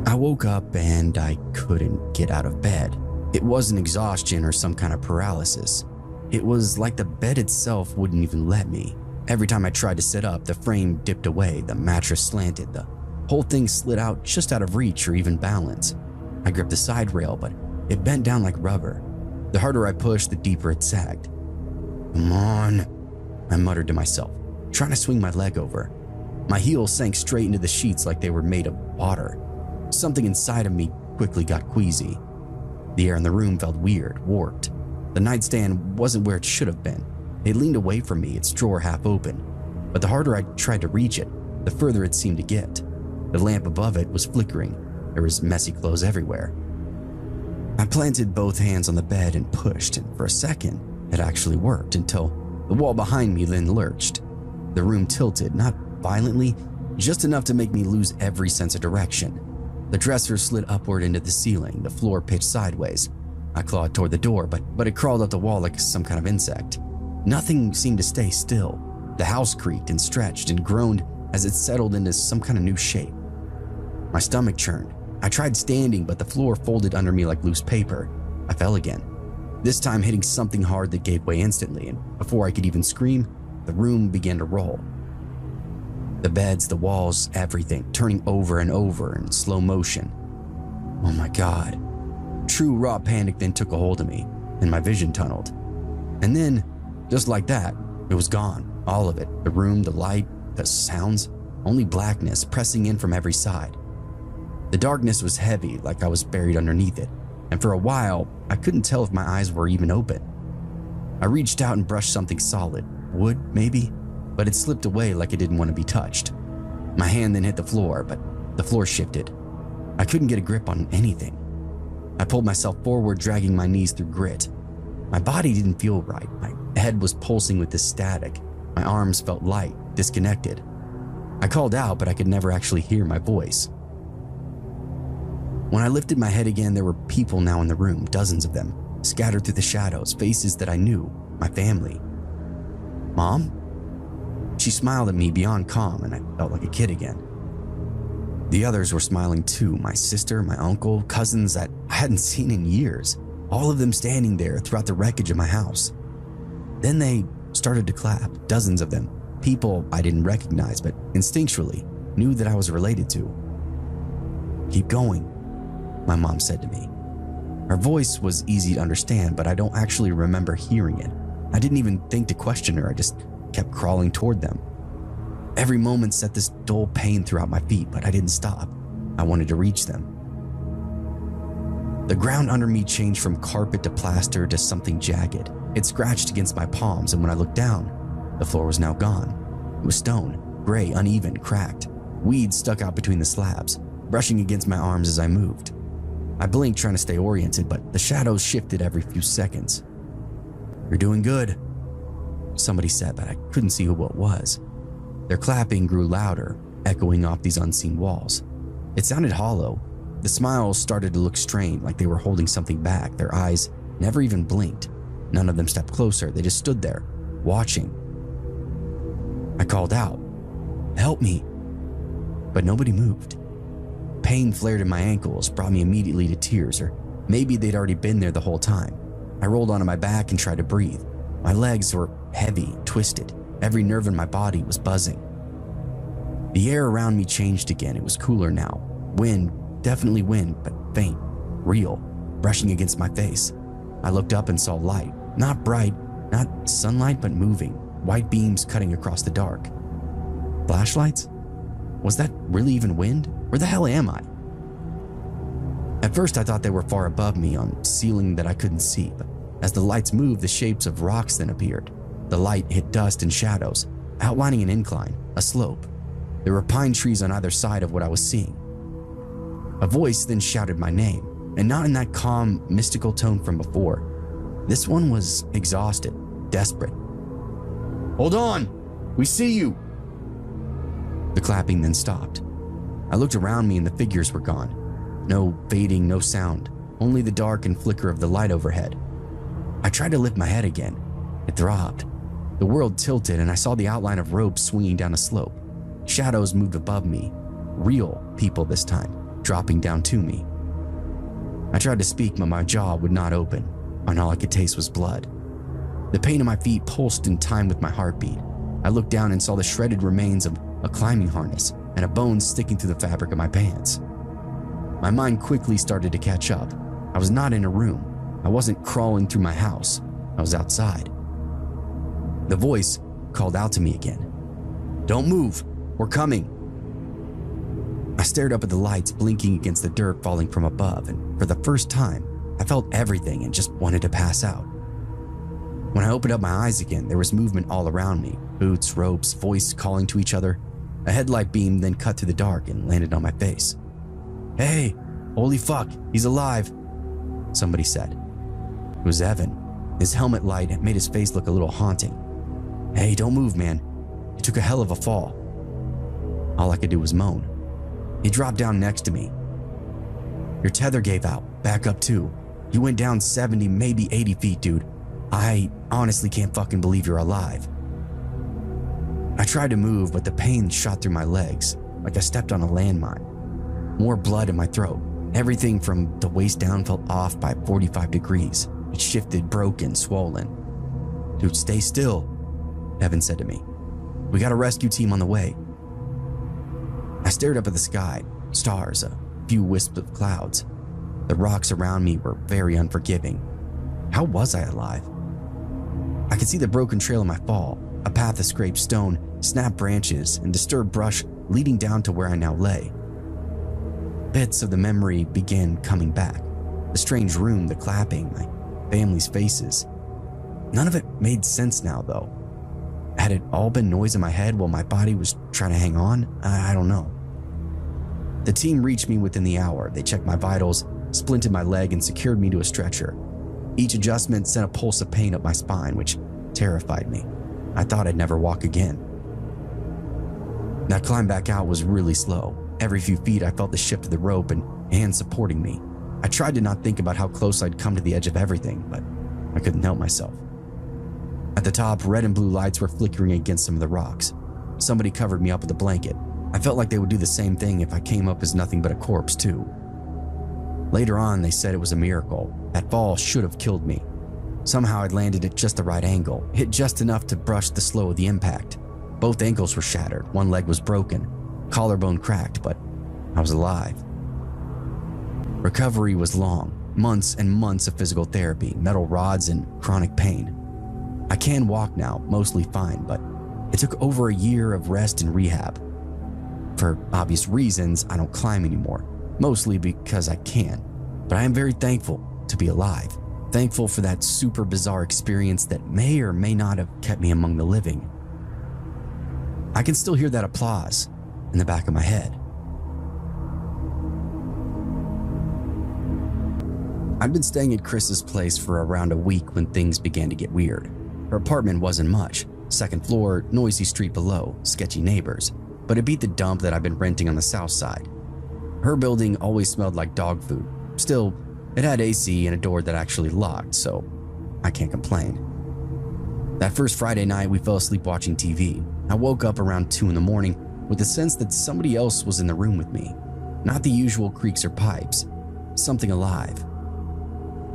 I woke up and I couldn't get out of bed. It wasn't exhaustion or some kind of paralysis. It was like the bed itself wouldn't even let me. Every time I tried to sit up, the frame dipped away, the mattress slanted, the whole thing slid out just out of reach or even balance. I gripped the side rail, but it bent down like rubber. The harder I pushed, the deeper it sagged. "Come on," I muttered to myself, trying to swing my leg over. My heels sank straight into the sheets like they were made of water. Something inside of me quickly got queasy. The air in the room felt weird, warped. The nightstand wasn't where it should have been. It leaned away from me, its drawer half open. But the harder I tried to reach it, the further it seemed to get. The lamp above it was flickering. There was messy clothes everywhere. I planted both hands on the bed and pushed, and for a second, it actually worked until the wall behind me then lurched. The room tilted, not violently, just enough to make me lose every sense of direction. The dresser slid upward into the ceiling, the floor pitched sideways. I clawed toward the door, but it crawled up the wall like some kind of insect. Nothing seemed to stay still. The house creaked and stretched and groaned as it settled into some kind of new shape. My stomach churned. I tried standing, but the floor folded under me like loose paper. I fell again, this time hitting something hard that gave way instantly, and before I could even scream, the room began to roll. The beds, the walls, everything, turning over and over in slow motion. Oh my God. True raw panic then took a hold of me, and my vision tunneled. And then, just like that, it was gone. All of it. The room, the light, the sounds. Only blackness pressing in from every side. The darkness was heavy, like I was buried underneath it, and for a while, I couldn't tell if my eyes were even open. I reached out and brushed something solid, wood maybe, but it slipped away like it didn't want to be touched. My hand then hit the floor, but the floor shifted. I couldn't get a grip on anything. I pulled myself forward, dragging my knees through grit. My body didn't feel right. My head was pulsing with this static. My arms felt light, disconnected. I called out, but I could never actually hear my voice. When I lifted my head again, there were people now in the room, dozens of them, scattered through the shadows, faces that I knew, my family. "Mom?" She smiled at me beyond calm, and I felt like a kid again. The others were smiling too, my sister, my uncle, cousins that I hadn't seen in years, all of them standing there throughout the wreckage of my house. Then they started to clap, dozens of them, people I didn't recognize but instinctually knew that I was related to. "Keep going," my mom said to me. Her voice was easy to understand, but I don't actually remember hearing it. I didn't even think to question her, I just kept crawling toward them. Every moment set this dull pain throughout my feet, but I didn't stop. I wanted to reach them. The ground under me changed from carpet to plaster to something jagged. It scratched against my palms, and when I looked down, the floor was now gone. It was stone, gray, uneven, cracked. Weeds stuck out between the slabs, brushing against my arms as I moved. I blinked trying to stay oriented, but the shadows shifted every few seconds. "You're doing good," somebody said, but I couldn't see who it was. Their clapping grew louder, echoing off these unseen walls. It sounded hollow. The smiles started to look strained, like they were holding something back. Their eyes never even blinked. None of them stepped closer. They just stood there, watching. I called out, "Help me," but nobody moved. Pain flared in my ankles, brought me immediately to tears, or maybe they'd already been there the whole time. I rolled onto my back and tried to breathe. My legs were heavy, twisted. Every nerve in my body was buzzing. The air around me changed again. It was cooler now. Wind, definitely wind, but faint, real, brushing against my face. I looked up and saw light. Not bright, not sunlight, but moving. White beams cutting across the dark. Flashlights? Was that really even wind? Where the hell am I? At first I thought they were far above me on ceiling that I couldn't see, but as the lights moved, the shapes of rocks then appeared. The light hit dust and shadows, outlining an incline, a slope. There were pine trees on either side of what I was seeing. A voice then shouted my name, and not in that calm, mystical tone from before. This one was exhausted, desperate. "Hold on! We see you!" The clapping then stopped. I looked around me and the figures were gone. No fading, no sound, only the dark and flicker of the light overhead. I tried to lift my head again. It throbbed. The world tilted and I saw the outline of ropes swinging down a slope. Shadows moved above me. Real people this time, dropping down to me. I tried to speak, but my jaw would not open, and all I could taste was blood. The pain in my feet pulsed in time with my heartbeat. I looked down and saw the shredded remains of a climbing harness and a bone sticking through the fabric of my pants. My mind quickly started to catch up. I was not in a room. I wasn't crawling through my house. I was outside. The voice called out to me again. "Don't move. We're coming." I stared up at the lights blinking against the dirt falling from above, and for the first time, I felt everything and just wanted to pass out. When I opened up my eyes again, there was movement all around me. Boots, ropes, voice calling to each other. A headlight beam then cut through the dark and landed on my face. "Hey, holy fuck, he's alive," somebody said. It was Evan. His helmet light made his face look a little haunting. "Hey, don't move, man. You took a hell of a fall." All I could do was moan. He dropped down next to me. "Your tether gave out. Back up too. You went down 70, maybe 80 feet, dude. I honestly can't fucking believe you're alive." I tried to move, but the pain shot through my legs, like I stepped on a landmine. More blood in my throat. Everything from the waist down felt off by 45 degrees. It shifted, broken, swollen. "Dude, stay still," Evan said to me. "We got a rescue team on the way." I stared up at the sky, stars, a few wisps of clouds. The rocks around me were very unforgiving. How was I alive? I could see the broken trail of my fall, a path of scraped stone, snapped branches, and disturbed brush leading down to where I now lay. Bits of the memory began coming back. The strange room, the clapping, my family's faces. None of it made sense now, though. Had it all been noise in my head while my body was trying to hang on? I don't know. The team reached me within the hour. They checked my vitals, splinted my leg, and secured me to a stretcher. Each adjustment sent a pulse of pain up my spine, which terrified me. I thought I'd never walk again. That climb back out was really slow. Every few feet, I felt the shift of the rope and hands supporting me. I tried to not think about how close I'd come to the edge of everything, but I couldn't help myself. At the top, red and blue lights were flickering against some of the rocks. Somebody covered me up with a blanket. I felt like they would do the same thing if I came up as nothing but a corpse, too. Later on, they said it was a miracle. That fall should have killed me. Somehow I'd landed at just the right angle, hit just enough to brush the slow of the impact. Both ankles were shattered, one leg was broken, collarbone cracked, but I was alive. Recovery was long, months and months of physical therapy, metal rods, and chronic pain. I can walk now, mostly fine, but it took over a year of rest and rehab. For obvious reasons, I don't climb anymore, mostly because I can, but I am very thankful to be alive. Thankful for that super bizarre experience that may or may not have kept me among the living. I can still hear that applause in the back of my head. I'd been staying at Chris's place for around a week when things began to get weird. Her apartment wasn't much. Second floor, noisy street below, sketchy neighbors, but it beat the dump that I'd been renting on the south side. Her building always smelled like dog food. Still, it had AC and a door that actually locked, so I can't complain. That first Friday night, we fell asleep watching TV. I woke up around 2 in the morning with the sense that somebody else was in the room with me. Not the usual creaks or pipes, something alive.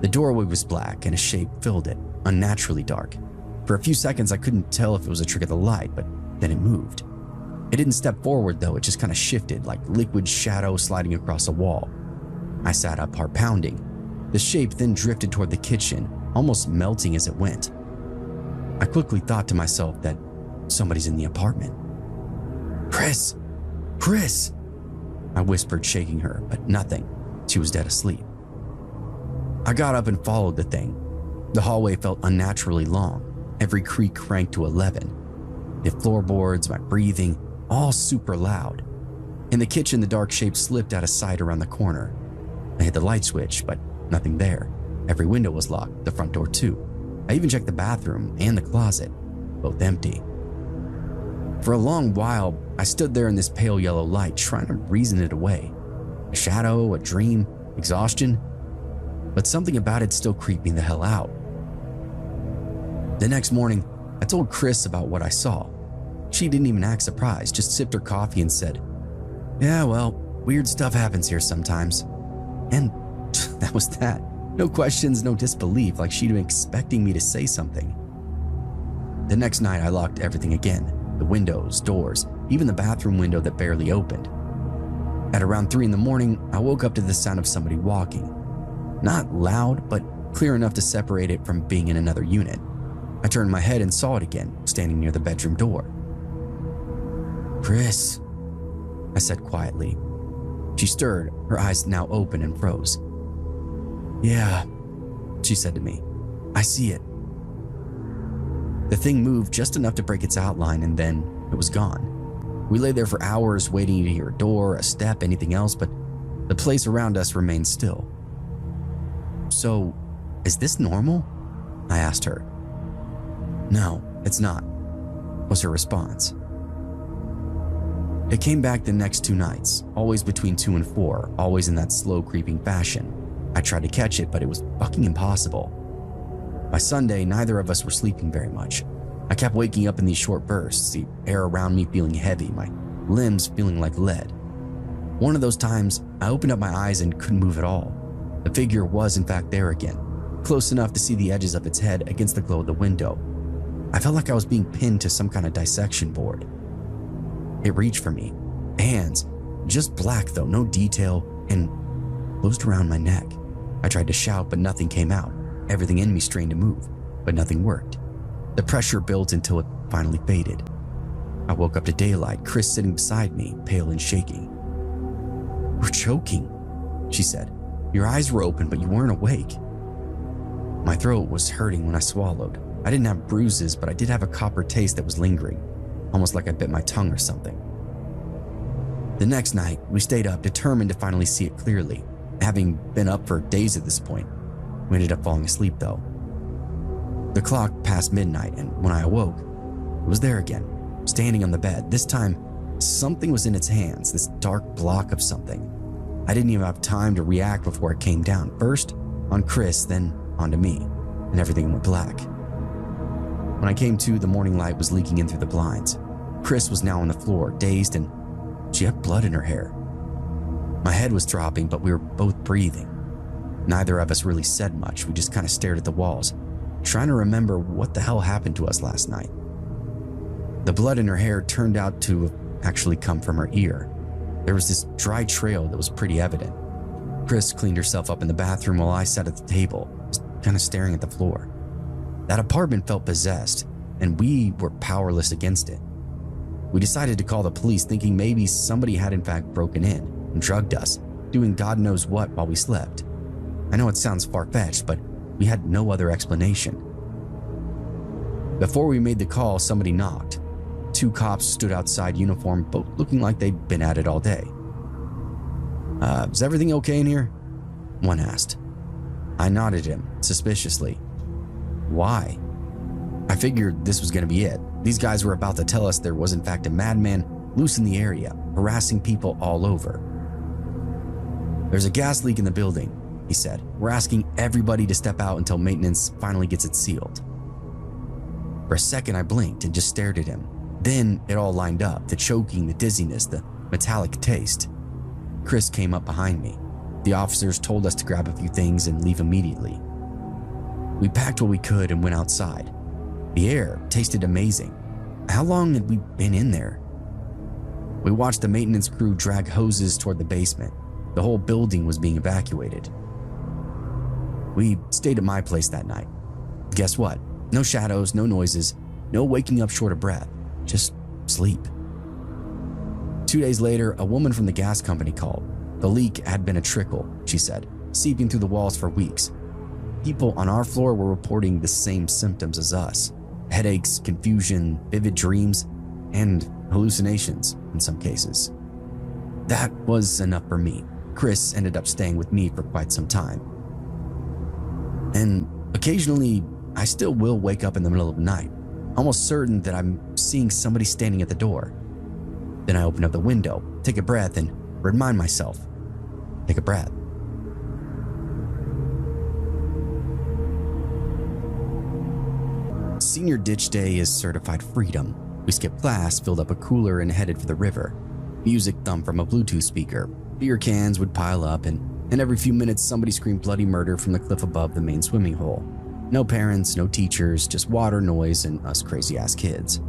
The doorway was black and a shape filled it, unnaturally dark. For a few seconds, I couldn't tell if it was a trick of the light, but then it moved. It didn't step forward though, it just kind of shifted like liquid shadow sliding across a wall. I sat up, heart pounding. The shape then drifted toward the kitchen, almost melting as it went. I quickly thought to myself that somebody's in the apartment. "Chris! Chris!" I whispered, shaking her, but nothing. She was dead asleep. I got up and followed the thing. The hallway felt unnaturally long. Every creak cranked to 11. The floorboards, my breathing, all super loud. In the kitchen, the dark shape slipped out of sight around the corner. I hit the light switch, but nothing there. Every window was locked, the front door too. I even checked the bathroom and the closet, both empty. For a long while, I stood there in this pale yellow light, trying to reason it away. A shadow, a dream, exhaustion. But something about it still creeped me the hell out. The next morning, I told Chris about what I saw. She didn't even act surprised, just sipped her coffee and said, "Yeah, well, Weird stuff happens here sometimes. And that was that. No questions, no disbelief, like she'd been expecting me to say something. The next night, I locked everything again. The windows, doors, even the bathroom window that barely opened. At around 3 in the morning, I woke up to the sound of somebody walking. Not loud, but clear enough to separate it from being in another unit. I turned my head and saw it again, standing near the bedroom door. "Chris," I said quietly. She stirred, her eyes now open, and froze. "Yeah," she said to me. "I see it." The thing moved just enough to break its outline, and then it was gone. We lay there for hours waiting to hear a door, a step, anything else, but the place around us remained still. "So, is this normal?" I asked her. "No, it's not," was her response. It came back the next 2 nights, always between 2 and 4, always in that slow creeping fashion. I tried to catch it, but it was fucking impossible. By Sunday, neither of us were sleeping very much. I kept waking up in these short bursts, the air around me feeling heavy, my limbs feeling like lead. One of those times, I opened up my eyes and couldn't move at all. The figure was in fact there again, close enough to see the edges of its head against the glow of the window. I felt like I was being pinned to some kind of dissection board. It reached for me, hands, just black though, no detail, and closed around my neck. I tried to shout, but nothing came out. Everything in me strained to move, but nothing worked. The pressure built until it finally faded. I woke up to daylight, Chris sitting beside me, pale and shaking. "We're choking," she said. "Your eyes were open, but you weren't awake." My throat was hurting when I swallowed. I didn't have bruises, but I did have a copper taste that was lingering, almost like I bit my tongue or something. The next night, we stayed up, determined to finally see it clearly. Having been up for days at this point, we ended up falling asleep though. The clock passed midnight, and when I awoke, it was there again, standing on the bed. This time, something was in its hands, this dark block of something. I didn't even have time to react before it came down, first on Chris, then onto me, and everything went black. When I came to, the morning light was leaking in through the blinds. Chris was now on the floor, dazed, and she had blood in her hair. My head was dropping, but we were both breathing. Neither of us really said much. We just kind of stared at the walls, trying to remember what the hell happened to us last night. The blood in her hair turned out to have actually come from her ear. There was this dry trail that was pretty evident. Chris cleaned herself up in the bathroom while I sat at the table, just kind of staring at the floor. That apartment felt possessed, and we were powerless against it. We decided to call the police, thinking maybe somebody had in fact broken in and drugged us, doing God knows what while we slept. I know it sounds far-fetched, but we had no other explanation. Before we made the call, somebody knocked. 2 cops stood outside, uniformed, both looking like they'd been at it all day. Is everything okay in here?" one asked. I nodded him suspiciously. "Why?" I figured this was going to be it. These guys were about to tell us there was in fact a madman loose in the area, harassing people all over. "There's a gas leak in the building," he said. "We're asking everybody to step out until maintenance finally gets it sealed." For a second, I blinked and just stared at him. Then it all lined up, the choking, the dizziness, the metallic taste. Chris came up behind me. The officers told us to grab a few things and leave immediately. We packed what we could and went outside. The air tasted amazing. How long had we been in there? We watched the maintenance crew drag hoses toward the basement. The whole building was being evacuated. We stayed at my place that night. Guess what? No shadows, no noises, no waking up short of breath, just sleep. 2 days later, a woman from the gas company called. The leak had been a trickle, she said, seeping through the walls for weeks. People on our floor were reporting the same symptoms as us: headaches, confusion, vivid dreams, and hallucinations in some cases. That was enough for me. Chris ended up staying with me for quite some time. And occasionally, I still will wake up in the middle of the night, almost certain that I'm seeing somebody standing at the door. Then I open up the window, take a breath, and remind myself, take a breath. Senior ditch day is certified freedom. We skipped class, filled up a cooler, and headed for the river. Music thumped from a Bluetooth speaker. Beer cans would pile up, and every few minutes somebody screamed bloody murder from the cliff above the main swimming hole. No parents, no teachers, just water, noise, and us crazy-ass kids.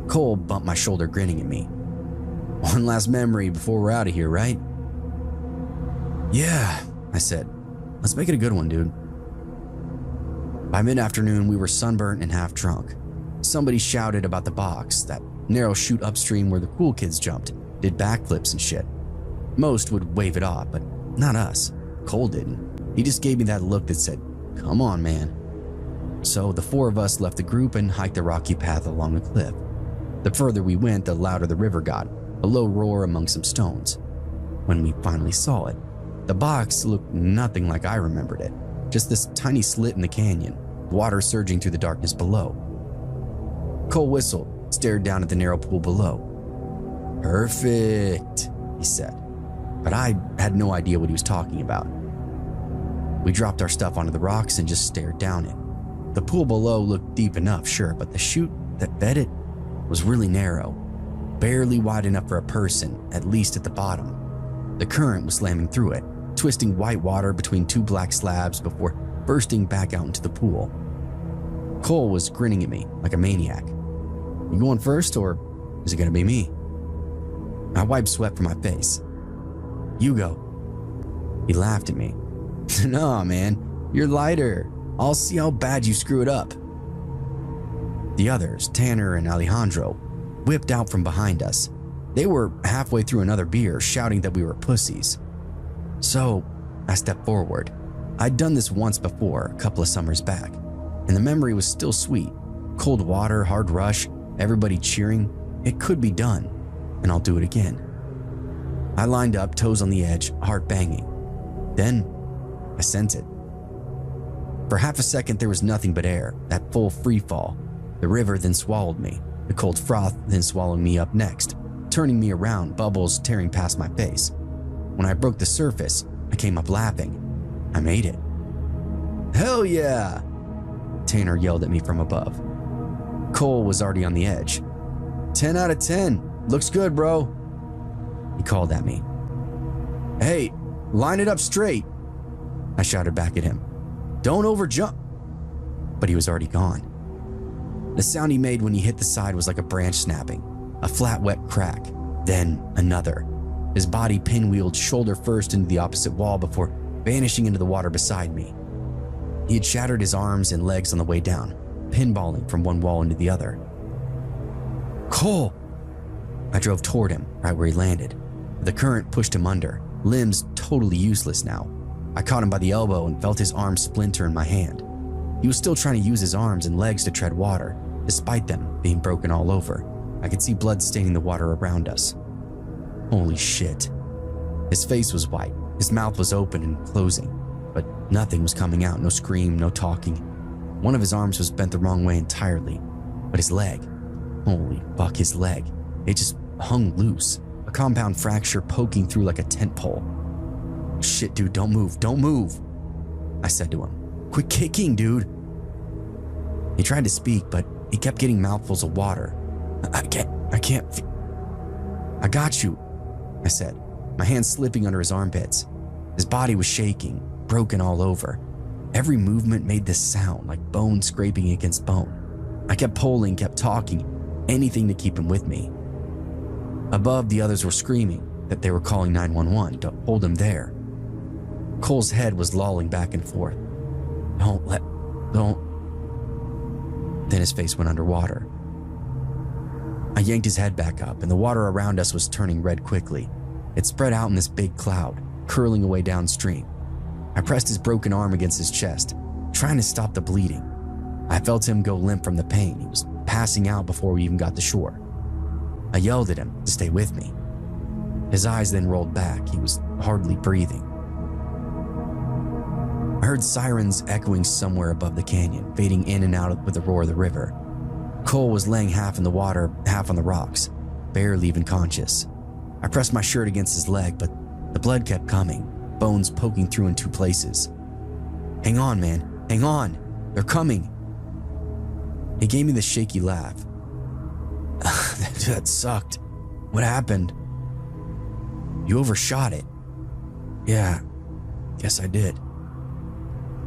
Cole bumped my shoulder, grinning at me. "One last memory before we're out of here, right?" "Yeah," I said. "Let's make it a good one, dude." By mid-afternoon, we were sunburnt and half drunk. Somebody shouted about the box, that narrow chute upstream where the cool kids jumped, did backflips and shit. Most would wave it off, but not us. Cole didn't. He just gave me that look that said, "Come on, man." So the four of us left the group and hiked the rocky path along the cliff. The further we went, the louder the river got, a low roar among some stones. When we finally saw it, the box looked nothing like I remembered it, just this tiny slit in the canyon, water surging through the darkness below. Cole whistled, stared down at the narrow pool below. "Perfect," he said, but I had no idea what he was talking about. We dropped our stuff onto the rocks and just stared down it. The pool below looked deep enough, sure, but the chute that fed it was really narrow, barely wide enough for a person, at least at the bottom. The current was slamming through it, twisting white water between two black slabs before bursting back out into the pool. Cole was grinning at me like a maniac. "You going first, or is it gonna be me?" I wiped sweat from my face. "You go." He laughed at me. "No, man, you're lighter. I'll see how bad you screw it up." The others, Tanner and Alejandro, whipped out from behind us. They were halfway through another beer, shouting that we were pussies. So I stepped forward. I'd done this once before, a couple of summers back, and the memory was still sweet. Cold water, hard rush, everybody cheering. It could be done, and I'll do it again. I lined up, toes on the edge, heart banging. Then I sent it. For half a second, there was nothing but air, that full free fall. The river then swallowed me, the cold froth then swallowing me up next, turning me around, bubbles tearing past my face. When I broke the surface, I came up laughing. I made it. "Hell yeah!" Tanner yelled at me from above. Cole was already on the edge. "10 out of 10. Looks good, bro." He called at me. "Hey, line it up straight," I shouted back at him. "Don't overjump." But he was already gone. The sound he made when he hit the side was like a branch snapping, a flat, wet crack, then another. His body pinwheeled shoulder first into the opposite wall before vanishing into the water beside me. He had shattered his arms and legs on the way down, pinballing from one wall into the other. "Cole!" I drove toward him, right where he landed. The current pushed him under, limbs totally useless now. I caught him by the elbow and felt his arm splinter in my hand. He was still trying to use his arms and legs to tread water, despite them being broken all over. I could see blood staining the water around us. Holy shit. His face was white, his mouth was open and closing, but nothing was coming out, no scream, no talking. One of his arms was bent the wrong way entirely, but his leg, holy fuck, his leg, it just hung loose, a compound fracture poking through like a tent pole. "Shit, dude, don't move, don't move," I said to him. "Quit kicking, dude." He tried to speak, but he kept getting mouthfuls of water. I can't. "I got you," I said, my hands slipping under his armpits. His body was shaking, broken all over. Every movement made this sound, like bone scraping against bone. I kept pulling, kept talking, anything to keep him with me. Above, the others were screaming that they were calling 911 to hold him there. Cole's head was lolling back and forth. Don't. Then his face went underwater. I yanked his head back up, and the water around us was turning red quickly. It spread out in this big cloud, curling away downstream. I pressed his broken arm against his chest, trying to stop the bleeding. I felt him go limp from the pain. He was passing out before we even got to shore. I yelled at him to stay with me. His eyes then rolled back. He was hardly breathing. I heard sirens echoing somewhere above the canyon, fading in and out with the roar of the river. Cole was laying half in the water, half on the rocks, barely even conscious. I pressed my shirt against his leg, but the blood kept coming, bones poking through in two places. "Hang on, man, hang on, they're coming." He gave me this shaky laugh. "That sucked. What happened?" You overshot it." "Yeah, guess I did."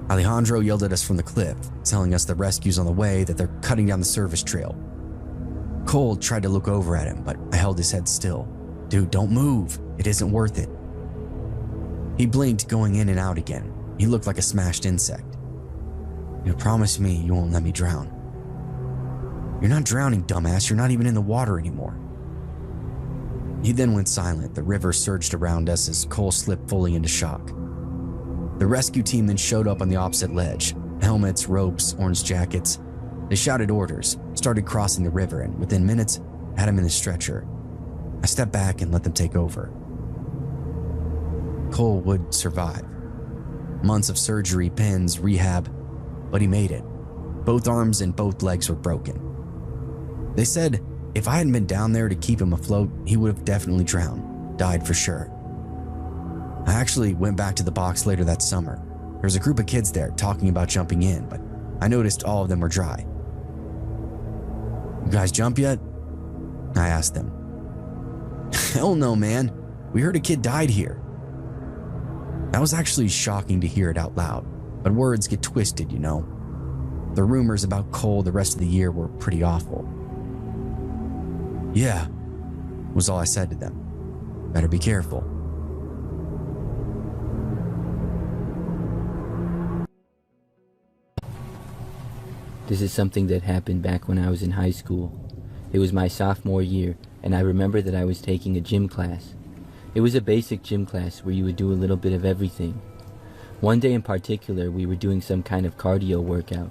Alejandro yelled at us from the cliff, telling us the rescue's on the way, that they're cutting down the service trail. Cole tried to look over at him, but I held his head still. "Dude, don't move. It isn't worth it." He blinked, going in and out again. He looked like a smashed insect. "You promise me you won't let me drown." "You're not drowning, dumbass. You're not even in the water anymore." He then went silent. The river surged around us as Cole slipped fully into shock. The rescue team then showed up on the opposite ledge. Helmets, ropes, orange jackets. They shouted orders, started crossing the river, and within minutes, had him in the stretcher. I stepped back and let them take over. Cole would survive. Months of surgery, pins, rehab, but he made it. Both arms and both legs were broken. They said if I hadn't been down there to keep him afloat, he would have definitely drowned, died for sure. I actually went back to the box later that summer. There was a group of kids there talking about jumping in, but I noticed all of them were dry. "You guys jump yet?" I asked them. "Hell no, man. We heard a kid died here." That was actually shocking to hear it out loud, but words get twisted, you know. The rumors about Cole the rest of the year were pretty awful. "Yeah," was all I said to them. "Better be careful." This is something that happened back when I was in high school. It was my sophomore year, and I remember that I was taking a gym class. It was a basic gym class where you would do a little bit of everything. One day in particular, we were doing some kind of cardio workout.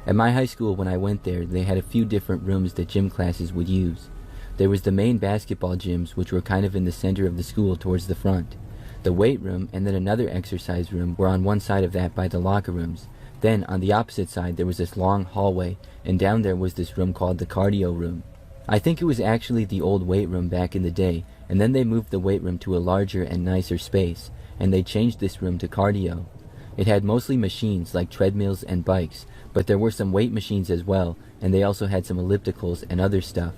At my high school, when I went there, they had a few different rooms that gym classes would use. There was the main basketball gyms, which were kind of in the center of the school towards the front. The weight room and then another exercise room were on one side of that by the locker rooms. Then, on the opposite side, there was this long hallway, and down there was this room called the cardio room. I think it was actually the old weight room back in the day, and then they moved the weight room to a larger and nicer space, and they changed this room to cardio. It had mostly machines like treadmills and bikes, but there were some weight machines as well, and they also had some ellipticals and other stuff.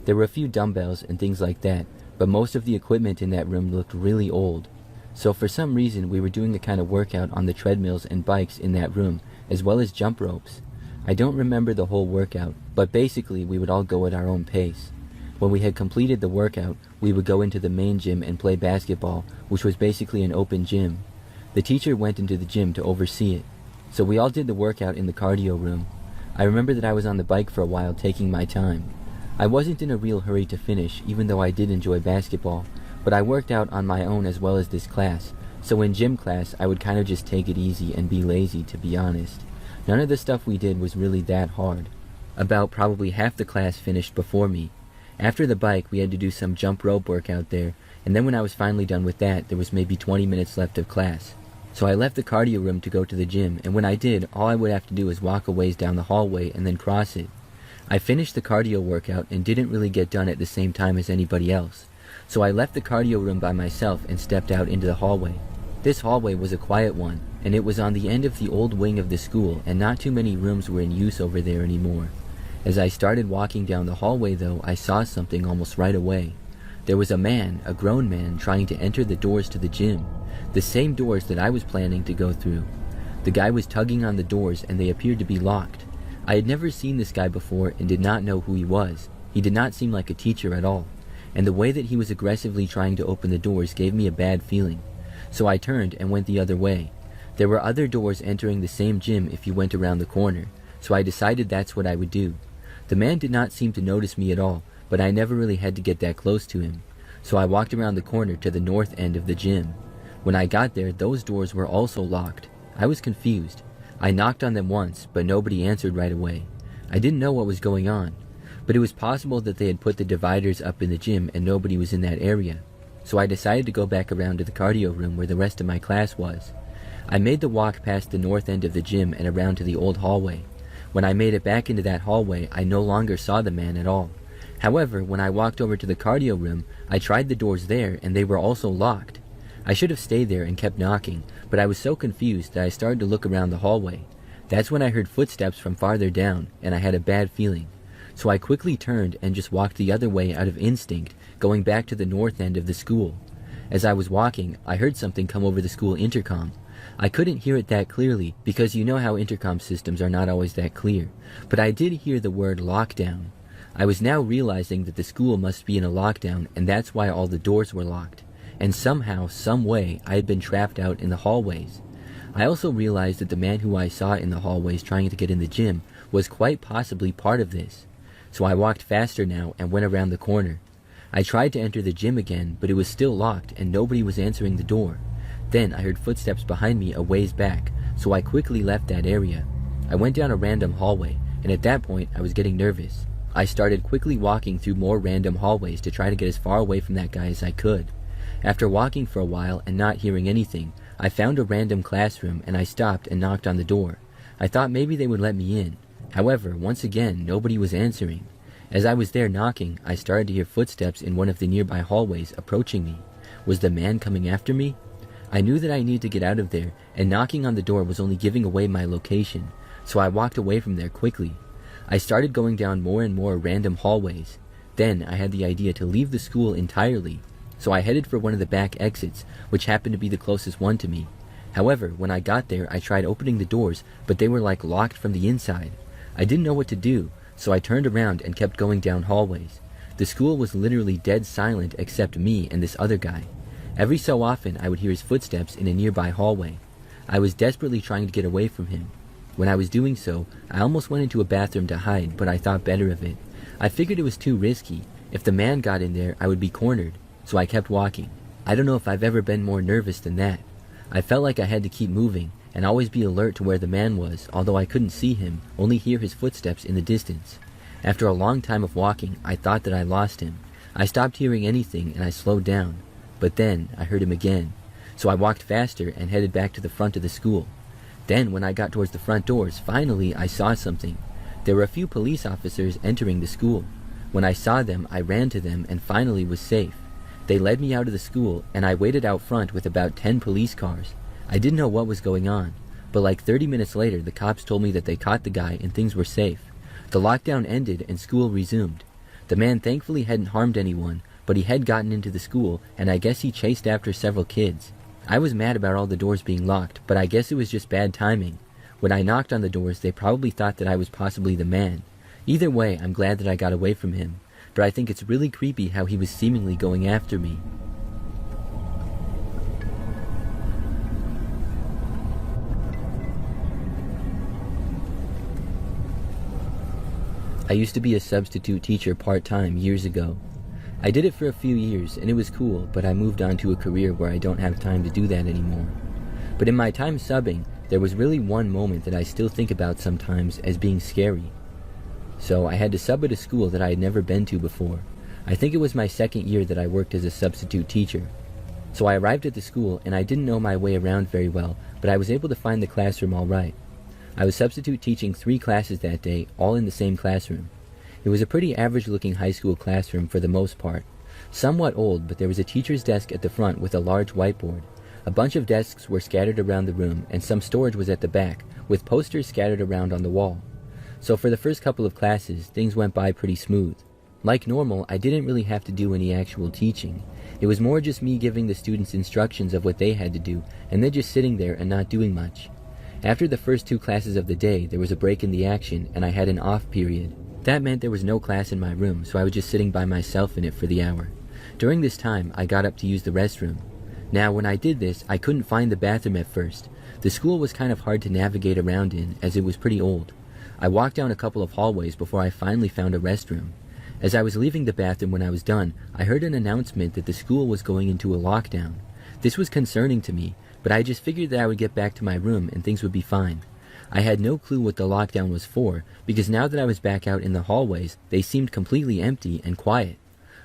There were a few dumbbells and things like that, but most of the equipment in that room looked really old. So for some reason we were doing a kind of workout on the treadmills and bikes in that room, as well as jump ropes. I don't remember the whole workout, but basically we would all go at our own pace. When we had completed the workout, we would go into the main gym and play basketball, which was basically an open gym. The teacher went into the gym to oversee it. So we all did the workout in the cardio room. I remember that I was on the bike for a while taking my time. I wasn't in a real hurry to finish, even though I did enjoy basketball, but I worked out on my own as well as this class, so in gym class I would kind of just take it easy and be lazy, to be honest. None of the stuff we did was really that hard. About probably half the class finished before me. After the bike we had to do some jump rope work out there, and then when I was finally done with that, there was maybe 20 minutes left of class. So I left the cardio room to go to the gym, and when I did, all I would have to do was walk a ways down the hallway and then cross it. I finished the cardio workout and didn't really get done at the same time as anybody else. So I left the cardio room by myself and stepped out into the hallway. This hallway was a quiet one, and it was on the end of the old wing of the school, and not too many rooms were in use over there anymore. As I started walking down the hallway though, I saw something almost right away. There was a man, a grown man, trying to enter the doors to the gym. The same doors that I was planning to go through. The guy was tugging on the doors and they appeared to be locked. I had never seen this guy before and did not know who he was. He did not seem like a teacher at all. And the way that he was aggressively trying to open the doors gave me a bad feeling. So I turned and went the other way. There were other doors entering the same gym if you went around the corner, so I decided that's what I would do. The man did not seem to notice me at all, but I never really had to get that close to him. So I walked around the corner to the north end of the gym. When I got there, those doors were also locked. I was confused. I knocked on them once, but nobody answered right away. I didn't know what was going on, but it was possible that they had put the dividers up in the gym and nobody was in that area. So I decided to go back around to the cardio room where the rest of my class was. I made the walk past the north end of the gym and around to the old hallway. When I made it back into that hallway, I no longer saw the man at all. However, when I walked over to the cardio room, I tried the doors there and they were also locked. I should have stayed there and kept knocking, but I was so confused that I started to look around the hallway. That's when I heard footsteps from farther down, and I had a bad feeling. So I quickly turned and just walked the other way out of instinct, going back to the north end of the school. As I was walking, I heard something come over the school intercom. I couldn't hear it that clearly because you know how intercom systems are not always that clear, but I did hear the word lockdown. I was now realizing that the school must be in a lockdown, and that's why all the doors were locked. And somehow, some way, I had been trapped out in the hallways. I also realized that the man who I saw in the hallways trying to get in the gym was quite possibly part of this. So I walked faster now and went around the corner. I tried to enter the gym again, but it was still locked and nobody was answering the door. Then I heard footsteps behind me a ways back, so I quickly left that area. I went down a random hallway, and at that point I was getting nervous. I started quickly walking through more random hallways to try to get as far away from that guy as I could. After walking for a while and not hearing anything, I found a random classroom and I stopped and knocked on the door. I thought maybe they would let me in. However, once again, nobody was answering. As I was there knocking, I started to hear footsteps in one of the nearby hallways approaching me. Was the man coming after me? I knew that I needed to get out of there, and knocking on the door was only giving away my location, so I walked away from there quickly. I started going down more and more random hallways. Then I had the idea to leave the school entirely, so I headed for one of the back exits, which happened to be the closest one to me. However, when I got there, I tried opening the doors, but they were like locked from the inside. I didn't know what to do, so I turned around and kept going down hallways. The school was literally dead silent except me and this other guy. Every so often, I would hear his footsteps in a nearby hallway. I was desperately trying to get away from him. When I was doing so, I almost went into a bathroom to hide, but I thought better of it. I figured it was too risky. If the man got in there, I would be cornered, so I kept walking. I don't know if I've ever been more nervous than that. I felt like I had to keep moving, and always be alert to where the man was, although I couldn't see him, only hear his footsteps in the distance. After a long time of walking, I thought that I lost him. I stopped hearing anything, and I slowed down. But then, I heard him again. So I walked faster and headed back to the front of the school. Then, when I got towards the front doors, finally I saw something. There were a few police officers entering the school. When I saw them, I ran to them and finally was safe. They led me out of the school, and I waited out front with about 10 police cars. I didn't know what was going on, but like 30 minutes later, the cops told me that they caught the guy and things were safe. The lockdown ended and school resumed. The man thankfully hadn't harmed anyone, but he had gotten into the school, and I guess he chased after several kids. I was mad about all the doors being locked, but I guess it was just bad timing. When I knocked on the doors, they probably thought that I was possibly the man. Either way, I'm glad that I got away from him, but I think it's really creepy how he was seemingly going after me. I used to be a substitute teacher part-time years ago. I did it for a few years, and it was cool, but I moved on to a career where I don't have time to do that anymore. But in my time subbing, there was really one moment that I still think about sometimes as being scary. So I had to sub at a school that I had never been to before. I think it was my second year that I worked as a substitute teacher. So I arrived at the school, and I didn't know my way around very well, but I was able to find the classroom all right. I was substitute teaching 3 classes that day, all in the same classroom. It was a pretty average-looking high school classroom for the most part. Somewhat old, but there was a teacher's desk at the front with a large whiteboard. A bunch of desks were scattered around the room, and some storage was at the back, with posters scattered around on the wall. So for the first couple of classes, things went by pretty smooth. Like normal, I didn't really have to do any actual teaching. It was more just me giving the students instructions of what they had to do, and then just sitting there and not doing much. After the first 2 classes of the day, there was a break in the action, and I had an off period. That meant there was no class in my room, so I was just sitting by myself in it for the hour. During this time, I got up to use the restroom. Now, when I did this, I couldn't find the bathroom at first. The school was kind of hard to navigate around in, as it was pretty old. I walked down a couple of hallways before I finally found a restroom. As I was leaving the bathroom when I was done, I heard an announcement that the school was going into a lockdown. This was concerning to me, but I just figured that I would get back to my room and things would be fine. I had no clue what the lockdown was for, because now that I was back out in the hallways, they seemed completely empty and quiet.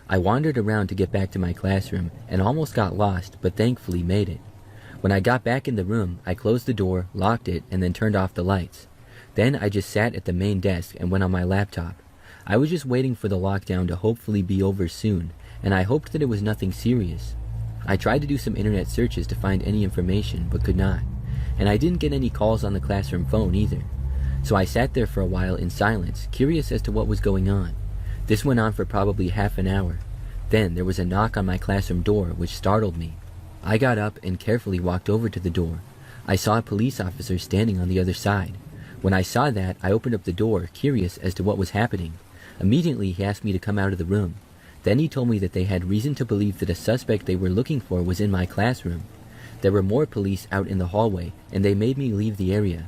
I wandered around to get back to my classroom and almost got lost, but thankfully made it. When I got back in the room, I closed the door, locked it, and then turned off the lights. Then I just sat at the main desk and went on my laptop. I was just waiting for the lockdown to hopefully be over soon, and I hoped that it was nothing serious. I tried to do some internet searches to find any information, but could not. And I didn't get any calls on the classroom phone either. So I sat there for a while in silence, curious as to what was going on. This went on for probably half an hour. Then there was a knock on my classroom door, which startled me. I got up and carefully walked over to the door. I saw a police officer standing on the other side. When I saw that, I opened up the door, curious as to what was happening. Immediately, he asked me to come out of the room. Then he told me that they had reason to believe that a suspect they were looking for was in my classroom. There were more police out in the hallway, and they made me leave the area.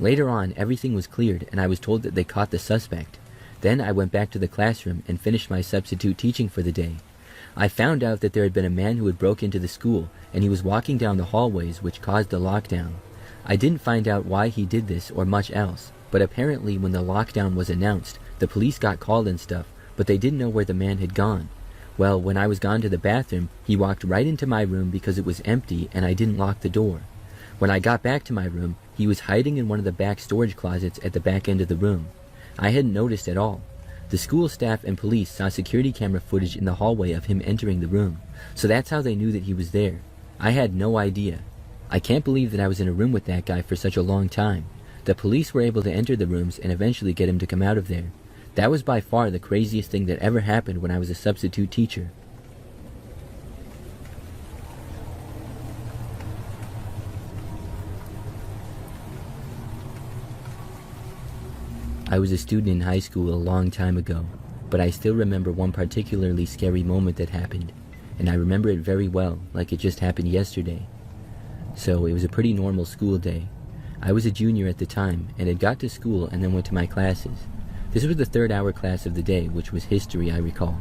Later on, everything was cleared, and I was told that they caught the suspect. Then I went back to the classroom and finished my substitute teaching for the day. I found out that there had been a man who had broke into the school, and he was walking down the hallways, which caused the lockdown. I didn't find out why he did this or much else, but apparently when the lockdown was announced, the police got called and stuff, but they didn't know where the man had gone. Well, when I was gone to the bathroom, he walked right into my room because it was empty and I didn't lock the door. When I got back to my room, he was hiding in one of the back storage closets at the back end of the room. I hadn't noticed at all. The school staff and police saw security camera footage in the hallway of him entering the room, so that's how they knew that he was there. I had no idea. I can't believe that I was in a room with that guy for such a long time. The police were able to enter the rooms and eventually get him to come out of there. That was by far the craziest thing that ever happened when I was a substitute teacher. I was a student in high school a long time ago, but I still remember one particularly scary moment that happened, and I remember it very well, like it just happened yesterday. So it was a pretty normal school day. I was a junior at the time, and had got to school and then went to my classes. This was the third hour class of the day, which was history, I recall.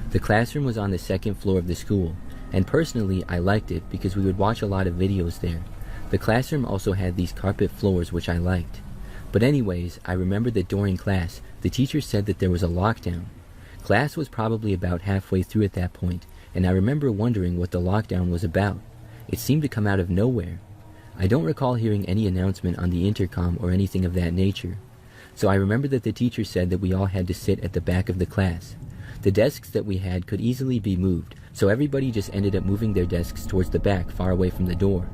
The classroom was on the second floor of the school, and personally I liked it because we would watch a lot of videos there. The classroom also had these carpet floors, which I liked. But anyways, I remember that during class, the teacher said that there was a lockdown. Class was probably about halfway through at that point, and I remember wondering what the lockdown was about. It seemed to come out of nowhere. I don't recall hearing any announcement on the intercom or anything of that nature. So I remember that the teacher said that we all had to sit at the back of the class. The desks that we had could easily be moved, so everybody just ended up moving their desks towards the back, far away from the door.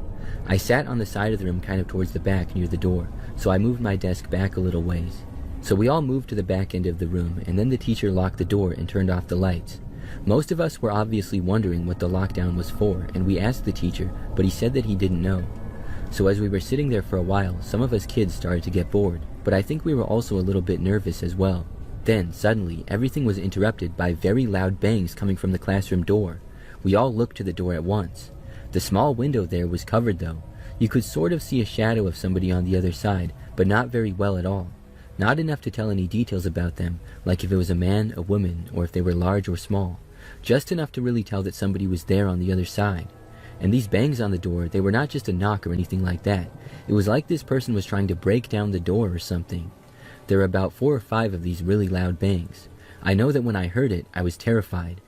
I sat on the side of the room kind of towards the back near the door, so I moved my desk back a little ways. So we all moved to the back end of the room, and then the teacher locked the door and turned off the lights. Most of us were obviously wondering what the lockdown was for, and we asked the teacher, but he said that he didn't know. So as we were sitting there for a while, some of us kids started to get bored, but I think we were also a little bit nervous as well. Then, suddenly, everything was interrupted by very loud bangs coming from the classroom door. We all looked to the door at once. The small window there was covered though. You could sort of see a shadow of somebody on the other side, but not very well at all. Not enough to tell any details about them, like if it was a man, a woman, or if they were large or small. Just enough to really tell that somebody was there on the other side. And these bangs on the door, they were not just a knock or anything like that. It was like this person was trying to break down the door or something. There were about 4 or 5 of these really loud bangs. I know that when I heard it, I was terrified.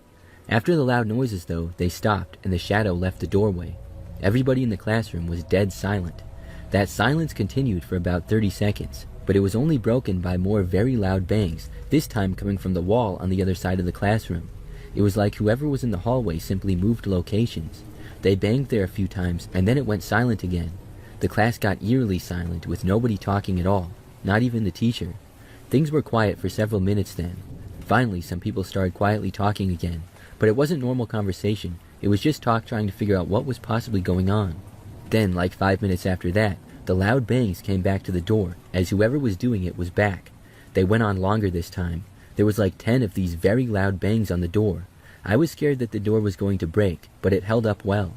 After the loud noises though, they stopped and the shadow left the doorway. Everybody in the classroom was dead silent. That silence continued for about 30 seconds, but it was only broken by more very loud bangs, this time coming from the wall on the other side of the classroom. It was like whoever was in the hallway simply moved locations. They banged there a few times, and then it went silent again. The class got eerily silent, with nobody talking at all, not even the teacher. Things were quiet for several minutes then. Finally, some people started quietly talking again, but it wasn't normal conversation. It was just talk trying to figure out what was possibly going on. Then, like 5 minutes after that, the loud bangs came back to the door, as whoever was doing it was back. They went on longer this time. There was like 10 of these very loud bangs on the door. I was scared that the door was going to break, but it held up well.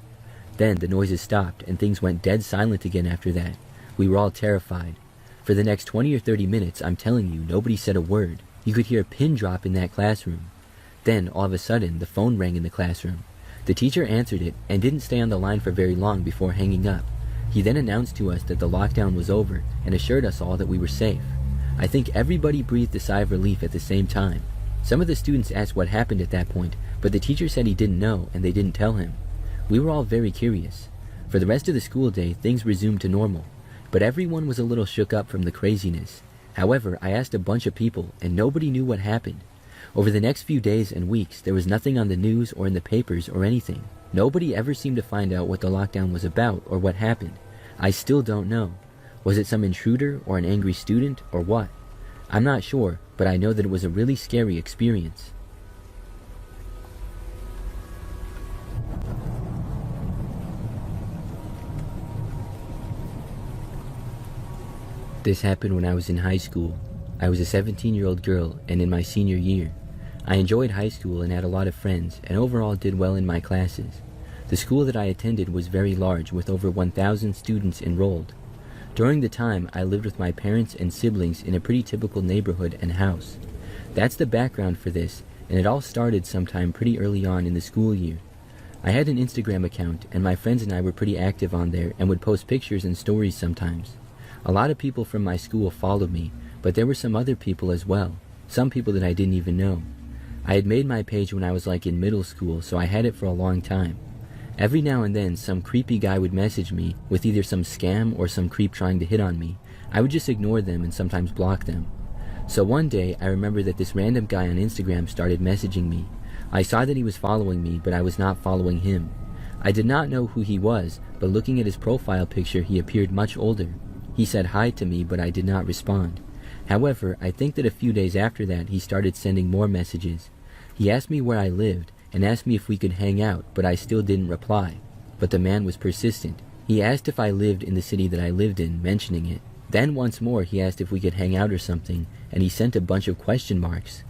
Then the noises stopped, and things went dead silent again after that. We were all terrified. For the next 20 or 30 minutes, I'm telling you, nobody said a word. You could hear a pin drop in that classroom. Then, all of a sudden, the phone rang in the classroom. The teacher answered it and didn't stay on the line for very long before hanging up. He then announced to us that the lockdown was over and assured us all that we were safe. I think everybody breathed a sigh of relief at the same time. Some of the students asked what happened at that point, but the teacher said he didn't know and they didn't tell him. We were all very curious. For the rest of the school day, things resumed to normal, but everyone was a little shook up from the craziness. However, I asked a bunch of people and nobody knew what happened. Over the next few days and weeks, there was nothing on the news or in the papers or anything. Nobody ever seemed to find out what the lockdown was about or what happened. I still don't know. Was it some intruder or an angry student or what? I'm not sure, but I know that it was a really scary experience. This happened when I was in high school. I was a 17-year-old girl and in my senior year. I enjoyed high school and had a lot of friends and overall did well in my classes. The school that I attended was very large with over 1,000 students enrolled. During the time, I lived with my parents and siblings in a pretty typical neighborhood and house. That's the background for this, and it all started sometime pretty early on in the school year. I had an Instagram account and my friends and I were pretty active on there and would post pictures and stories sometimes. A lot of people from my school followed me, but there were some other people as well, some people that I didn't even know. I had made my page when I was like in middle school, so I had it for a long time. Every now and then some creepy guy would message me with either some scam or some creep trying to hit on me. I would just ignore them and sometimes block them. So one day I remember that this random guy on Instagram started messaging me. I saw that he was following me, but I was not following him. I did not know who he was, but looking at his profile picture he appeared much older. He said hi to me, but I did not respond. However, I think that a few days after that he started sending more messages. He asked me where I lived and asked me if we could hang out, but I still didn't reply. But the man was persistent. He asked if I lived in the city that I lived in, mentioning it. Then once more he asked if we could hang out or something, and he sent a bunch of question marks.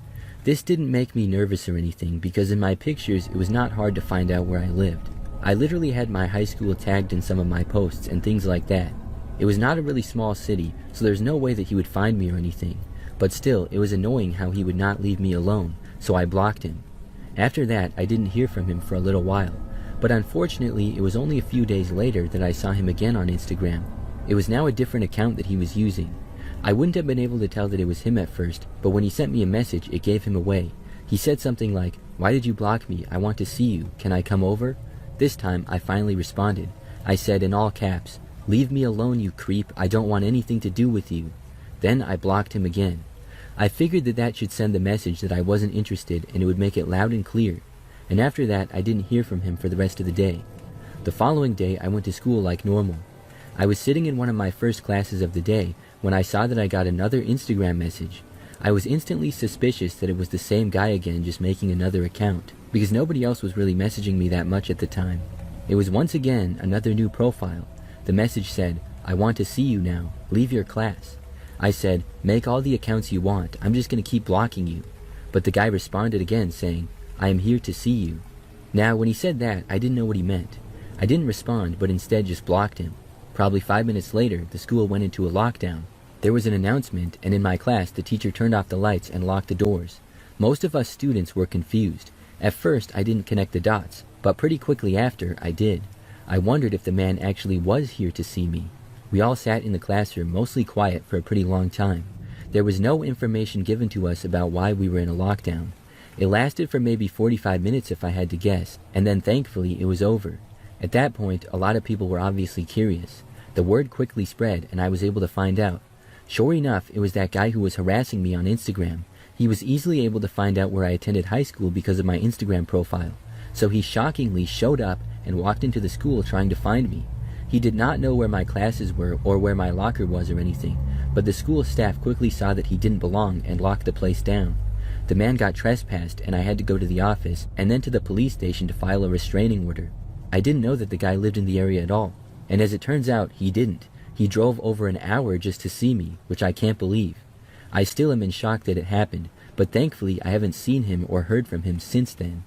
This didn't make me nervous or anything because in my pictures it was not hard to find out where I lived. I literally had my high school tagged in some of my posts and things like that. It was not a really small city, so there's no way that he would find me or anything. But still, it was annoying how he would not leave me alone, so I blocked him. After that, I didn't hear from him for a little while, but unfortunately, it was only a few days later that I saw him again on Instagram. It was now a different account that he was using. I wouldn't have been able to tell that it was him at first, but when he sent me a message, it gave him away. He said something like, "Why did you block me? I want to see you. Can I come over?" This time, I finally responded. I said in all caps, "Leave me alone, you creep. I don't want anything to do with you." Then I blocked him again. I figured that that should send the message that I wasn't interested and it would make it loud and clear. And after that, I didn't hear from him for the rest of the day. The following day, I went to school like normal. I was sitting in one of my first classes of the day when I saw that I got another Instagram message. I was instantly suspicious that it was the same guy again, just making another account, because nobody else was really messaging me that much at the time. It was once again another new profile. The message said, "I want to see you now. Leave your class." I said, "Make all the accounts you want. I'm just going to keep blocking you." But the guy responded again saying, "I am here to see you." Now, when he said that, I didn't know what he meant. I didn't respond, but instead just blocked him. Probably 5 minutes later, the school went into a lockdown. There was an announcement, and in my class, the teacher turned off the lights and locked the doors. Most of us students were confused. At first, I didn't connect the dots, but pretty quickly after, I did. I wondered if the man actually was here to see me. We all sat in the classroom, mostly quiet, for a pretty long time. There was no information given to us about why we were in a lockdown. It lasted for maybe 45 minutes if I had to guess, and then thankfully it was over. At that point, a lot of people were obviously curious. The word quickly spread, and I was able to find out. Sure enough, it was that guy who was harassing me on Instagram. He was easily able to find out where I attended high school because of my Instagram profile. So he shockingly showed up and walked into the school trying to find me. He did not know where my classes were or where my locker was or anything, but the school staff quickly saw that he didn't belong and locked the place down. The man got trespassed and I had to go to the office and then to the police station to file a restraining order. I didn't know that the guy lived in the area at all, and as it turns out, he didn't. He drove over an hour just to see me, which I can't believe. I still am in shock that it happened, but thankfully I haven't seen him or heard from him since then.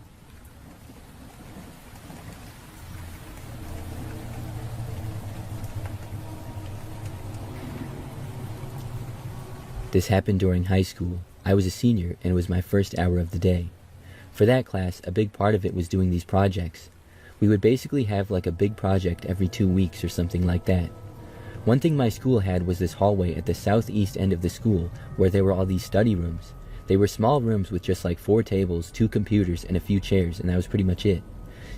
This happened during high school. I was a senior and it was my first hour of the day. For that class, a big part of it was doing these projects. We would basically have like a big project every 2 weeks or something like that. One thing my school had was this hallway at the southeast end of the school where there were all these study rooms. They were small rooms with just like 4 tables, 2 computers, and a few chairs, and that was pretty much it.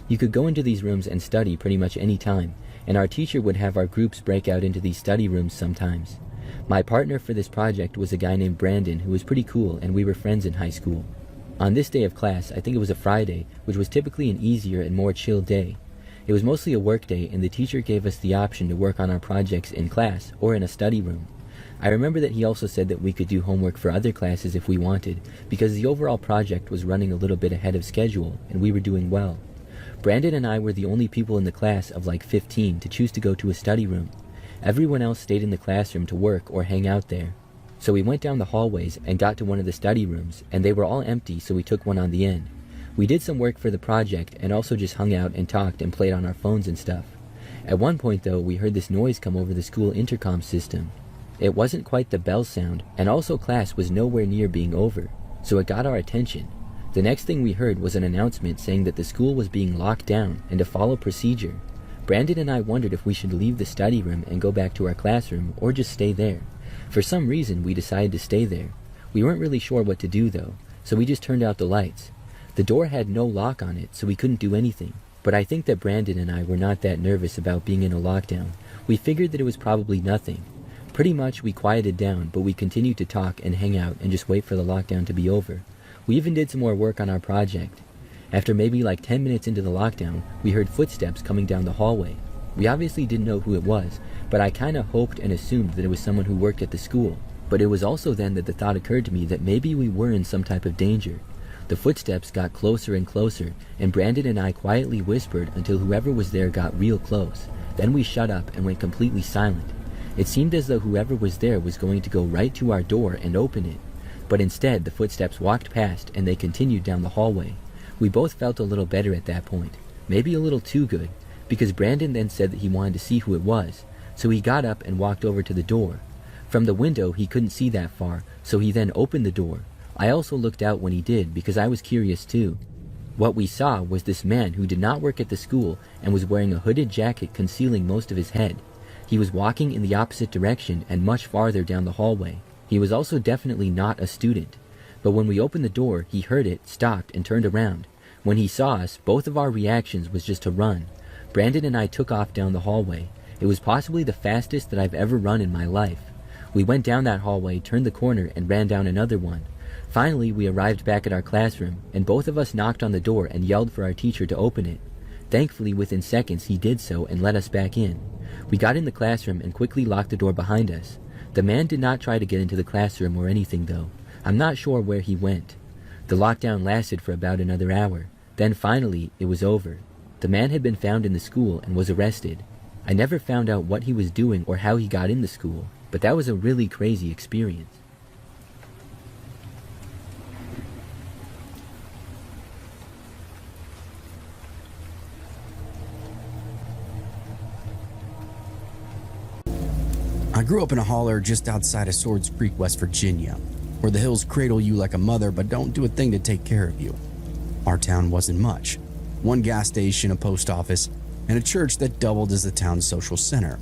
You could go into these rooms and study pretty much any time, and our teacher would have our groups break out into these study rooms sometimes. My partner for this project was a guy named Brandon who was pretty cool, and we were friends in high school. On this day of class, I think it was a Friday, which was typically an easier and more chill day. It was mostly a work day, and the teacher gave us the option to work on our projects in class or in a study room. I remember that he also said that we could do homework for other classes if we wanted, because the overall project was running a little bit ahead of schedule, and we were doing well. Brandon and I were the only people in the class of like 15 to choose to go to a study room. Everyone else stayed in the classroom to work or hang out there. So we went down the hallways and got to one of the study rooms, and they were all empty, so we took one on the end. We did some work for the project and also just hung out and talked and played on our phones and stuff. At one point though, we heard this noise come over the school intercom system. It wasn't quite the bell sound, and also class was nowhere near being over, so it got our attention. The next thing we heard was an announcement saying that the school was being locked down and to follow procedure. Brandon and I wondered if we should leave the study room and go back to our classroom or just stay there. For some reason, we decided to stay there. We weren't really sure what to do though, so we just turned out the lights. The door had no lock on it, so we couldn't do anything. But I think that Brandon and I were not that nervous about being in a lockdown. We figured that it was probably nothing. Pretty much we quieted down, but we continued to talk and hang out and just wait for the lockdown to be over. We even did some more work on our project. After maybe like 10 minutes into the lockdown, we heard footsteps coming down the hallway. We obviously didn't know who it was, but I kinda hoped and assumed that it was someone who worked at the school. But it was also then that the thought occurred to me that maybe we were in some type of danger. The footsteps got closer and closer, and Brandon and I quietly whispered until whoever was there got real close. Then we shut up and went completely silent. It seemed as though whoever was there was going to go right to our door and open it. But instead, the footsteps walked past and they continued down the hallway. We both felt a little better at that point, maybe a little too good, because Brandon then said that he wanted to see who it was, so he got up and walked over to the door. From the window, he couldn't see that far, so he then opened the door. I also looked out when he did because I was curious too. What we saw was this man who did not work at the school and was wearing a hooded jacket concealing most of his head. He was walking in the opposite direction and much farther down the hallway. He was also definitely not a student. But when we opened the door, he heard it, stopped, and turned around. When he saw us, both of our reactions was just to run. Brandon and I took off down the hallway. It was possibly the fastest that I've ever run in my life. We went down that hallway, turned the corner, and ran down another one. Finally, we arrived back at our classroom, and both of us knocked on the door and yelled for our teacher to open it. Thankfully, within seconds, he did so and let us back in. We got in the classroom and quickly locked the door behind us. The man did not try to get into the classroom or anything, though. I'm not sure where he went. The lockdown lasted for about another hour. Then finally, it was over. The man had been found in the school and was arrested. I never found out what he was doing or how he got in the school, but that was a really crazy experience. I grew up in a holler just outside of Swords Creek, West Virginia, where the hills cradle you like a mother but don't do a thing to take care of you. Our town wasn't much. One gas station, a post office, and a church that doubled as the town's social center.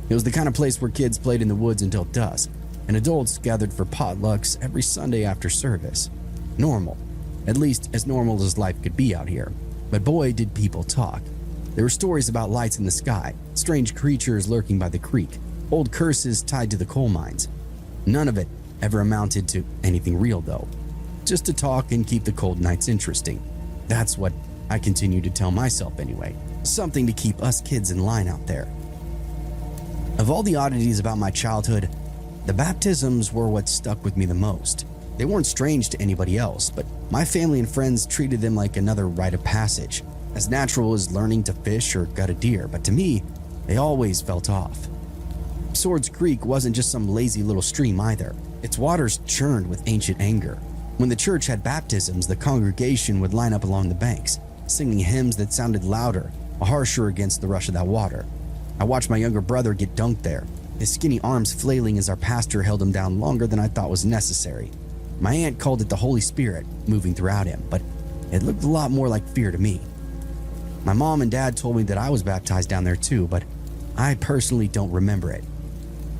It was the kind of place where kids played in the woods until dusk, and adults gathered for potlucks every Sunday after service. Normal. At least as normal as life could be out here. But boy, did people talk. There were stories about lights in the sky, strange creatures lurking by the creek, old curses tied to the coal mines. None of it ever amounted to anything real though. Just to talk and keep the cold nights interesting. That's what I continue to tell myself anyway. Something to keep us kids in line out there. Of all the oddities about my childhood, the baptisms were what stuck with me the most. They weren't strange to anybody else, but my family and friends treated them like another rite of passage, as natural as learning to fish or gut a deer, but to me, they always felt off. Swords Creek wasn't just some lazy little stream either. Its waters churned with ancient anger. When the church had baptisms, the congregation would line up along the banks, singing hymns that sounded louder, harsher against the rush of that water. I watched my younger brother get dunked there, his skinny arms flailing as our pastor held him down longer than I thought was necessary. My aunt called it the Holy Spirit moving throughout him, but it looked a lot more like fear to me. My mom and dad told me that I was baptized down there too, but I personally don't remember it.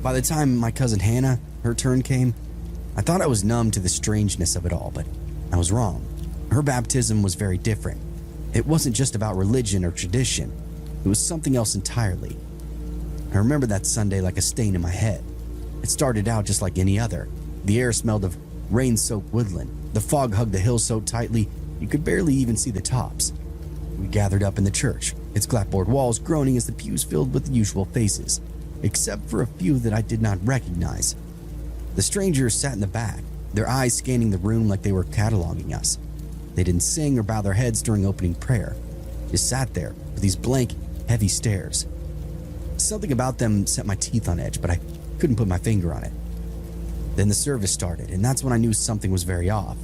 By the time my cousin Hannah, her turn came, I thought I was numb to the strangeness of it all, but I was wrong. Her baptism was very different. It wasn't just about religion or tradition. It was something else entirely. I remember that Sunday like a stain in my head. It started out just like any other. The air smelled of rain-soaked woodland. The fog hugged the hill so tightly you could barely even see the tops. We gathered up in the church, its clapboard walls groaning as the pews filled with the usual faces, except for a few that I did not recognize. The strangers sat in the back, their eyes scanning the room like they were cataloging us. They didn't sing or bow their heads during opening prayer, just sat there with these blank, heavy stares. Something about them set my teeth on edge, but I couldn't put my finger on it. Then the service started, and that's when I knew something was very off.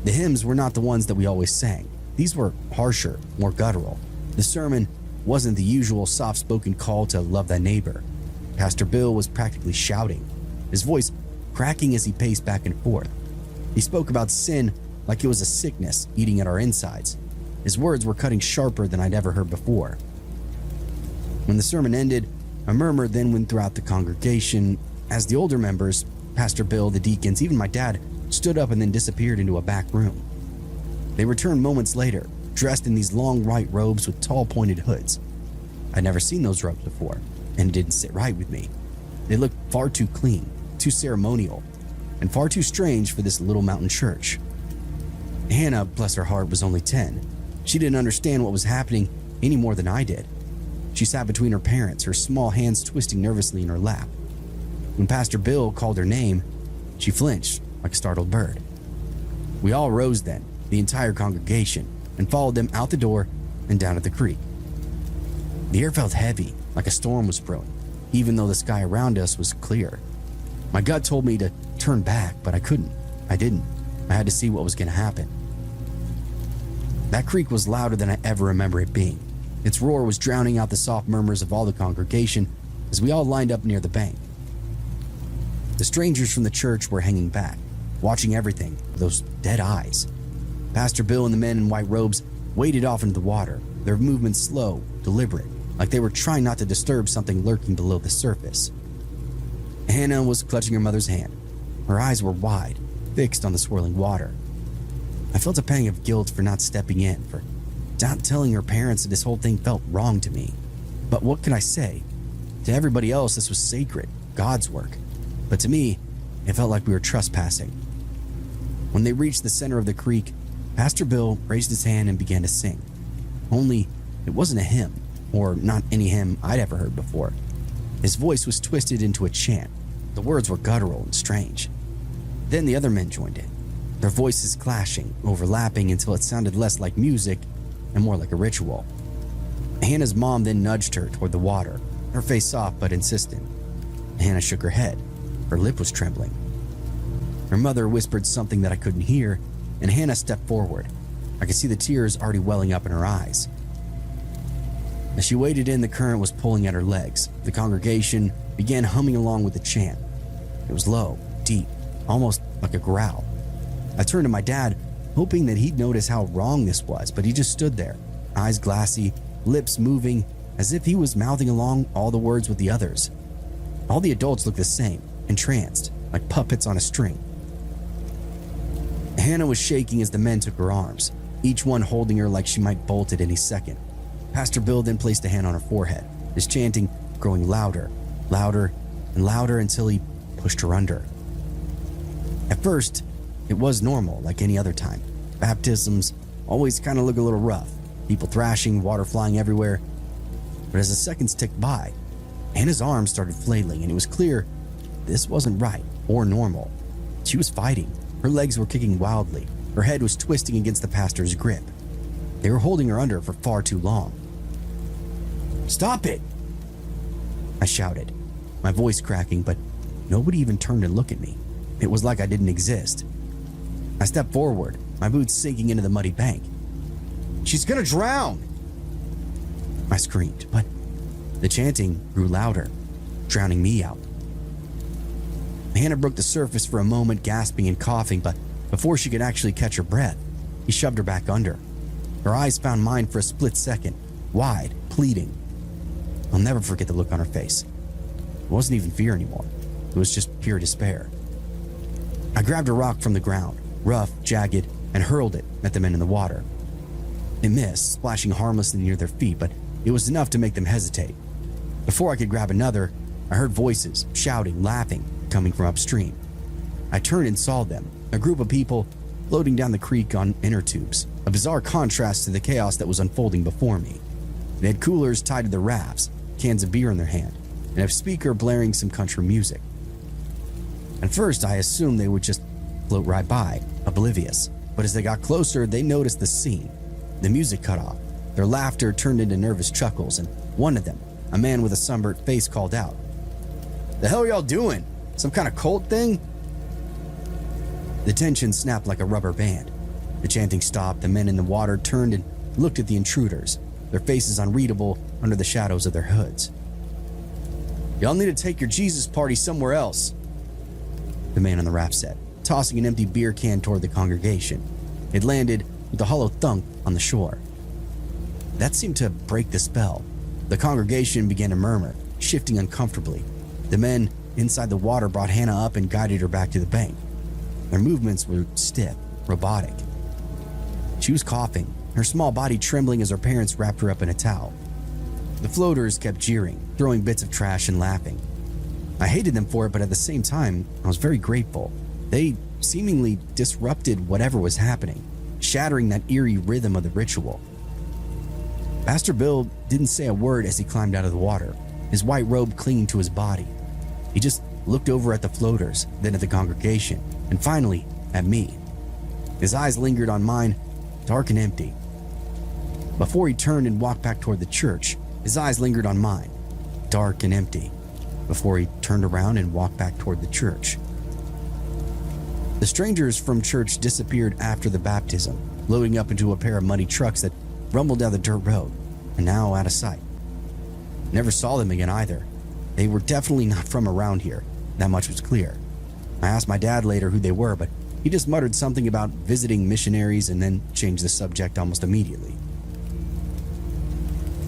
The hymns were not the ones that we always sang. These were harsher, more guttural. The sermon wasn't the usual soft-spoken call to love thy neighbor. Pastor Bill was practically shouting, his voice cracking as he paced back and forth. He spoke about sin like it was a sickness eating at our insides. His words were cutting sharper than I'd ever heard before. When the sermon ended, a murmur then went throughout the congregation as the older members, Pastor Bill, the deacons, even my dad, stood up and then disappeared into a back room. They returned moments later, dressed in these long white robes with tall pointed hoods. I'd never seen those robes before, and it didn't sit right with me. They looked far too clean, too ceremonial, and far too strange for this little mountain church. Hannah, bless her heart, was only 10. She didn't understand what was happening any more than I did. She sat between her parents, her small hands twisting nervously in her lap. When Pastor Bill called her name, she flinched like a startled bird. We all rose then, the entire congregation, and followed them out the door and down at the creek. The air felt heavy, like a storm was brewing, even though the sky around us was clear. My gut told me to turn back, but I couldn't. I didn't. I had to see what was going to happen. That creek was louder than I ever remember it being. Its roar was drowning out the soft murmurs of all the congregation as we all lined up near the bank. The strangers from the church were hanging back, watching everything with those dead eyes. Pastor Bill and the men in white robes waded off into the water, their movements slow, deliberate, like they were trying not to disturb something lurking below the surface. Hannah was clutching her mother's hand. Her eyes were wide, fixed on the swirling water. I felt a pang of guilt for not stepping in, for not telling her parents that this whole thing felt wrong to me. But what could I say? To everybody else, this was sacred, God's work. But to me, it felt like we were trespassing. When they reached the center of the creek, Pastor Bill raised his hand and began to sing. Only, it wasn't a hymn, or not any hymn I'd ever heard before. His voice was twisted into a chant. The words were guttural and strange. Then the other men joined in, their voices clashing, overlapping until it sounded less like music and more like a ritual. Hannah's mom then nudged her toward the water, her face soft but insistent. Hannah shook her head. Her lip was trembling. Her mother whispered something that I couldn't hear, and Hannah stepped forward. I could see the tears already welling up in her eyes. As she waded in, the current was pulling at her legs. The congregation began humming along with the chant. It was low, deep, almost like a growl. I turned to my dad, hoping that he'd notice how wrong this was, but he just stood there, eyes glassy, lips moving, as if he was mouthing along all the words with the others. All the adults looked the same, entranced, like puppets on a string. Hannah was shaking as the men took her arms, each one holding her like she might bolt at any second. Pastor Bill then placed a hand on her forehead, his chanting growing louder, louder, and louder until he pushed her under. At first, it was normal, like any other time. Baptisms always kind of look a little rough, people thrashing, water flying everywhere. But as the seconds ticked by, Hannah's arms started flailing, and it was clear this wasn't right or normal. She was fighting. Her legs were kicking wildly. Her head was twisting against the pastor's grip. They were holding her under for far too long. "Stop it!" I shouted, my voice cracking, but nobody even turned to look at me. It was like I didn't exist. I stepped forward, my boots sinking into the muddy bank. "She's gonna drown!" I screamed, but the chanting grew louder, drowning me out. Hannah broke the surface for a moment, gasping and coughing, but before she could actually catch her breath, he shoved her back under. Her eyes found mine for a split second, wide, pleading. I'll never forget the look on her face. It wasn't even fear anymore. It was just pure despair. I grabbed a rock from the ground, rough, jagged, and hurled it at the men in the water. It missed, splashing harmlessly near their feet, but it was enough to make them hesitate. Before I could grab another, I heard voices, shouting, laughing, coming from upstream. I turned and saw them, a group of people floating down the creek on inner tubes, a bizarre contrast to the chaos that was unfolding before me. They had coolers tied to their rafts, cans of beer in their hand, and a speaker blaring some country music. At first, I assumed they would just float right by, oblivious, but as they got closer, they noticed the scene. The music cut off. Their laughter turned into nervous chuckles, and one of them, a man with a sunburnt face called out, "The hell are y'all doing? Some kind of cult thing?" The tension snapped like a rubber band. The chanting stopped, the men in the water turned and looked at the intruders, their faces unreadable under the shadows of their hoods. "Y'all need to take your Jesus party somewhere else," the man on the raft said, tossing an empty beer can toward the congregation. It landed with a hollow thunk on the shore. That seemed to break the spell. The congregation began to murmur, shifting uncomfortably. The men inside the water brought Hannah up and guided her back to the bank. Their movements were stiff, robotic. She was coughing, her small body trembling as her parents wrapped her up in a towel. The floaters kept jeering, throwing bits of trash and laughing. I hated them for it, but at the same time, I was very grateful. They seemingly disrupted whatever was happening, shattering that eerie rhythm of the ritual. Pastor Bill didn't say a word as he climbed out of the water, his white robe clinging to his body. He just looked over at the floaters, then at the congregation, and finally at me. His eyes lingered on mine, dark and empty. Before he turned and walked back toward the church, his eyes lingered on mine, dark and empty, before he turned around and walked back toward the church. The strangers from church disappeared after the baptism, loading up into a pair of muddy trucks that rumbled down the dirt road, and now out of sight. Never saw them again either. They were definitely not from around here, that much was clear. I asked my dad later who they were, but he just muttered something about visiting missionaries and then changed the subject almost immediately.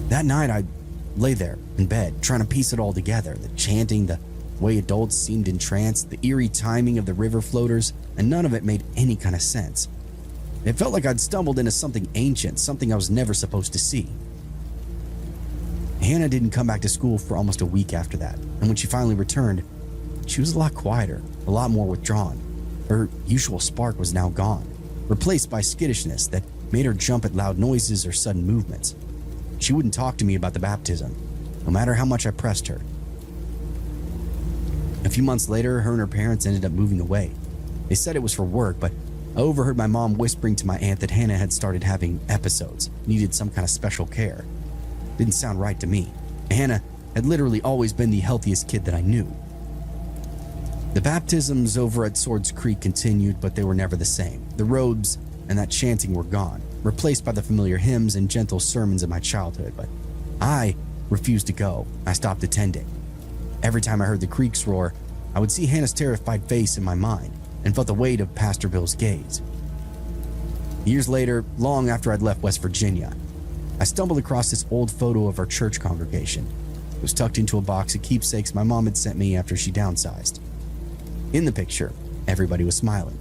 That night I lay there in bed, trying to piece it all together. The chanting, the way adults seemed entranced, the eerie timing of the river floaters, and none of it made any kind of sense. It felt like I'd stumbled into something ancient, something I was never supposed to see. Hannah didn't come back to school for almost a week after that, and when she finally returned, she was a lot quieter, a lot more withdrawn. Her usual spark was now gone, replaced by skittishness that made her jump at loud noises or sudden movements. She wouldn't talk to me about the baptism, no matter how much I pressed her. A few months later, her and her parents ended up moving away. They said it was for work, but I overheard my mom whispering to my aunt that Hannah had started having episodes, needed some kind of special care. Didn't sound right to me. Hannah had literally always been the healthiest kid that I knew. The baptisms over at Swords Creek continued, but they were never the same. The robes and that chanting were gone, replaced by the familiar hymns and gentle sermons of my childhood, but I refused to go. I stopped attending. Every time I heard the creeks roar, I would see Hannah's terrified face in my mind and felt the weight of Pastor Bill's gaze. Years later, long after I'd left West Virginia, I stumbled across this old photo of our church congregation. It was tucked into a box of keepsakes my mom had sent me after she downsized. In the picture, everybody was smiling.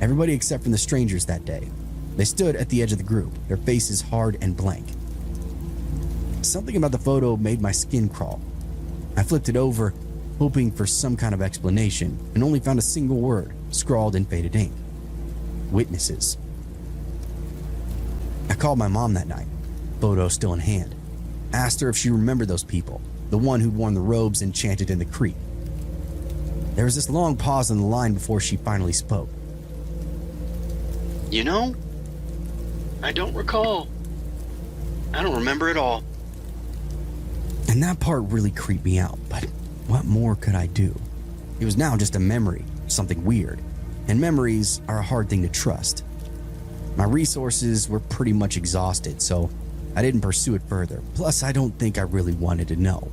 Everybody except for the strangers that day. They stood at the edge of the group, their faces hard and blank. Something about the photo made my skin crawl. I flipped it over, hoping for some kind of explanation, and only found a single word scrawled in faded ink: witnesses. I called my mom that night, photo still in hand. Asked her if she remembered those people, the one who'd worn the robes and chanted in the creek. There was this long pause on the line before she finally spoke. "You know, I don't recall. I don't remember at all." And that part really creeped me out, but what more could I do? It was now just a memory, something weird, and memories are a hard thing to trust. My resources were pretty much exhausted, so I didn't pursue it further. Plus, I don't think I really wanted to know.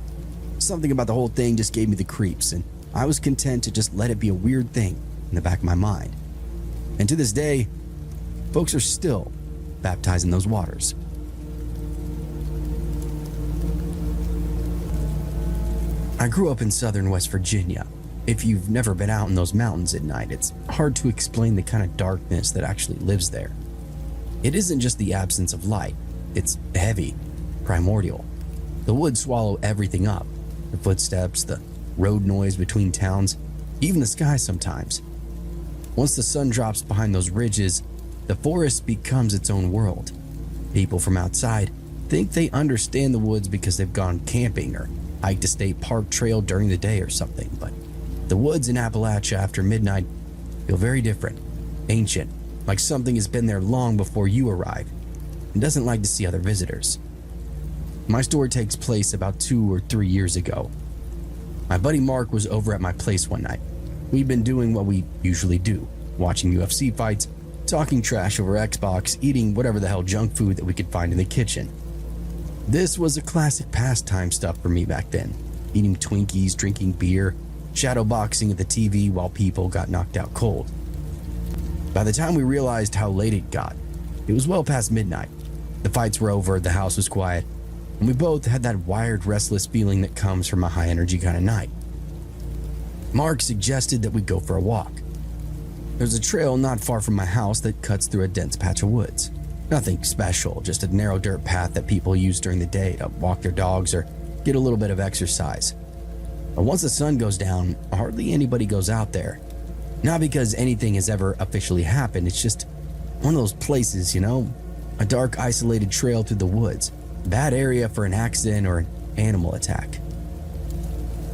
Something about the whole thing just gave me the creeps, and I was content to just let it be a weird thing in the back of my mind. And to this day, folks are still baptized in those waters. I grew up in southern West Virginia. If you've never been out in those mountains at night, it's hard to explain the kind of darkness that actually lives there. It isn't just the absence of light, it's heavy, primordial. The woods swallow everything up: the footsteps, the road noise between towns, even the sky sometimes. Once the sun drops behind those ridges, the forest becomes its own world. People from outside think they understand the woods because they've gone camping or hiked a state park trail during the day or something, but the woods in Appalachia after midnight feel very different, ancient, like something has been there long before you arrive and doesn't like to see other visitors. My story takes place about 2 or 3 years ago. My buddy Mark was over at my place one night. We'd been doing what we usually do, watching UFC fights, talking trash over Xbox, eating whatever the hell junk food that we could find in the kitchen. This was a classic pastime stuff for me back then, eating Twinkies, drinking beer, shadowboxing at the TV while people got knocked out cold. By the time we realized how late it got, it was well past midnight. The fights were over, the house was quiet, and we both had that wired, restless feeling that comes from a high-energy kind of night. Mark suggested that we go for a walk. There's a trail not far from my house that cuts through a dense patch of woods. Nothing special, just a narrow dirt path that people use during the day to walk their dogs or get a little bit of exercise. But once the sun goes down, hardly anybody goes out there. Not because anything has ever officially happened, it's just one of those places, you know? A dark, isolated trail through the woods. Bad area for an accident or an animal attack.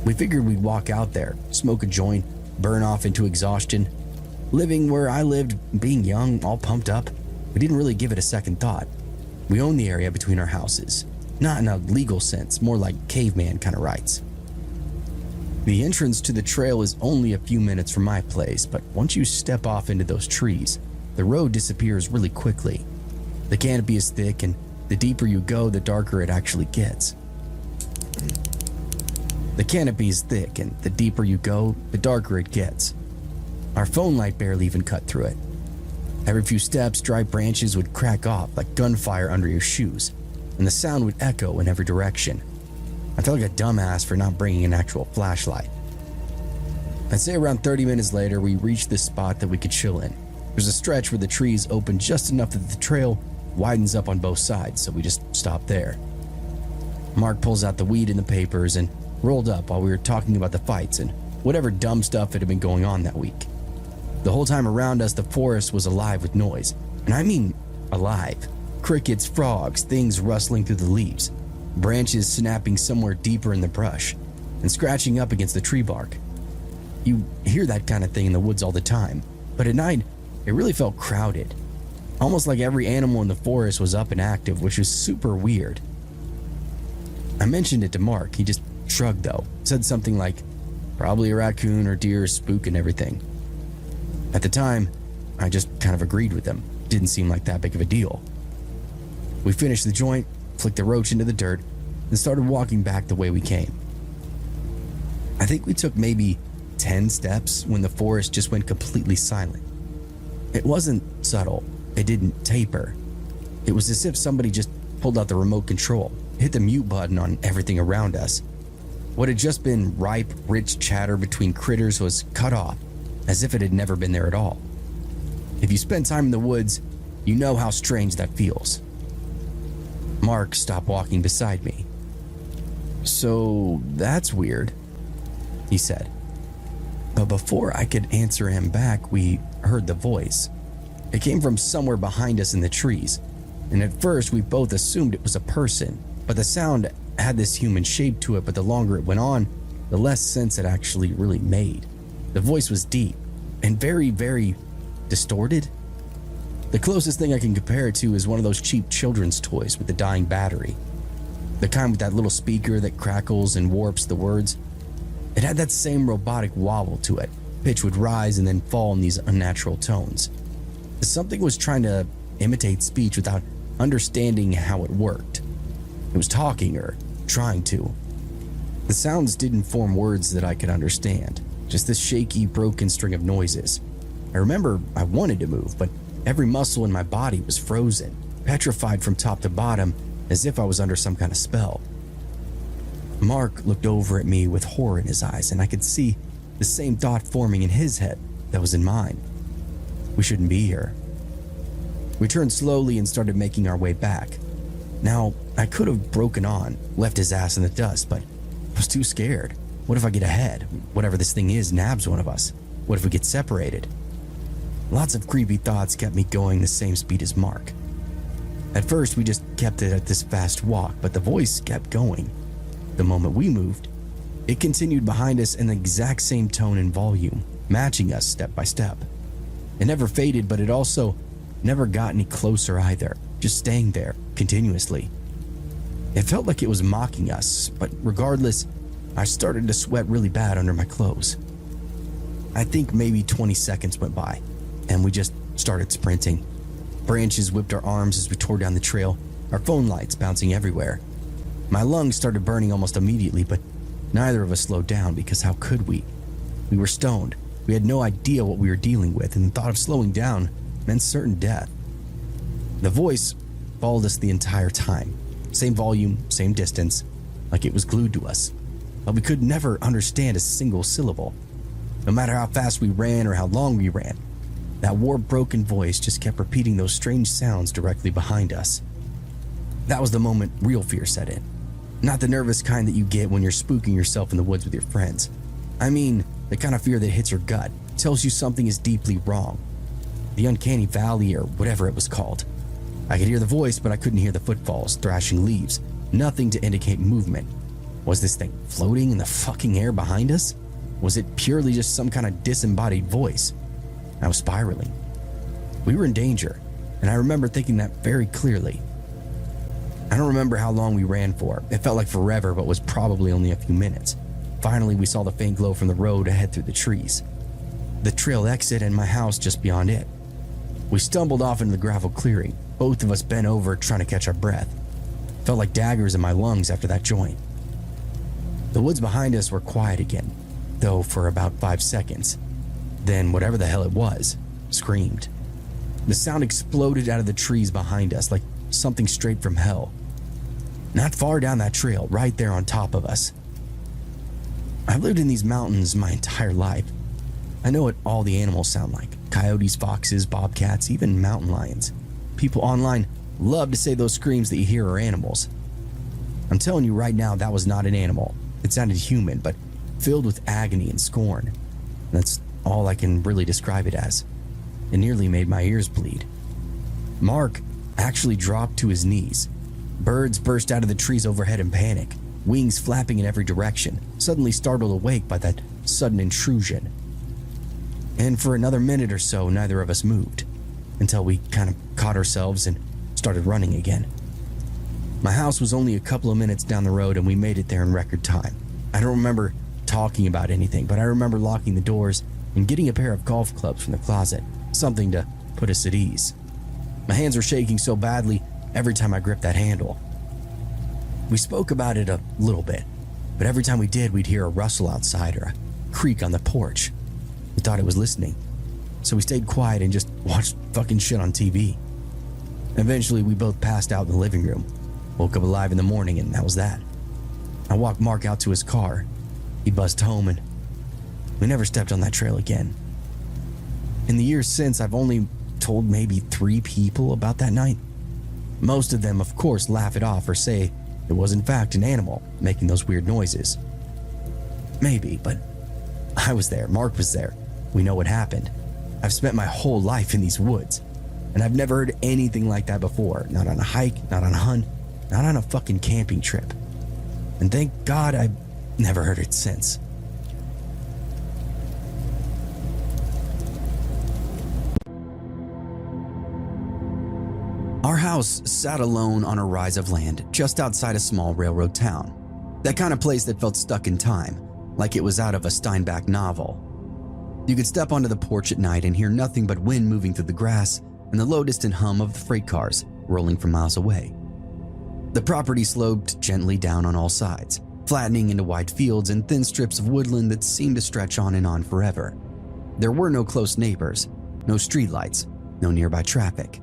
We figured we'd walk out there, smoke a joint, burn off into exhaustion. Living where I lived, being young, all pumped up, we didn't really give it a second thought. We owned the area between our houses. Not in a legal sense, more like caveman kind of rights. The entrance to the trail is only a few minutes from my place, but once you step off into those trees, the road disappears really quickly. The canopy is thick, and the deeper you go, the darker it actually gets. The canopy is thick, and the deeper you go, the darker it gets. Our phone light barely even cut through it. Every few steps, dry branches would crack off like gunfire under your shoes, and the sound would echo in every direction. I felt like a dumbass for not bringing an actual flashlight. I'd say around 30 minutes later, we reached this spot that we could chill in. There's a stretch where the trees open just enough that the trail widens up on both sides, so we just stopped there. Mark pulls out the weed and the papers and rolled up while we were talking about the fights and whatever dumb stuff that had been going on that week. The whole time around us, the forest was alive with noise, and I mean alive. Crickets, frogs, things rustling through the leaves, branches snapping somewhere deeper in the brush, and scratching up against the tree bark. You hear that kind of thing in the woods all the time, but at night, it really felt crowded. Almost like every animal in the forest was up and active, which was super weird. I mentioned it to Mark. He just shrugged though, said something like, probably a raccoon or deer spooking everything. At the time, I just kind of agreed with him. Didn't seem like that big of a deal. We finished the joint, flicked the roach into the dirt, and started walking back the way we came. I think we took maybe 10 steps when the forest just went completely silent. It wasn't subtle. It didn't taper. It was as if somebody just pulled out the remote control, hit the mute button on everything around us. What had just been ripe, rich chatter between critters was cut off, as if it had never been there at all. If you spend time in the woods, you know how strange that feels. Mark stopped walking beside me. "So that's weird," he said. But before I could answer him back, we heard the voice. It came from somewhere behind us in the trees, and at first we both assumed it was a person, but the sound had this human shape to it, but the longer it went on, the less sense it actually really made. The voice was deep and very, very distorted. The closest thing I can compare it to is one of those cheap children's toys with the dying battery. The kind with that little speaker that crackles and warps the words. It had that same robotic wobble to it. Pitch would rise and then fall in these unnatural tones. Something was trying to imitate speech without understanding how it worked. It was talking or trying to. The sounds didn't form words that I could understand, just this shaky, broken string of noises. I remember I wanted to move, but every muscle in my body was frozen, petrified from top to bottom, as if I was under some kind of spell. Mark looked over at me with horror in his eyes, and I could see the same thought forming in his head that was in mine. We shouldn't be here. We turned slowly and started making our way back. Now, I could have broken on, left his ass in the dust, but I was too scared. What if I get ahead? Whatever this thing is nabs one of us. What if we get separated? Lots of creepy thoughts kept me going the same speed as Mark. At first, we just kept it at this fast walk, but the voice kept going. The moment we moved, it continued behind us in the exact same tone and volume, matching us step by step. It never faded, but it also never got any closer either, just staying there continuously. It felt like it was mocking us, but regardless, I started to sweat really bad under my clothes. I think maybe 20 seconds went by, and we just started sprinting. Branches whipped our arms as we tore down the trail, our phone lights bouncing everywhere. My lungs started burning almost immediately, but neither of us slowed down because how could we? We were stoned. We had no idea what we were dealing with, and the thought of slowing down meant certain death. The voice followed us the entire time. Same volume, same distance, like it was glued to us. But we could never understand a single syllable. No matter how fast we ran or how long we ran, that war-broken voice just kept repeating those strange sounds directly behind us. That was the moment real fear set in. Not the nervous kind that you get when you're spooking yourself in the woods with your friends. I mean, the kind of fear that hits your gut, tells you something is deeply wrong. The uncanny valley or whatever it was called. I could hear the voice, but I couldn't hear the footfalls, thrashing leaves. Nothing to indicate movement. Was this thing floating in the fucking air behind us? Was it purely just some kind of disembodied voice? I was spiraling. We were in danger, and I remember thinking that very clearly. I don't remember how long we ran for. It felt like forever, but was probably only a few minutes. Finally, we saw the faint glow from the road ahead through the trees. The trail exit and my house just beyond it. We stumbled off into the gravel clearing, both of us bent over trying to catch our breath. Felt like daggers in my lungs after that joint. The woods behind us were quiet again, though for about 5 seconds. Then whatever the hell it was, screamed. The sound exploded out of the trees behind us like something straight from hell. Not far down that trail, right there on top of us. I've lived in these mountains my entire life. I know what all the animals sound like. Coyotes, foxes, bobcats, even mountain lions. People online love to say those screams that you hear are animals. I'm telling you right now, that was not an animal. It sounded human, but filled with agony and scorn. That's all I can really describe it as. It nearly made my ears bleed. Mark actually dropped to his knees. Birds burst out of the trees overhead in panic, wings flapping in every direction, suddenly startled awake by that sudden intrusion. And for another minute or so, neither of us moved, until we kind of caught ourselves and started running again. My house was only a couple of minutes down the road, and we made it there in record time. I don't remember talking about anything, but I remember locking the doors and getting a pair of golf clubs from the closet, something to put us at ease. My hands were shaking so badly every time I gripped that handle. We spoke about it a little bit, but every time we did, we'd hear a rustle outside or a creak on the porch. We thought it was listening, so we stayed quiet and just watched fucking shit on TV. Eventually, we both passed out in the living room, woke up alive in the morning, and that was that. I walked Mark out to his car. He buzzed home, and we never stepped on that trail again. In the years since, I've only told maybe 3 people about that night. Most of them, of course, laugh it off or say it was in fact an animal making those weird noises. Maybe, but I was there. Mark was there. We know what happened. I've spent my whole life in these woods, and I've never heard anything like that before. Not on a hike, not on a hunt, not on a fucking camping trip. And thank God I've never heard it since. Our house sat alone on a rise of land just outside a small railroad town. That kind of place that felt stuck in time, like it was out of a Steinbeck novel. You could step onto the porch at night and hear nothing but wind moving through the grass and the low distant hum of the freight cars rolling from miles away. The property sloped gently down on all sides, flattening into wide fields and thin strips of woodland that seemed to stretch on and on forever. There were no close neighbors, no streetlights, no nearby traffic.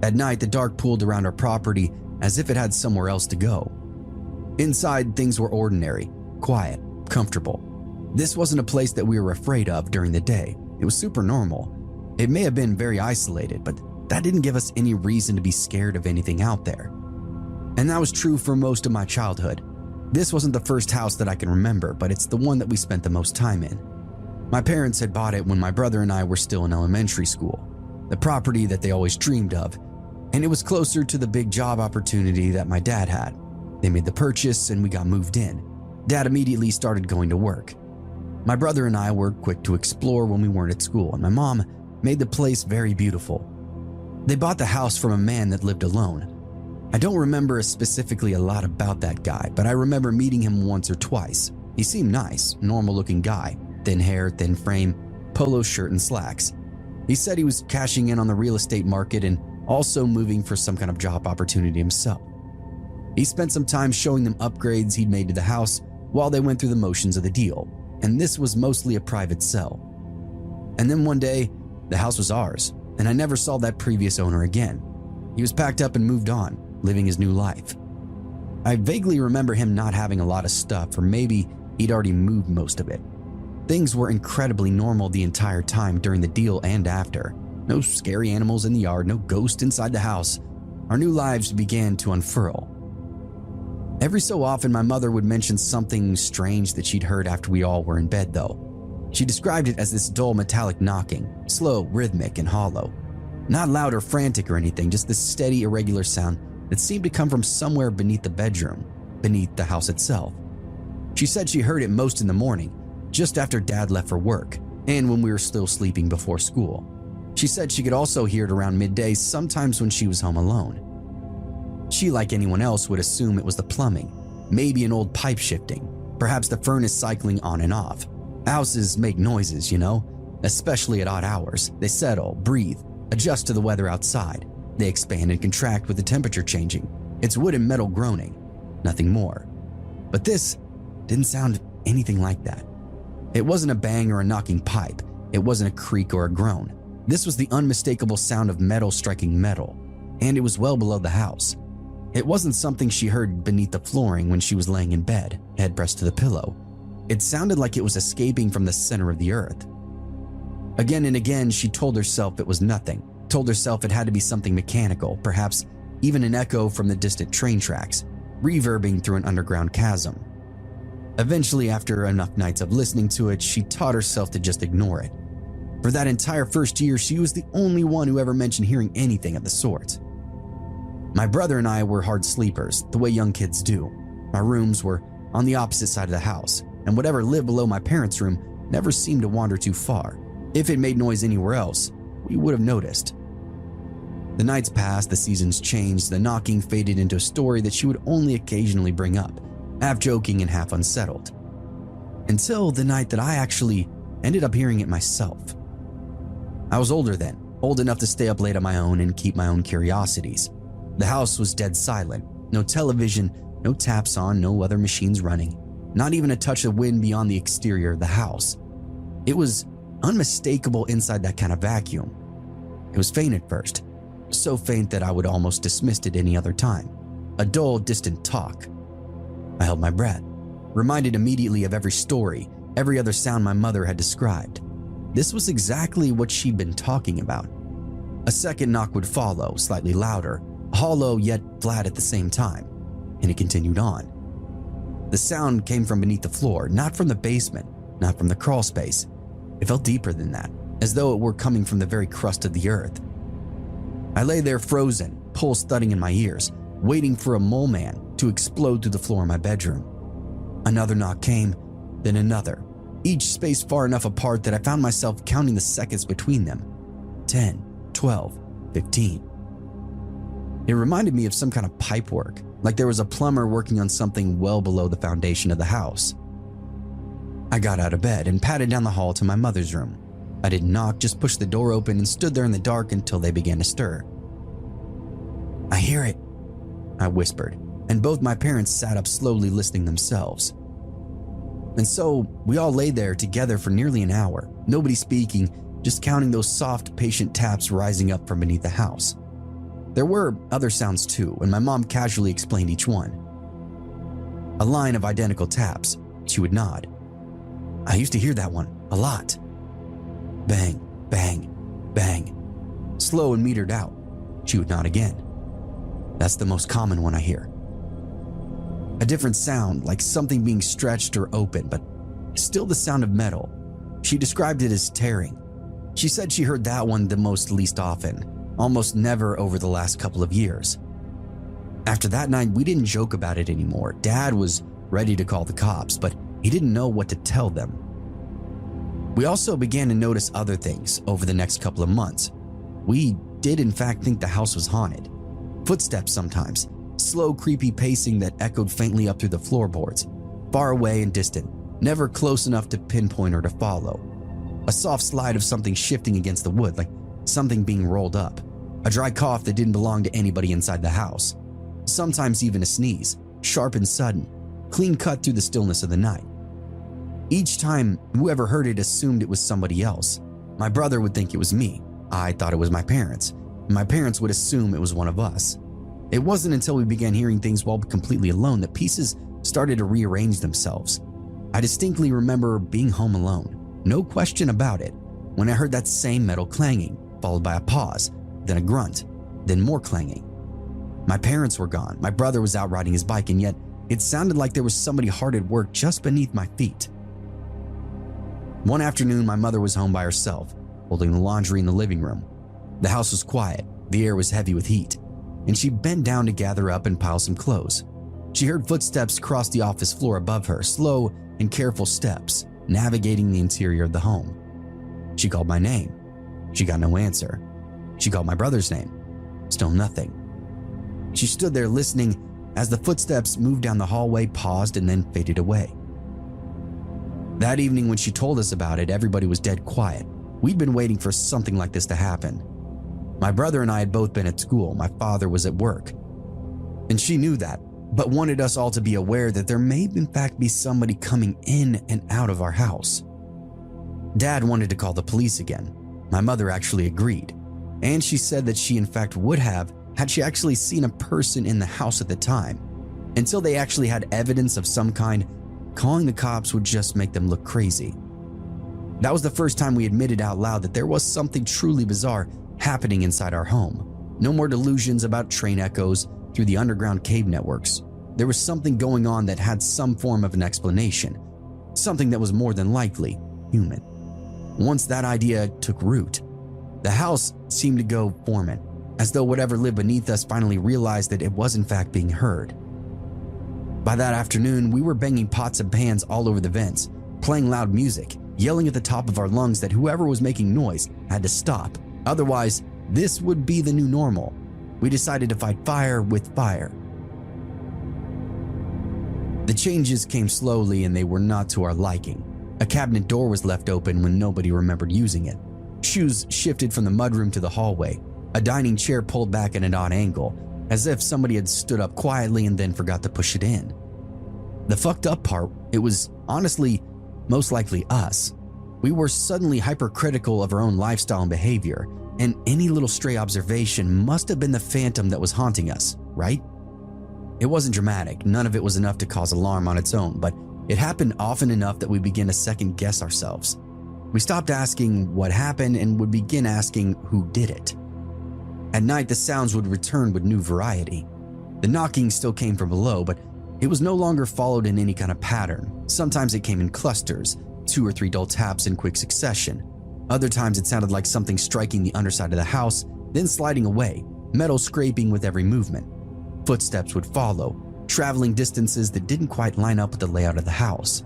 At night, the dark pooled around our property as if it had somewhere else to go. Inside, things were ordinary, quiet, comfortable. This wasn't a place that we were afraid of during the day. It was super normal. It may have been very isolated, but that didn't give us any reason to be scared of anything out there. And that was true for most of my childhood. This wasn't the first house that I can remember, but it's the one that we spent the most time in. My parents had bought it when my brother and I were still in elementary school, the property that they always dreamed of, and it was closer to the big job opportunity that my dad had. They made the purchase and we got moved in. Dad immediately started going to work. My brother and I were quick to explore when we weren't at school, and my mom made the place very beautiful. They bought the house from a man that lived alone. I don't remember specifically a lot about that guy, but I remember meeting him once or twice. He seemed nice, normal looking guy, thin hair, thin frame, polo shirt and slacks. He said he was cashing in on the real estate market and also moving for some kind of job opportunity himself. He spent some time showing them upgrades he'd made to the house while they went through the motions of the deal, and this was mostly a private sell. And then one day, the house was ours, and I never saw that previous owner again. He was packed up and moved on, living his new life. I vaguely remember him not having a lot of stuff, or maybe he'd already moved most of it. Things were incredibly normal the entire time during the deal and after. No scary animals in the yard, no ghost inside the house. Our new lives began to unfurl. Every so often, my mother would mention something strange that she'd heard after we all were in bed, though. She described it as this dull metallic knocking, slow, rhythmic, and hollow. Not loud or frantic or anything, just this steady, irregular sound that seemed to come from somewhere beneath the bedroom, beneath the house itself. She said she heard it most in the morning, just after Dad left for work, and when we were still sleeping before school. She said she could also hear it around midday, sometimes when she was home alone. She, like anyone else, would assume it was the plumbing, maybe an old pipe shifting, perhaps the furnace cycling on and off. Houses make noises, you know, especially at odd hours. They settle, breathe, adjust to the weather outside. They expand and contract with the temperature changing. It's wood and metal groaning, nothing more. But this didn't sound anything like that. It wasn't a bang or a knocking pipe. It wasn't a creak or a groan. This was the unmistakable sound of metal striking metal, and it was well below the house. It wasn't something she heard beneath the flooring when she was laying in bed, head pressed to the pillow. It sounded like it was escaping from the center of the earth. Again and again, she told herself it was nothing, told herself it had to be something mechanical, perhaps even an echo from the distant train tracks, reverbing through an underground chasm. Eventually, after enough nights of listening to it, she taught herself to just ignore it. For that entire first year, she was the only one who ever mentioned hearing anything of the sort. My brother and I were hard sleepers, the way young kids do. Our rooms were on the opposite side of the house, and whatever lived below my parents' room never seemed to wander too far. If it made noise anywhere else, we would have noticed. The nights passed, the seasons changed, the knocking faded into a story that she would only occasionally bring up, half joking and half unsettled. Until the night that I actually ended up hearing it myself. I was older then, old enough to stay up late on my own and keep my own curiosities. The house was dead silent, no television, no taps on, no other machines running, not even a touch of wind beyond the exterior of the house. It was unmistakable inside that kind of vacuum. It was faint at first, so faint that I would almost dismissed it any other time. A dull, distant talk. I held my breath, reminded immediately of every story, every other sound my mother had described. This was exactly what she'd been talking about. A second knock would follow, slightly louder, hollow yet flat at the same time, and it continued on. The sound came from beneath the floor, not from the basement, not from the crawl space. It felt deeper than that, as though it were coming from the very crust of the earth. I lay there frozen, pulse thudding in my ears, waiting for a mole man to explode through the floor of my bedroom. Another knock came, then another, each spaced far enough apart that I found myself counting the seconds between them. 10, 12, 15. It reminded me of some kind of pipe work, like there was a plumber working on something well below the foundation of the house. I got out of bed and padded down the hall to my mother's room. I didn't knock, just pushed the door open and stood there in the dark until they began to stir. "I hear it," I whispered, and both my parents sat up slowly listening themselves. And so we all lay there together for nearly an hour, nobody speaking, just counting those soft, patient taps rising up from beneath the house. There were other sounds too, and my mom casually explained each one. A line of identical taps. She would nod. "I used to hear that one a lot." Bang, bang, bang. Slow and metered out. She would nod again. "That's the most common one I hear." A different sound, like something being stretched or open, but still the sound of metal. She described it as tearing. She said she heard that one the most least often, almost never over the last couple of years. After that night, we didn't joke about it anymore. Dad was ready to call the cops, but he didn't know what to tell them. We also began to notice other things over the next couple of months. We did in fact think the house was haunted. Footsteps sometimes, slow, creepy pacing that echoed faintly up through the floorboards, far away and distant, never close enough to pinpoint or to follow. A soft slide of something shifting against the wood, like something being rolled up. A dry cough that didn't belong to anybody inside the house. Sometimes even a sneeze, sharp and sudden, clean cut through the stillness of the night. Each time, whoever heard it assumed it was somebody else. My brother would think it was me. I thought it was my parents. My parents would assume it was one of us. It wasn't until we began hearing things while completely alone that pieces started to rearrange themselves. I distinctly remember being home alone, no question about it, when I heard that same metal clanging, followed by a pause, then a grunt, then more clanging. My parents were gone. My brother was out riding his bike, and yet it sounded like there was somebody hard at work just beneath my feet. One afternoon, my mother was home by herself, holding the laundry in the living room. The house was quiet, the air was heavy with heat, and she bent down to gather up and pile some clothes. She heard footsteps cross the office floor above her, slow and careful steps, navigating the interior of the home. She called my name. She got no answer. She called my brother's name. Still nothing. She stood there listening as the footsteps moved down the hallway, paused, and then faded away. That evening when she told us about it, everybody was dead quiet. We'd been waiting for something like this to happen. My brother and I had both been at school. My father was at work. And she knew that, but wanted us all to be aware that there may in fact be somebody coming in and out of our house. Dad wanted to call the police again. My mother actually agreed. And she said that she in fact would have had she actually seen a person in the house at the time. Until they actually had evidence of some kind, calling the cops would just make them look crazy. That was the first time we admitted out loud that there was something truly bizarre happening inside our home. No more delusions about train echoes through the underground cave networks. There was something going on that had some form of an explanation, something that was more than likely human. Once that idea took root, the house seemed to go dormant, as though whatever lived beneath us finally realized that it was in fact being heard. By that afternoon, we were banging pots and pans all over the vents, playing loud music, yelling at the top of our lungs that whoever was making noise had to stop. Otherwise, this would be the new normal. We decided to fight fire with fire. The changes came slowly and they were not to our liking. A cabinet door was left open when nobody remembered using it. Shoes shifted from the mudroom to the hallway. A dining chair pulled back at an odd angle, as if somebody had stood up quietly and then forgot to push it in. The fucked up part, it was honestly most likely us. We were suddenly hypercritical of our own lifestyle and behavior, and any little stray observation must have been the phantom that was haunting us, right? It wasn't dramatic, none of it was enough to cause alarm on its own, but it happened often enough that we began to second guess ourselves. We stopped asking what happened and would begin asking who did it. At night, the sounds would return with new variety. The knocking still came from below, but it was no longer followed in any kind of pattern. Sometimes it came in clusters, 2 or 3 dull taps in quick succession. Other times it sounded like something striking the underside of the house, then sliding away, metal scraping with every movement. Footsteps would follow, traveling distances that didn't quite line up with the layout of the house.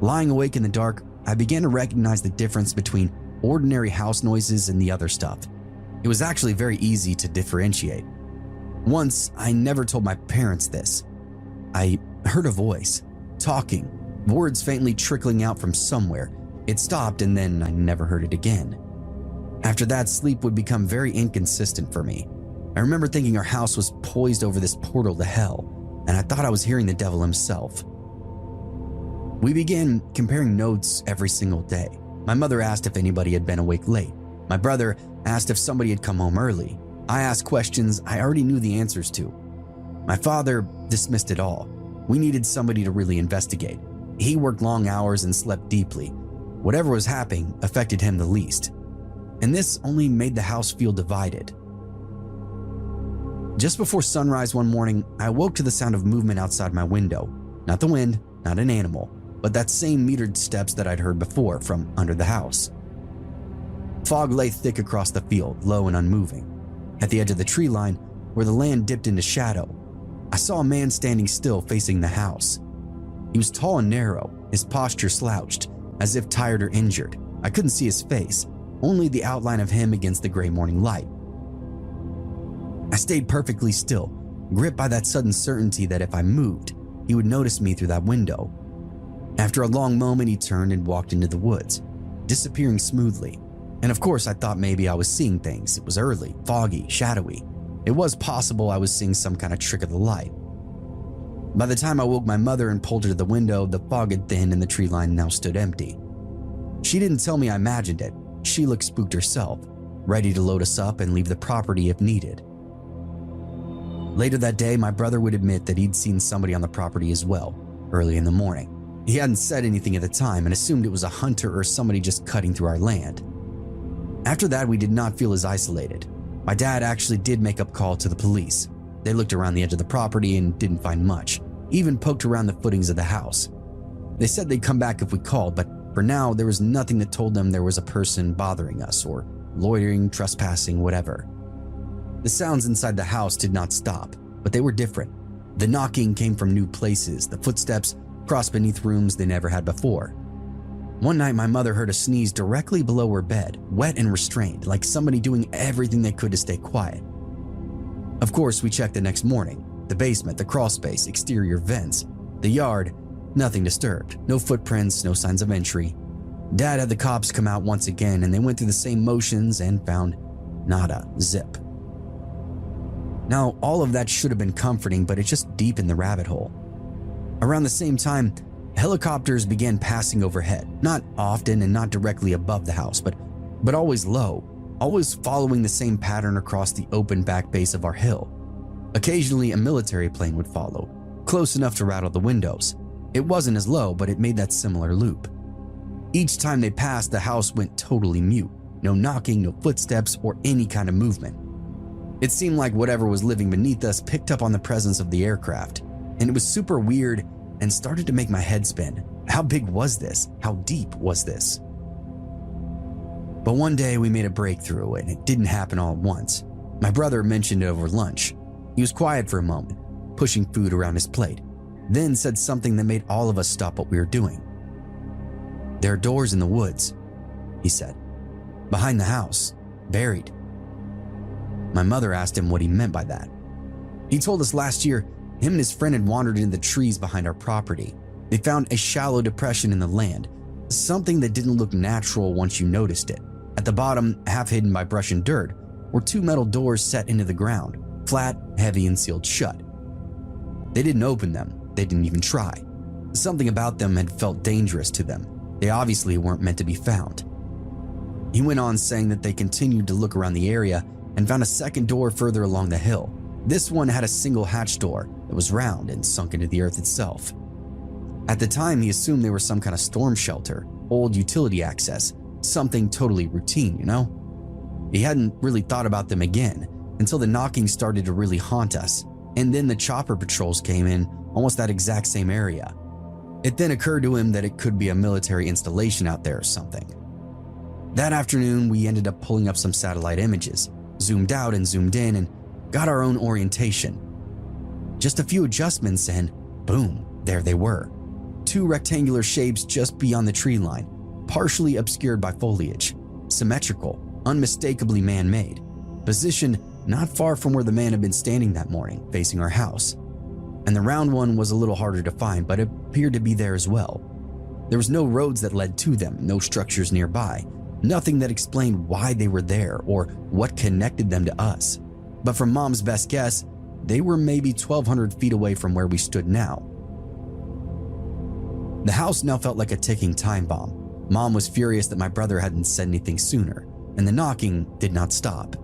Lying awake in the dark, I began to recognize the difference between ordinary house noises and the other stuff. It was actually very easy to differentiate. Once, I never told my parents this. I heard a voice, talking, words faintly trickling out from somewhere. It stopped and then I never heard it again. After that, sleep would become very inconsistent for me. I remember thinking our house was poised over this portal to hell, and I thought I was hearing the devil himself. We began comparing notes every single day. My mother asked if anybody had been awake late. My brother asked if somebody had come home early. I asked questions I already knew the answers to. My father dismissed it all. We needed somebody to really investigate. He worked long hours and slept deeply. Whatever was happening affected him the least. And this only made the house feel divided. Just before sunrise one morning, I awoke to the sound of movement outside my window. Not the wind, not an animal, but that same metered steps that I'd heard before from under the house. Fog lay thick across the field, low and unmoving. At the edge of the tree line, where the land dipped into shadow, I saw a man standing still facing the house. He was tall and narrow, his posture slouched, as if tired or injured. I couldn't see his face, only the outline of him against the gray morning light. I stayed perfectly still, gripped by that sudden certainty that if I moved, he would notice me through that window. After a long moment, he turned and walked into the woods, disappearing smoothly. And of course, I thought maybe I was seeing things. It was early, foggy, shadowy. It was possible I was seeing some kind of trick of the light. By the time I woke my mother and pulled her to the window, the fog had thinned and the tree line now stood empty. She didn't tell me I imagined it. She looked spooked herself, ready to load us up and leave the property if needed. Later that day, my brother would admit that he'd seen somebody on the property as well, early in the morning. He hadn't said anything at the time and assumed it was a hunter or somebody just cutting through our land. After that, we did not feel as isolated. My dad actually did make up call to the police. They looked around the edge of the property and didn't find much, even poked around the footings of the house. They said they'd come back if we called, but for now, there was nothing that told them there was a person bothering us or loitering, trespassing, whatever. The sounds inside the house did not stop, but they were different. The knocking came from new places, the footsteps crossed beneath rooms they never had before. One night, my mother heard a sneeze directly below her bed, wet and restrained, like somebody doing everything they could to stay quiet. Of course, we checked the next morning. The basement, the crawl space, exterior vents, the yard, nothing disturbed. No footprints, no signs of entry. Dad had the cops come out once again and they went through the same motions and found nada, zip. Now, all of that should have been comforting, but it just deepened the rabbit hole. Around the same time, helicopters began passing overhead, not often and not directly above the house, but always low, always following the same pattern across the open back base of our hill. Occasionally, a military plane would follow, close enough to rattle the windows. It wasn't as low, but it made that similar loop. Each time they passed, the house went totally mute. No knocking, no footsteps, or any kind of movement. It seemed like whatever was living beneath us picked up on the presence of the aircraft, and it was super weird and started to make my head spin. How big was this? How deep was this? But one day we made a breakthrough, and it didn't happen all at once. My brother mentioned it over lunch. He was quiet for a moment, pushing food around his plate, then said something that made all of us stop what we were doing. "There are doors in the woods," he said. "Behind the house, buried." My mother asked him what he meant by that. He told us last year him and his friend had wandered into the trees behind our property. They found a shallow depression in the land, something that didn't look natural once you noticed it. At the bottom, half hidden by brush and dirt, were two metal doors set into the ground, flat, heavy, and sealed shut. They didn't open them. They didn't even try. Something about them had felt dangerous to them. They obviously weren't meant to be found. He went on saying that they continued to look around the area and found a second door further along the hill. This one had a single hatch door that was round and sunk into the earth itself. At the time, he assumed they were some kind of storm shelter, old utility access, something totally routine, you know? He hadn't really thought about them again until the knocking started to really haunt us, and then the chopper patrols came in almost that exact same area. It then occurred to him that it could be a military installation out there or something. That afternoon, we ended up pulling up some satellite images, zoomed out and zoomed in, and got our own orientation. Just a few adjustments and boom, there they were. Two rectangular shapes just beyond the tree line, partially obscured by foliage, symmetrical, unmistakably man-made, positioned not far from where the man had been standing that morning, facing our house. And the round one was a little harder to find, but it appeared to be there as well. There was no roads that led to them, no structures nearby, nothing that explained why they were there or what connected them to us. But from Mom's best guess, they were maybe 1,200 feet away from where we stood now. The house now felt like a ticking time bomb. Mom was furious that my brother hadn't said anything sooner, and the knocking did not stop.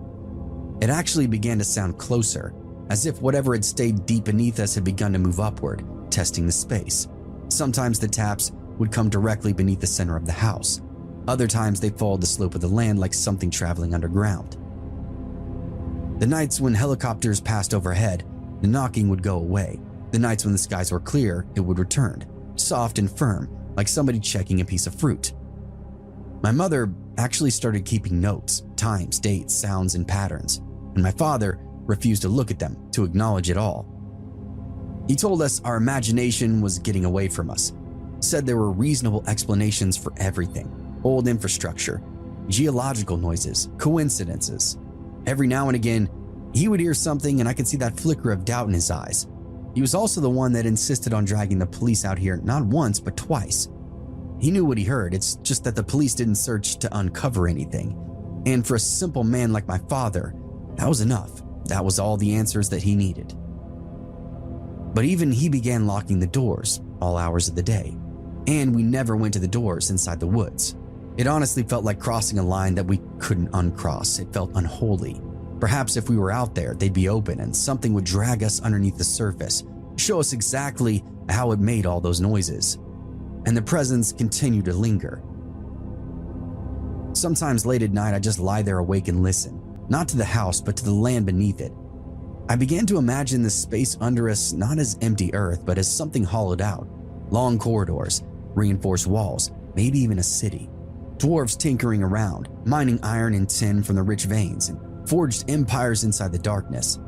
It actually began to sound closer, as if whatever had stayed deep beneath us had begun to move upward, testing the space. Sometimes the taps would come directly beneath the center of the house. Other times they followed the slope of the land like something traveling underground. The nights when helicopters passed overhead, the knocking would go away. The nights when the skies were clear, it would return, soft and firm, like somebody checking a piece of fruit. My mother actually started keeping notes, times, dates, sounds, and patterns, and my father refused to look at them, to acknowledge it all. He told us our imagination was getting away from us, said there were reasonable explanations for everything, old infrastructure, geological noises, coincidences. Every now and again, He would hear something and I could see that flicker of doubt in his eyes. He was also the one that insisted on dragging the police out here not once but twice. He knew what he heard, it's just that the police didn't search to uncover anything. And for a simple man like my father, that was enough. That was all the answers that he needed. But even he began locking the doors all hours of the day. And we never went to the doors inside the woods. It honestly felt like crossing a line that we couldn't uncross. It felt unholy. Perhaps if we were out there, they'd be open and something would drag us underneath the surface, show us exactly how it made all those noises. And the presence continued to linger. Sometimes late at night, I just lie there awake and listen, not to the house, but to the land beneath it. I began to imagine the space under us not as empty earth, but as something hollowed out. Long corridors, reinforced walls, maybe even a city. Dwarves tinkering around, mining iron and tin from the rich veins, and forged empires inside the darkness.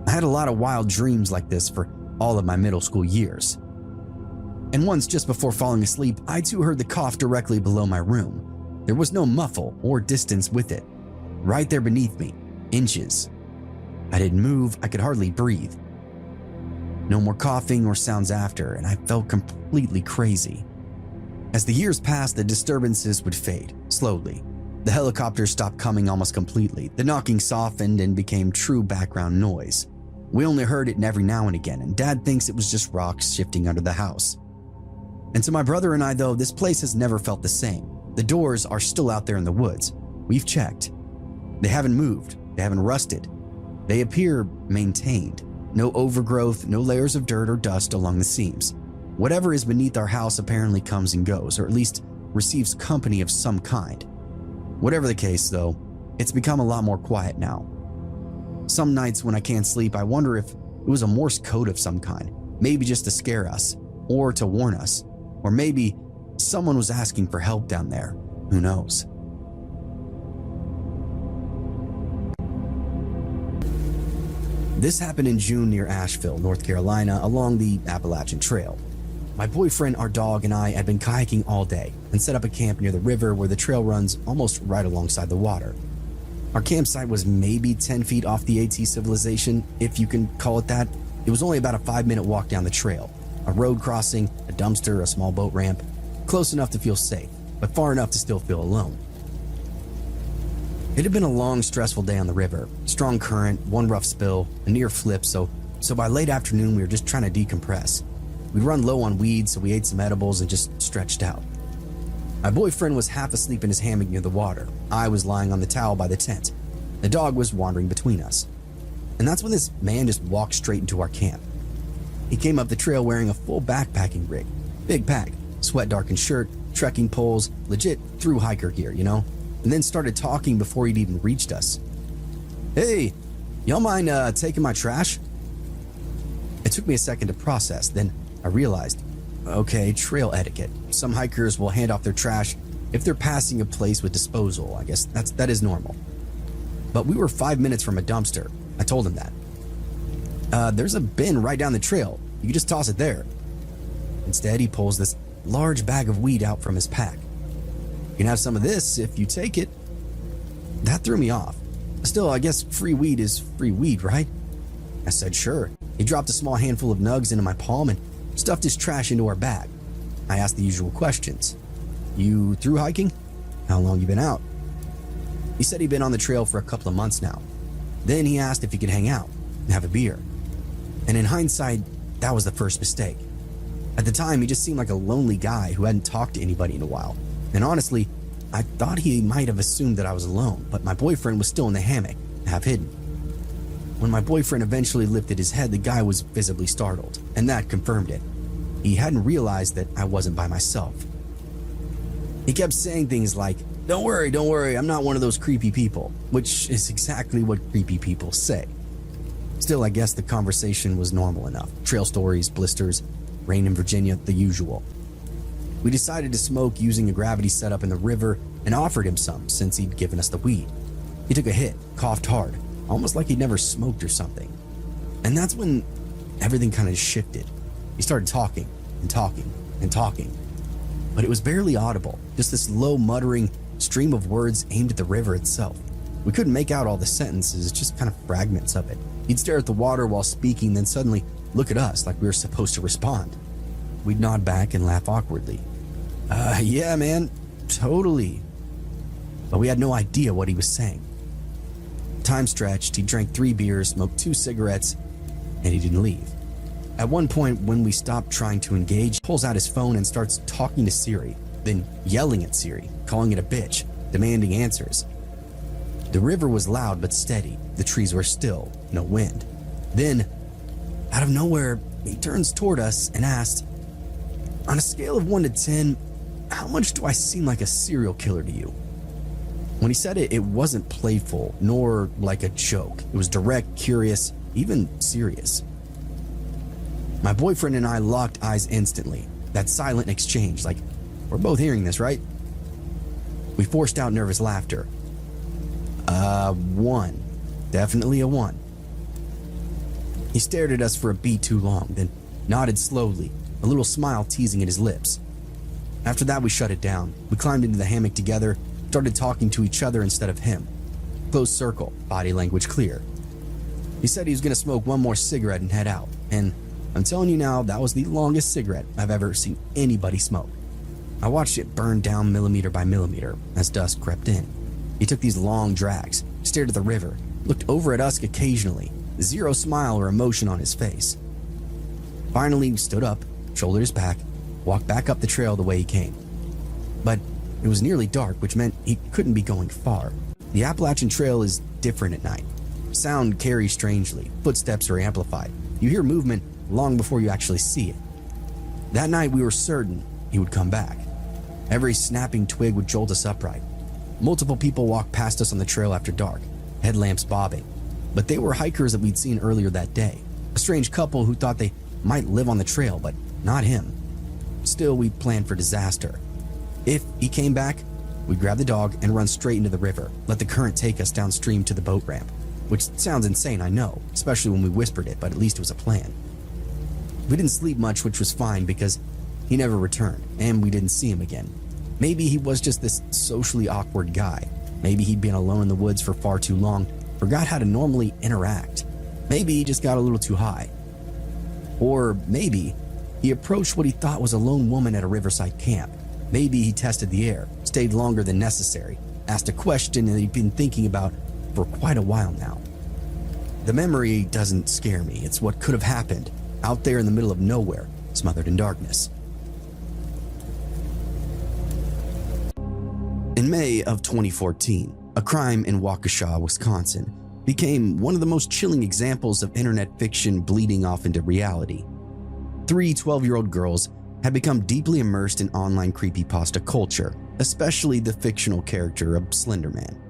I had a lot of wild dreams like this for all of my middle school years. And once, just before falling asleep, I too heard the cough directly below my room. There was no muffle or distance with it. Right there beneath me, inches. I didn't move, I could hardly breathe. No more coughing or sounds after, and I felt completely crazy. As the years passed, the disturbances would fade, slowly. The helicopters stopped coming almost completely. The knocking softened and became true background noise. We only heard it every now and again, and Dad thinks it was just rocks shifting under the house. And to my brother and I, though, this place has never felt the same. The doors are still out there in the woods. We've checked. They haven't moved. They haven't rusted. They appear maintained. No overgrowth, no layers of dirt or dust along the seams. Whatever is beneath our house apparently comes and goes, or at least receives company of some kind. Whatever the case, though, it's become a lot more quiet now. Some nights when I can't sleep, I wonder if it was a Morse code of some kind, maybe just to scare us, or to warn us, or maybe someone was asking for help down there. Who knows? This happened in June near Asheville, North Carolina, along the Appalachian Trail. My boyfriend, our dog, and I had been kayaking all day and set up a camp near the river where the trail runs almost right alongside the water. Our campsite was maybe 10 feet off the AT civilization, if you can call it that. It was only about a 5-minute walk down the trail. A road crossing, a dumpster, a small boat ramp. Close enough to feel safe, but far enough to still feel alone. It had been a long, stressful day on the river. Strong current, one rough spill, a near flip, so by late afternoon we were just trying to decompress. We'd run low on weed, so we ate some edibles and just stretched out. My boyfriend was half asleep in his hammock near the water. I was lying on the towel by the tent. The dog was wandering between us. And that's when this man just walked straight into our camp. He came up the trail wearing a full backpacking rig. Big pack, sweat-darkened shirt, trekking poles, legit through hiker gear, you know? And then started talking before he'd even reached us. "Hey, y'all mind taking my trash?" It took me a second to process, then I realized, okay, trail etiquette. Some hikers will hand off their trash if they're passing a place with disposal. I guess that is normal. But we were 5 minutes from a dumpster. I told him that. There's a bin right down the trail. You can just toss it there. Instead, he pulls this large bag of weed out from his pack. "You can have some of this if you take it." That threw me off. Still, I guess free weed is free weed, right? I said sure. He dropped a small handful of nugs into my palm and stuffed his trash into our bag. I asked the usual questions. "You through hiking? How long you been out?" He said he'd been on the trail for a couple of months now. Then he asked if he could hang out and have a beer. And in hindsight, that was the first mistake. At the time, he just seemed like a lonely guy who hadn't talked to anybody in a while. And honestly, I thought he might have assumed that I was alone, but my boyfriend was still in the hammock, half hidden. When my boyfriend eventually lifted his head, the guy was visibly startled, and that confirmed it. He hadn't realized that I wasn't by myself. He kept saying things like, don't worry, I'm not one of those creepy people," which is exactly what creepy people say. Still, I guess the conversation was normal enough. Trail stories, blisters, rain in Virginia, the usual. We decided to smoke using a gravity setup in the river and offered him some since he'd given us the weed. He took a hit, coughed hard, almost like he'd never smoked or something. And that's when everything kind of shifted. He started talking and talking and talking, but it was barely audible, just this low muttering stream of words aimed at the river itself. We couldn't make out all the sentences, just kind of fragments of it. He'd stare at the water while speaking, then suddenly look at us like we were supposed to respond. We'd nod back and laugh awkwardly. Yeah, man, totally. But we had no idea what he was saying. Time stretched, he drank 3 beers, smoked 2 cigarettes, and he didn't leave. At one point, when we stopped trying to engage, he pulls out his phone and starts talking to Siri, then yelling at Siri, calling it a bitch, demanding answers. The river was loud but steady. The trees were still, no wind. Then, out of nowhere, he turns toward us and asked, "On a scale of 1 to 10, how much do I seem like a serial killer to you?" When he said it, it wasn't playful, nor like a joke. It was direct, curious, even serious. My boyfriend and I locked eyes instantly. That silent exchange, like, we're both hearing this, right? We forced out nervous laughter. 1. Definitely a 1. He stared at us for a beat too long, then nodded slowly, a little smile teasing at his lips. After that, we shut it down. We climbed into the hammock together, started talking to each other instead of him. Close circle, body language clear. He said he was going to smoke 1 more cigarette and head out, and I'm telling you now, that was the longest cigarette I've ever seen anybody smoke. I watched it burn down millimeter by millimeter as dusk crept in. He took these long drags, stared at the river, looked over at us occasionally, zero smile or emotion on his face. Finally, he stood up, shouldered his back, walked back up the trail the way he came. But it was nearly dark, which meant he couldn't be going far. The Appalachian Trail is different at night. Sound carries strangely, footsteps are amplified. You hear movement long before you actually see it. That night, we were certain he would come back. Every snapping twig would jolt us upright. Multiple people walked past us on the trail after dark, headlamps bobbing. But they were hikers that we'd seen earlier that day. A strange couple who thought they might live on the trail, but not him. Still, we planned for disaster. If he came back, we'd grab the dog and run straight into the river, let the current take us downstream to the boat ramp. Which sounds insane, I know, especially when we whispered it, but at least it was a plan. We didn't sleep much, which was fine because he never returned, and we didn't see him again. Maybe he was just this socially awkward guy. Maybe he'd been alone in the woods for far too long, forgot how to normally interact. Maybe he just got a little too high. Or maybe he approached what he thought was a lone woman at a riverside camp. Maybe he tested the air, stayed longer than necessary, asked a question that he'd been thinking about for quite a while now. The memory doesn't scare me. It's what could have happened, out there in the middle of nowhere, smothered in darkness. In May of 2014, a crime in Waukesha, Wisconsin, became one of the most chilling examples of internet fiction bleeding off into reality. 3 12-year-old girls had become deeply immersed in online creepypasta culture, especially the fictional character of Slender Man.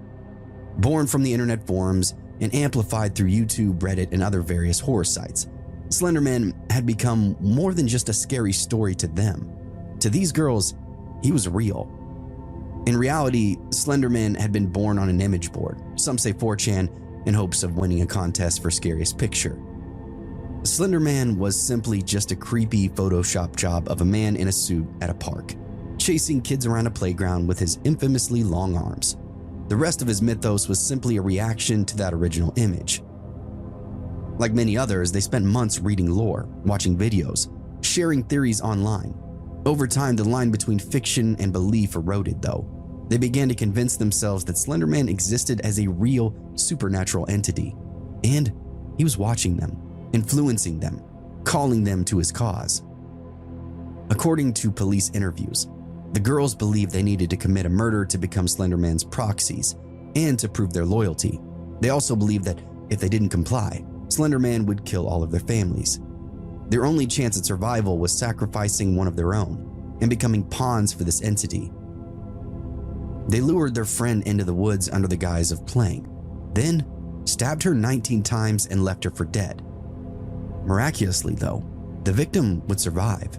Born from the internet forums and amplified through YouTube, Reddit, and other various horror sites, Slender Man had become more than just a scary story to them. To these girls, he was real. In reality, Slender Man had been born on an image board, some say 4chan, in hopes of winning a contest for scariest picture. Slender Man was simply just a creepy Photoshop job of a man in a suit at a park, chasing kids around a playground with his infamously long arms. The rest of his mythos was simply a reaction to that original image. Like many others, they spent months reading lore, watching videos, sharing theories online. Over time, the line between fiction and belief eroded, though. They began to convince themselves that Slender Man existed as a real, supernatural entity. And he was watching them, influencing them, calling them to his cause. According to police interviews, the girls believed they needed to commit a murder to become Slender Man's proxies and to prove their loyalty. They also believed that if they didn't comply, Slender Man would kill all of their families. Their only chance at survival was sacrificing one of their own and becoming pawns for this entity. They lured their friend into the woods under the guise of playing, then stabbed her 19 times and left her for dead. Miraculously, though, the victim would survive.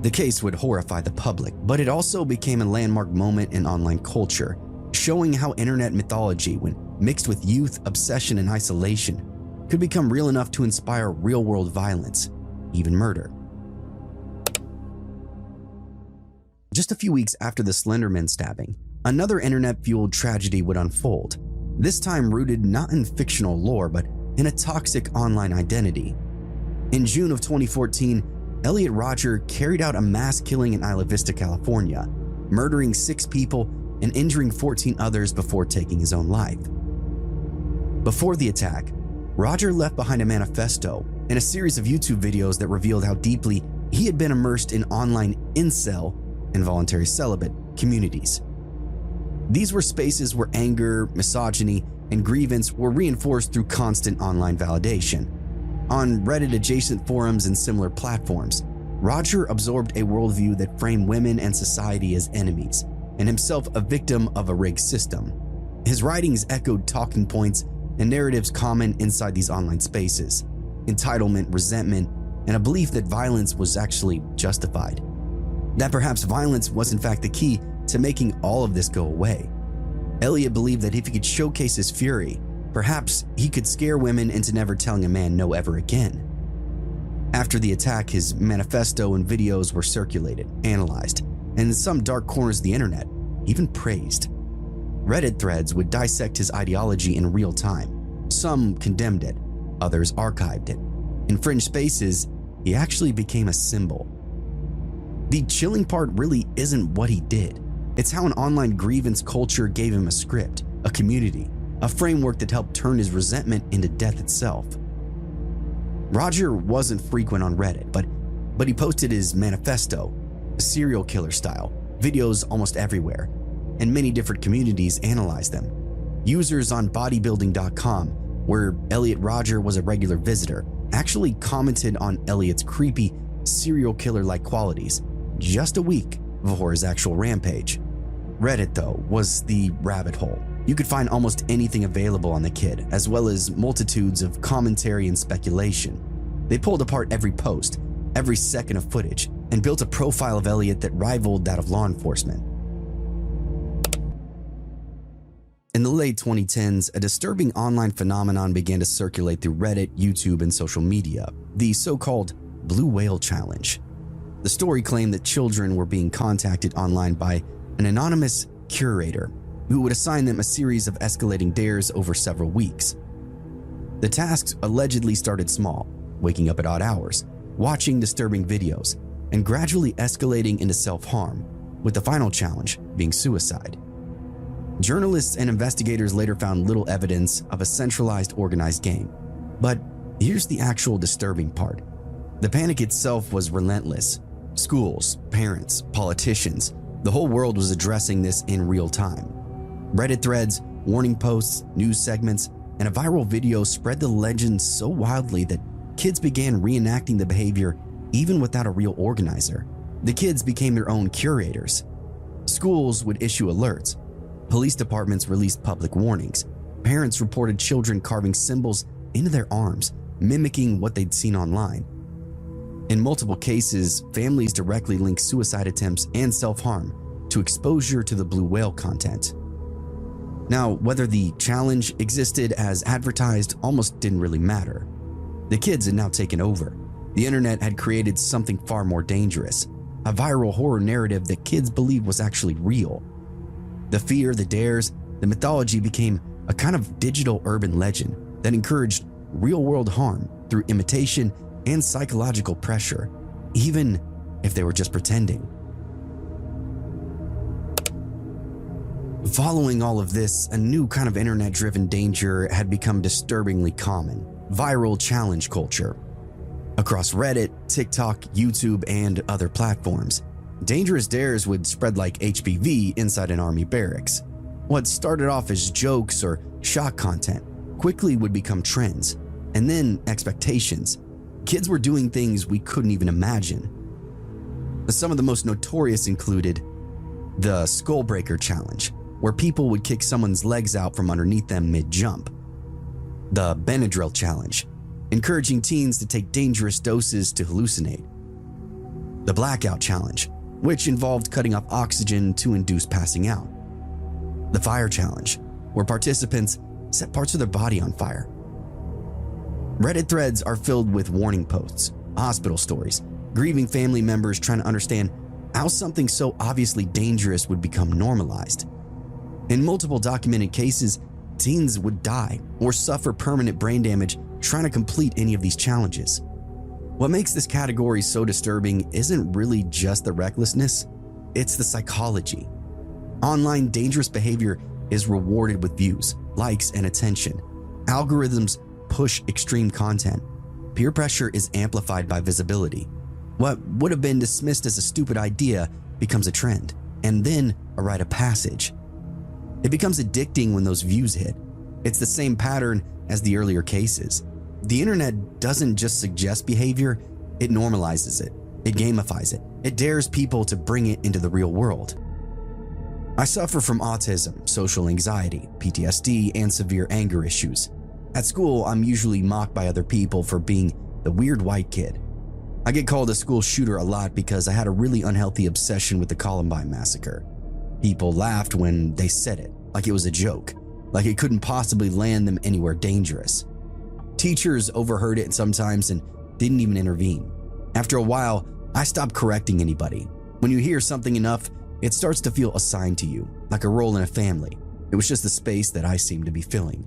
The case would horrify the public, but it also became a landmark moment in online culture, showing how internet mythology, when mixed with youth, obsession, and isolation, could become real enough to inspire real-world violence, even murder. Just a few weeks after the Slender Man stabbing, another internet-fueled tragedy would unfold. this time rooted not in fictional lore but in a toxic online identity. In June of 2014, Elliot Rodger carried out a mass killing in Isla Vista, California, murdering 6 people and injuring 14 others before taking his own life. Before the attack, Rodger left behind a manifesto and a series of YouTube videos that revealed how deeply he had been immersed in online incel, involuntary celibate, communities. These were spaces where anger, misogyny, and grievance were reinforced through constant online validation. On Reddit-adjacent forums and similar platforms, Rodger absorbed a worldview that framed women and society as enemies, and himself a victim of a rigged system. His writings echoed talking points and narratives common inside these online spaces: entitlement, resentment, and a belief that violence was actually justified. That perhaps violence was in fact the key to making all of this go away. Elliot believed that if he could showcase his fury, perhaps he could scare women into never telling a man no ever again. After the attack, his manifesto and videos were circulated, analyzed, and in some dark corners of the internet, even praised. Reddit threads would dissect his ideology in real time. Some condemned it, others archived it. In fringe spaces, he actually became a symbol. The chilling part really isn't what he did. It's how an online grievance culture gave him a script, a community, a framework that helped turn his resentment into death itself. Rodger wasn't frequent on Reddit, but he posted his manifesto, serial killer style, videos almost everywhere, and many different communities analyzed them. Users on bodybuilding.com, where Elliot Rodger was a regular visitor, actually commented on Elliot's creepy, serial killer-like qualities just a week before his actual rampage. Reddit, though, was the rabbit hole. You could find almost anything available on the kid, as well as multitudes of commentary and speculation. They pulled apart every post, every second of footage, and built a profile of Elliot that rivaled that of law enforcement. In the late 2010s, a disturbing online phenomenon began to circulate through Reddit, YouTube, and social media, the so-called Blue Whale Challenge. The story claimed that children were being contacted online by an anonymous curator who would assign them a series of escalating dares over several weeks. The tasks allegedly started small, waking up at odd hours, watching disturbing videos, and gradually escalating into self-harm, with the final challenge being suicide. Journalists and investigators later found little evidence of a centralized, organized game. But here's the actual disturbing part. The panic itself was relentless. Schools, parents, politicians, the whole world was addressing this in real time. Reddit threads, warning posts, news segments, and a viral video spread the legend so wildly that kids began reenacting the behavior even without a real organizer. The kids became their own curators. Schools would issue alerts. Police departments released public warnings. Parents reported children carving symbols into their arms, mimicking what they'd seen online. In multiple cases, families directly linked suicide attempts and self-harm to exposure to the blue whale content. Now, whether the challenge existed as advertised almost didn't really matter. The kids had now taken over. The internet had created something far more dangerous, a viral horror narrative that kids believed was actually real. The fear, the dares, the mythology became a kind of digital urban legend that encouraged real-world harm through imitation and psychological pressure, even if they were just pretending. Following all of this, a new kind of internet-driven danger had become disturbingly common: viral challenge culture. Across Reddit, TikTok, YouTube, and other platforms, dangerous dares would spread like HPV inside an army barracks. What started off as jokes or shock content quickly would become trends, and then expectations. Kids were doing things we couldn't even imagine. Some of the most notorious included the Skullbreaker Challenge, where people would kick someone's legs out from underneath them mid-jump. The Benadryl Challenge, encouraging teens to take dangerous doses to hallucinate. The Blackout Challenge, which involved cutting off oxygen to induce passing out. The Fire Challenge, where participants set parts of their body on fire. Reddit threads are filled with warning posts, hospital stories, grieving family members trying to understand how something so obviously dangerous would become normalized. In multiple documented cases, teens would die or suffer permanent brain damage trying to complete any of these challenges. What makes this category so disturbing isn't really just the recklessness, it's the psychology. Online dangerous behavior is rewarded with views, likes, and attention. Algorithms push extreme content. Peer pressure is amplified by visibility. What would have been dismissed as a stupid idea becomes a trend, and then a rite of passage. It becomes addicting when those views hit. It's the same pattern as the earlier cases. The internet doesn't just suggest behavior, it normalizes it. It gamifies it. It dares people to bring it into the real world. I suffer from autism, social anxiety, PTSD, and severe anger issues. At school, I'm usually mocked by other people for being the weird white kid. I get called a school shooter a lot because I had a really unhealthy obsession with the Columbine massacre. People laughed when they said it, like it was a joke, like it couldn't possibly land them anywhere dangerous. Teachers overheard it sometimes and didn't even intervene. After a while, I stopped correcting anybody. When you hear something enough, it starts to feel assigned to you, like a role in a family. It was just the space that I seemed to be filling.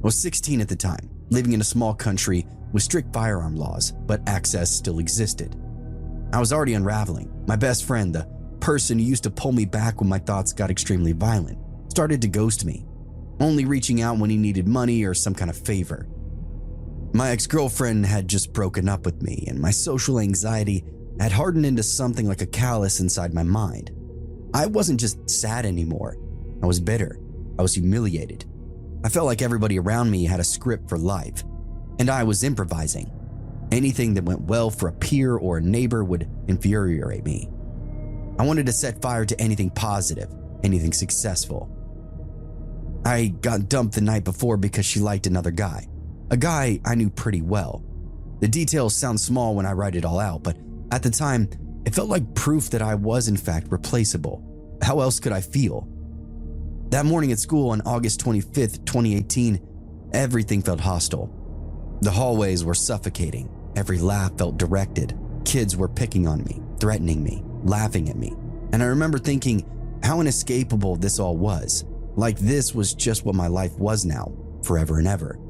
I was 16 at the time, living in a small country with strict firearm laws, but access still existed. I was already unraveling. My best friend, the person who used to pull me back when my thoughts got extremely violent, started to ghost me, only reaching out when he needed money or some kind of favor. My ex-girlfriend had just broken up with me, and my social anxiety had hardened into something like a callus inside my mind. I wasn't just sad anymore. I was bitter. I was humiliated. I felt like everybody around me had a script for life, and I was improvising. Anything that went well for a peer or a neighbor would infuriate me. I wanted to set fire to anything positive, anything successful. I got dumped the night before because she liked another guy, a guy I knew pretty well. The details sound small when I write it all out, but at the time, it felt like proof that I was in fact replaceable. How else could I feel? That morning at school on August 25th, 2018, everything felt hostile. The hallways were suffocating. Every laugh felt directed. Kids were picking on me, threatening me, laughing at me. And I remember thinking how inescapable this all was. Like this was just what my life was now, forever and ever.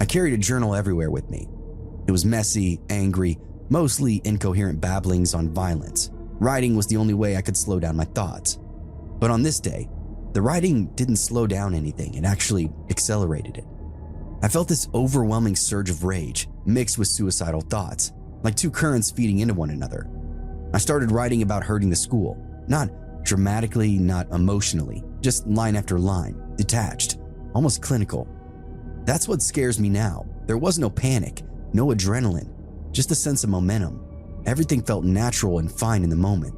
I carried a journal everywhere with me. It was messy, angry, mostly incoherent babblings on violence. Writing was the only way I could slow down my thoughts. But on this day, the writing didn't slow down anything, it actually accelerated it. I felt this overwhelming surge of rage mixed with suicidal thoughts, like two currents feeding into one another. I started writing about hurting the school, not dramatically, not emotionally, just line after line, detached, almost clinical. That's what scares me now. There was no panic, no adrenaline, just a sense of momentum. Everything felt natural and fine in the moment.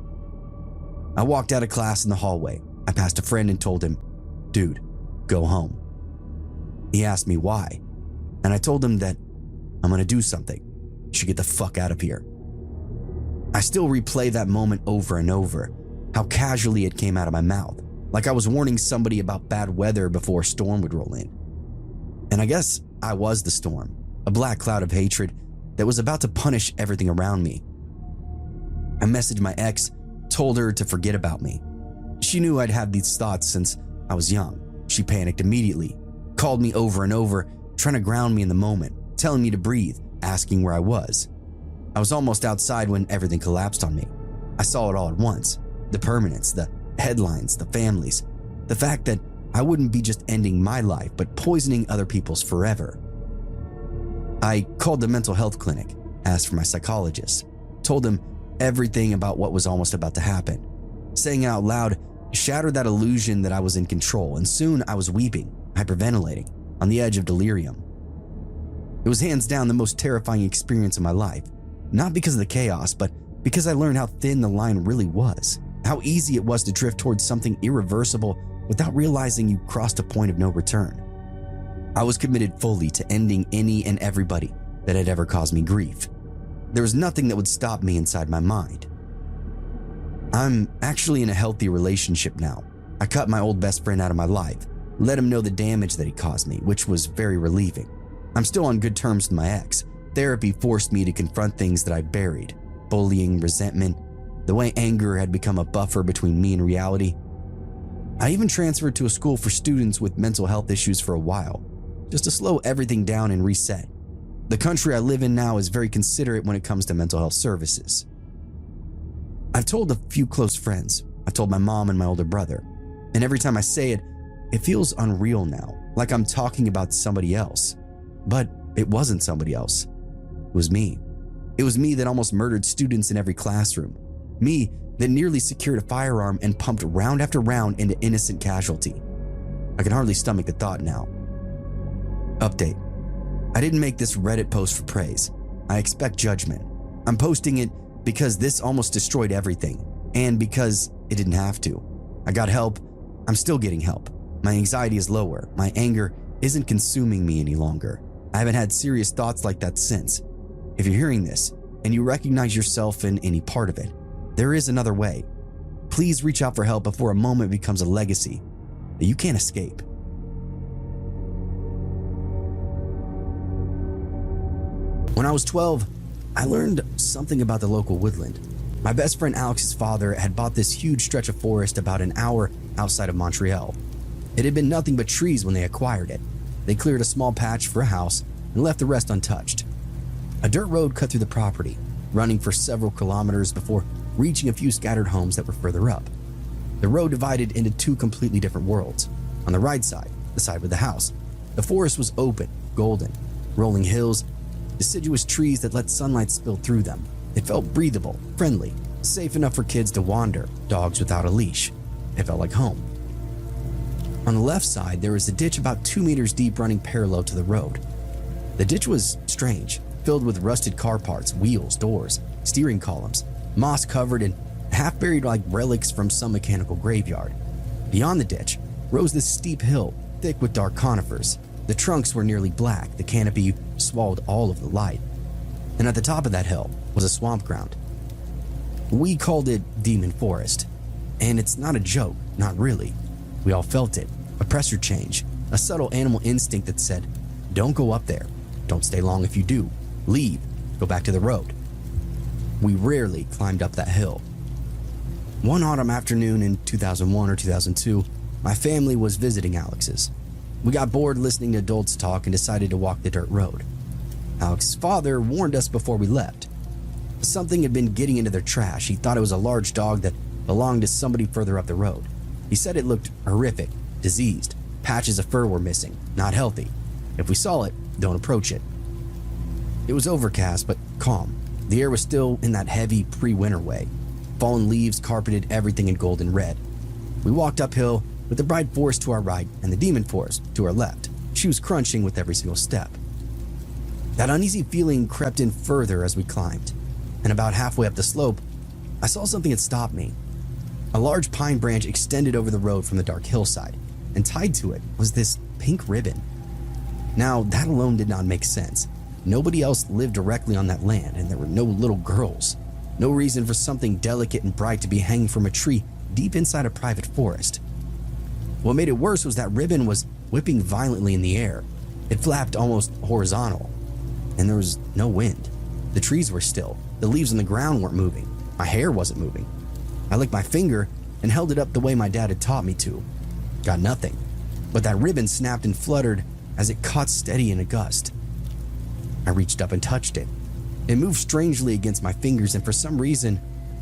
I walked out of class in the hallway. I passed a friend and told him, "Dude, go home." He asked me why, and I told him that I'm gonna do something. You should get the fuck out of here. I still replay that moment over and over, how casually it came out of my mouth, like I was warning somebody about bad weather before a storm would roll in. And I guess I was the storm, a black cloud of hatred that was about to punish everything around me. I messaged my ex, told her to forget about me. She knew I'd had these thoughts since I was young. She panicked immediately, called me over and over, trying to ground me in the moment, telling me to breathe, asking where I was. I was almost outside when everything collapsed on me. I saw it all at once. The permanence, the headlines, the families, the fact that I wouldn't be just ending my life, but poisoning other people's forever. I called the mental health clinic, asked for my psychologist, told them everything about what was almost about to happen. Saying it out loud shattered that illusion that I was in control, and soon I was weeping, hyperventilating, on the edge of delirium. It was hands down the most terrifying experience of my life, not because of the chaos, but because I learned how thin the line really was, how easy it was to drift towards something irreversible without realizing you crossed a point of no return. I was committed fully to ending any and everybody that had ever caused me grief. There was nothing that would stop me inside my mind. I'm actually in a healthy relationship now. I cut my old best friend out of my life, let him know the damage that he caused me, which was very relieving. I'm still on good terms with my ex. Therapy forced me to confront things that I buried, bullying, resentment, the way anger had become a buffer between me and reality. I even transferred to a school for students with mental health issues for a while, just to slow everything down and reset. The country I live in now is very considerate when it comes to mental health services. I've told a few close friends. I've told my mom and my older brother. And every time I say it, it feels unreal now, like I'm talking about somebody else. But it wasn't somebody else. It was me. It was me that almost murdered students in every classroom. Me that nearly secured a firearm and pumped round after round into innocent casualty. I can hardly stomach the thought now. Update. I didn't make this Reddit post for praise. I expect judgment. I'm posting it because this almost destroyed everything, and because it didn't have to. I got help. I'm still getting help. My anxiety is lower. My anger isn't consuming me any longer. I haven't had serious thoughts like that since. If you're hearing this and you recognize yourself in any part of it, there is another way. Please reach out for help before a moment becomes a legacy that you can't escape. When I was 12, I learned something about the local woodland. My best friend Alex's father had bought this huge stretch of forest about an hour outside of Montreal. It had been nothing but trees when they acquired it. They cleared a small patch for a house and left the rest untouched. A dirt road cut through the property, running for several kilometers before reaching a few scattered homes that were further up. The road divided into two completely different worlds. On the right side, the side with the house, the forest was open, golden, rolling hills, deciduous trees that let sunlight spill through them. It felt breathable, friendly, safe enough for kids to wander, dogs without a leash. It felt like home. On the left side, there was a ditch about 2 meters deep running parallel to the road. The ditch was strange, filled with rusted car parts, wheels, doors, steering columns, moss covered and half buried like relics from some mechanical graveyard. Beyond the ditch rose this steep hill, thick with dark conifers. The trunks were nearly black, the canopy swallowed all of the light. And at the top of that hill was a swamp ground. We called it Demon Forest. And it's not a joke, not really. We all felt it, a pressure change, a subtle animal instinct that said, don't go up there, don't stay long if you do, leave, go back to the road. We rarely climbed up that hill. One autumn afternoon in 2001 or 2002, my family was visiting Alex's. We got bored listening to adults talk and decided to walk the dirt road. Alex's father warned us before we left. Something had been getting into their trash. He thought it was a large dog that belonged to somebody further up the road. He said it looked horrific, diseased, patches of fur were missing, not healthy. If we saw it, don't approach it. It was overcast but calm. The air was still in that heavy pre-winter way. Fallen leaves carpeted everything in golden red. We walked uphill with the bright forest to our right and the demon forest to our left, shoes crunching with every single step. That uneasy feeling crept in further as we climbed, and about halfway up the slope, I saw something that stopped me. A large pine branch extended over the road from the dark hillside, and tied to it was this pink ribbon. Now, that alone did not make sense. Nobody else lived directly on that land, and there were no little girls. No reason for something delicate and bright to be hanging from a tree deep inside a private forest. What made it worse was that ribbon was whipping violently in the air. It flapped almost horizontal, and there was no wind. The trees were still. The leaves on the ground weren't moving. My hair wasn't moving. I licked my finger and held it up the way my dad had taught me to. Got nothing. But that ribbon snapped and fluttered as it caught steady in a gust. I reached up and touched it. It moved strangely against my fingers, and for some reason,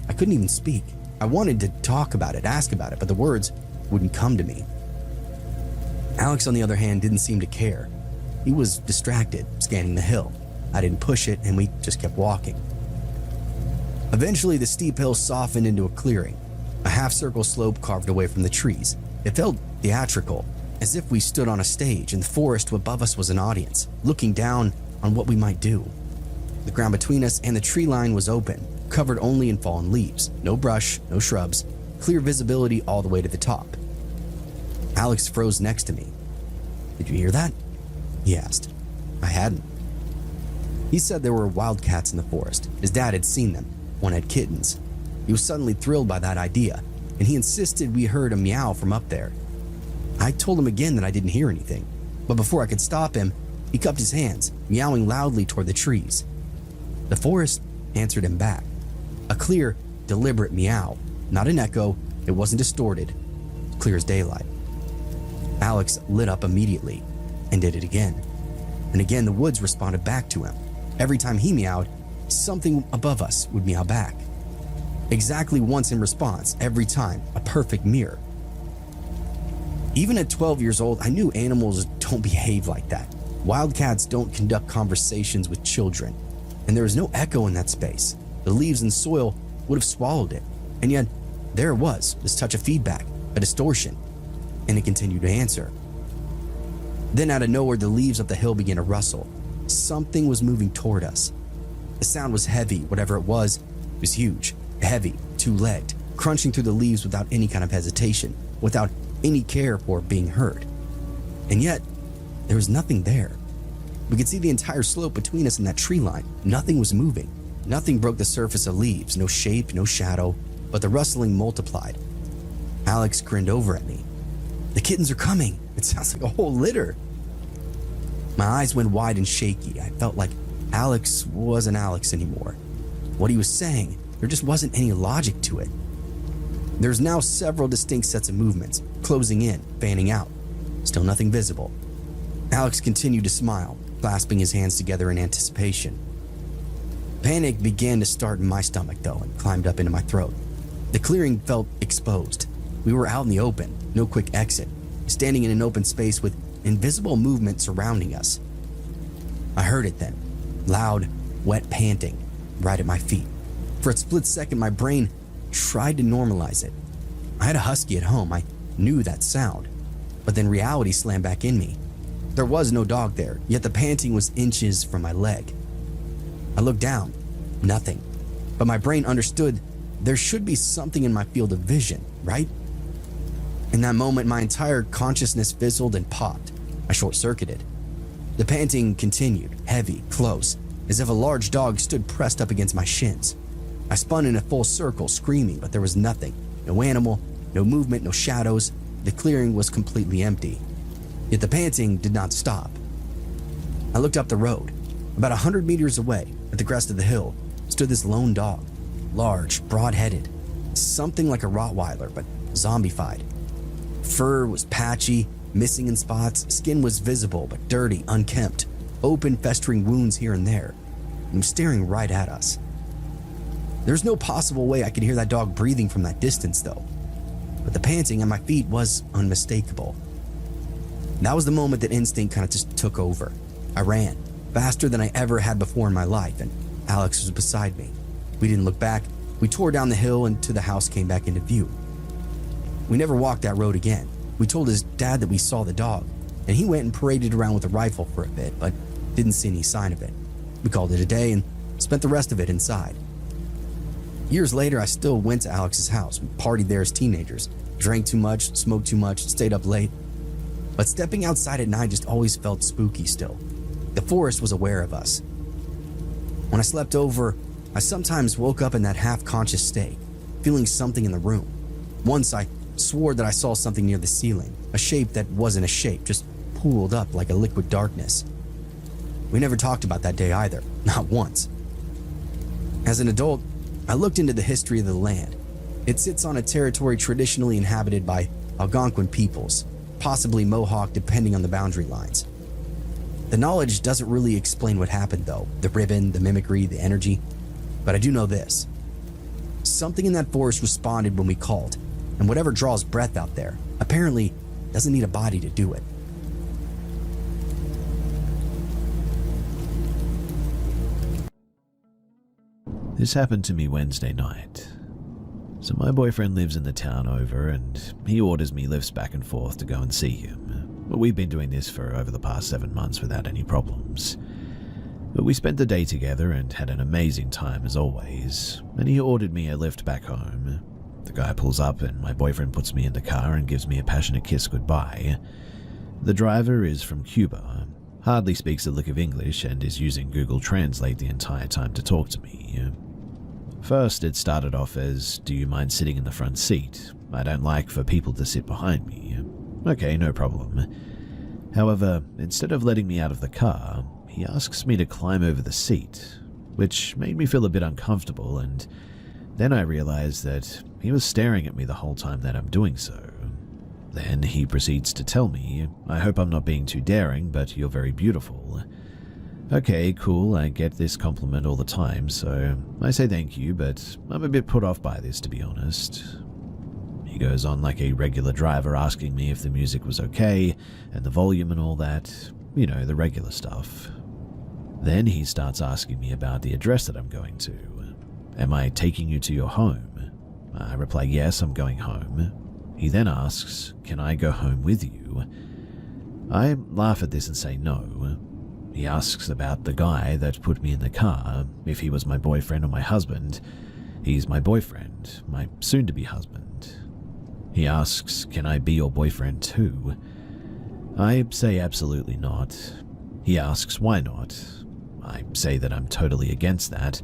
I couldn't even speak. I wanted to talk about it, ask about it, but the words wouldn't come to me. Alex, on the other hand, didn't seem to care. He was distracted, scanning the hill. I didn't push it, and we just kept walking. Eventually, the steep hill softened into a clearing, a half-circle slope carved away from the trees. It felt theatrical, as if we stood on a stage and the forest above us was an audience, looking down on what we might do. The ground between us and the tree line was open, covered only in fallen leaves, no brush, no shrubs, clear visibility all the way to the top. Alex froze next to me. "Did you hear that?" he asked. I hadn't. He said there were wildcats in the forest. His dad had seen them. One had kittens. He was suddenly thrilled by that idea, and he insisted we heard a meow from up there. I told him again that I didn't hear anything, but before I could stop him, he cupped his hands, meowing loudly toward the trees. The forest answered him back. A clear, deliberate meow, not an echo. It wasn't distorted, clear as daylight. Alex lit up immediately and did it again. And again, the woods responded back to him. Every time he meowed, something above us would meow back. Exactly once in response, every time, a perfect mirror. Even at 12 years old, I knew animals don't behave like that. Wildcats don't conduct conversations with children, and there was no echo in that space. The leaves and soil would have swallowed it, and yet there it was, this touch of feedback, a distortion, and it continued to answer. Then out of nowhere, the leaves up the hill began to rustle. Something was moving toward us. The sound was heavy, whatever it was huge, heavy, two-legged, crunching through the leaves without any kind of hesitation, without any care for being heard. And yet, there was nothing there. We could see the entire slope between us and that tree line. Nothing was moving. Nothing broke the surface of leaves, no shape, no shadow, but the rustling multiplied. Alex grinned over at me. "The kittens are coming. It sounds like a whole litter." My eyes went wide and shaky. I felt like Alex wasn't Alex anymore. What he was saying, there just wasn't any logic to it. There's now several distinct sets of movements, closing in, fanning out. Still nothing visible. Alex continued to smile, clasping his hands together in anticipation. Panic began to start in my stomach, though, and climbed up into my throat. The clearing felt exposed. We were out in the open, no quick exit, standing in an open space with invisible movement surrounding us. I heard it then, loud, wet panting, right at my feet. For a split second, my brain tried to normalize it. I had a husky at home. I knew that sound. But then reality slammed back in me. There was no dog there, yet the panting was inches from my leg. I looked down. Nothing. But my brain understood there should be something in my field of vision, right? In that moment, my entire consciousness fizzled and popped. I short-circuited. The panting continued, heavy, close, as if a large dog stood pressed up against my shins. I spun in a full circle, screaming, but there was nothing. No animal, no movement, no shadows. The clearing was completely empty. Yet the panting did not stop. I looked up the road. About 100 meters away, at the crest of the hill, stood this lone dog. Large, broad-headed. Something like a Rottweiler, but zombified. Fur was patchy, missing in spots. Skin was visible, but dirty, unkempt. Open, festering wounds here and there. He was staring right at us. There's no possible way I could hear that dog breathing from that distance, though. But the panting at my feet was unmistakable. That was the moment that instinct kind of just took over. I ran, faster than I ever had before in my life, and Alex was beside me. We didn't look back. We tore down the hill until the house came back into view. We never walked that road again. We told his dad that we saw the dog, and he went and paraded around with a rifle for a bit, but didn't see any sign of it. We called it a day and spent the rest of it inside. Years later, I still went to Alex's house. We partied there as teenagers, drank too much, smoked too much, stayed up late. But stepping outside at night just always felt spooky still. The forest was aware of us. When I slept over, I sometimes woke up in that half-conscious state, feeling something in the room. Once I swore that I saw something near the ceiling, a shape that wasn't a shape, just pooled up like a liquid darkness. We never talked about that day either, not once. As an adult, I looked into the history of the land. It sits on a territory traditionally inhabited by Algonquin peoples, possibly Mohawk depending on the boundary lines. The knowledge doesn't really explain what happened though, the ribbon, the mimicry, the energy, but I do know this. Something in that forest responded when we called, and whatever draws breath out there apparently doesn't need a body to do it. This happened to me Wednesday night. So my boyfriend lives in the town over and he orders me lifts back and forth to go and see him. But we've been doing this for over the past 7 months without any problems. But we spent the day together and had an amazing time as always, and he ordered me a lift back home. The guy pulls up and my boyfriend puts me in the car and gives me a passionate kiss goodbye. The driver is from Cuba, hardly speaks a lick of English and is using Google Translate the entire time to talk to me. First, it started off as, "Do you mind sitting in the front seat? I don't like for people to sit behind me." Okay, no problem. However, instead of letting me out of the car, he asks me to climb over the seat, which made me feel a bit uncomfortable, and then I realized that he was staring at me the whole time that I'm doing so. Then he proceeds to tell me, I hope I'm not being too daring, but you're very beautiful. Okay, cool, I get this compliment all the time, so I say thank you, but I'm a bit put off by this, to be honest. He goes on like a regular driver, asking me if the music was okay, and the volume and all that, you know, the regular stuff. Then he starts asking me about the address that I'm going to. Am I taking you to your home? I reply, yes, I'm going home. He then asks, can I go home with you? I laugh at this and say no. He asks about the guy that put me in the car, if he was my boyfriend or my husband. He's my boyfriend, my soon-to-be husband. He asks, can I be your boyfriend too? I say absolutely not. He asks why not. I say that I'm totally against that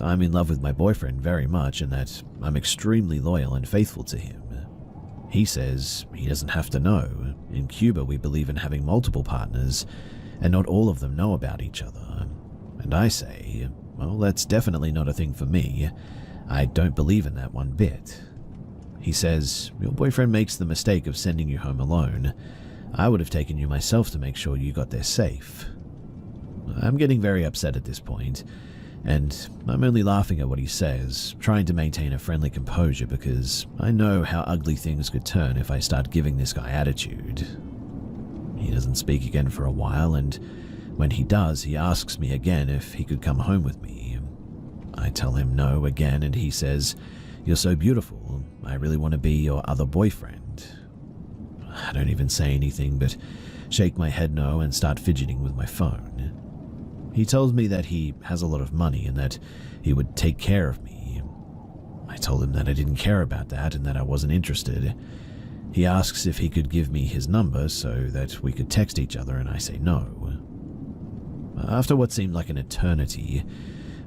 I'm in love with my boyfriend very much and that I'm extremely loyal and faithful to him. He says he doesn't have to know. In Cuba, we believe in having multiple partners, and not all of them know about each other. And I say, well, that's definitely not a thing for me. I don't believe in that one bit. He says, your boyfriend makes the mistake of sending you home alone. I would have taken you myself to make sure you got there safe. I'm getting very upset at this point, and I'm only laughing at what he says, trying to maintain a friendly composure because I know how ugly things could turn if I start giving this guy attitude. He doesn't speak again for a while, and when he does, he asks me again if he could come home with me. I tell him no again, and he says, you're so beautiful, I really want to be your other boyfriend. I don't even say anything but shake my head no and start fidgeting with my phone. He tells me that he has a lot of money and that he would take care of me. I told him that I didn't care about that and that I wasn't interested. He asks if he could give me his number so that we could text each other, and I say no. After what seemed like an eternity,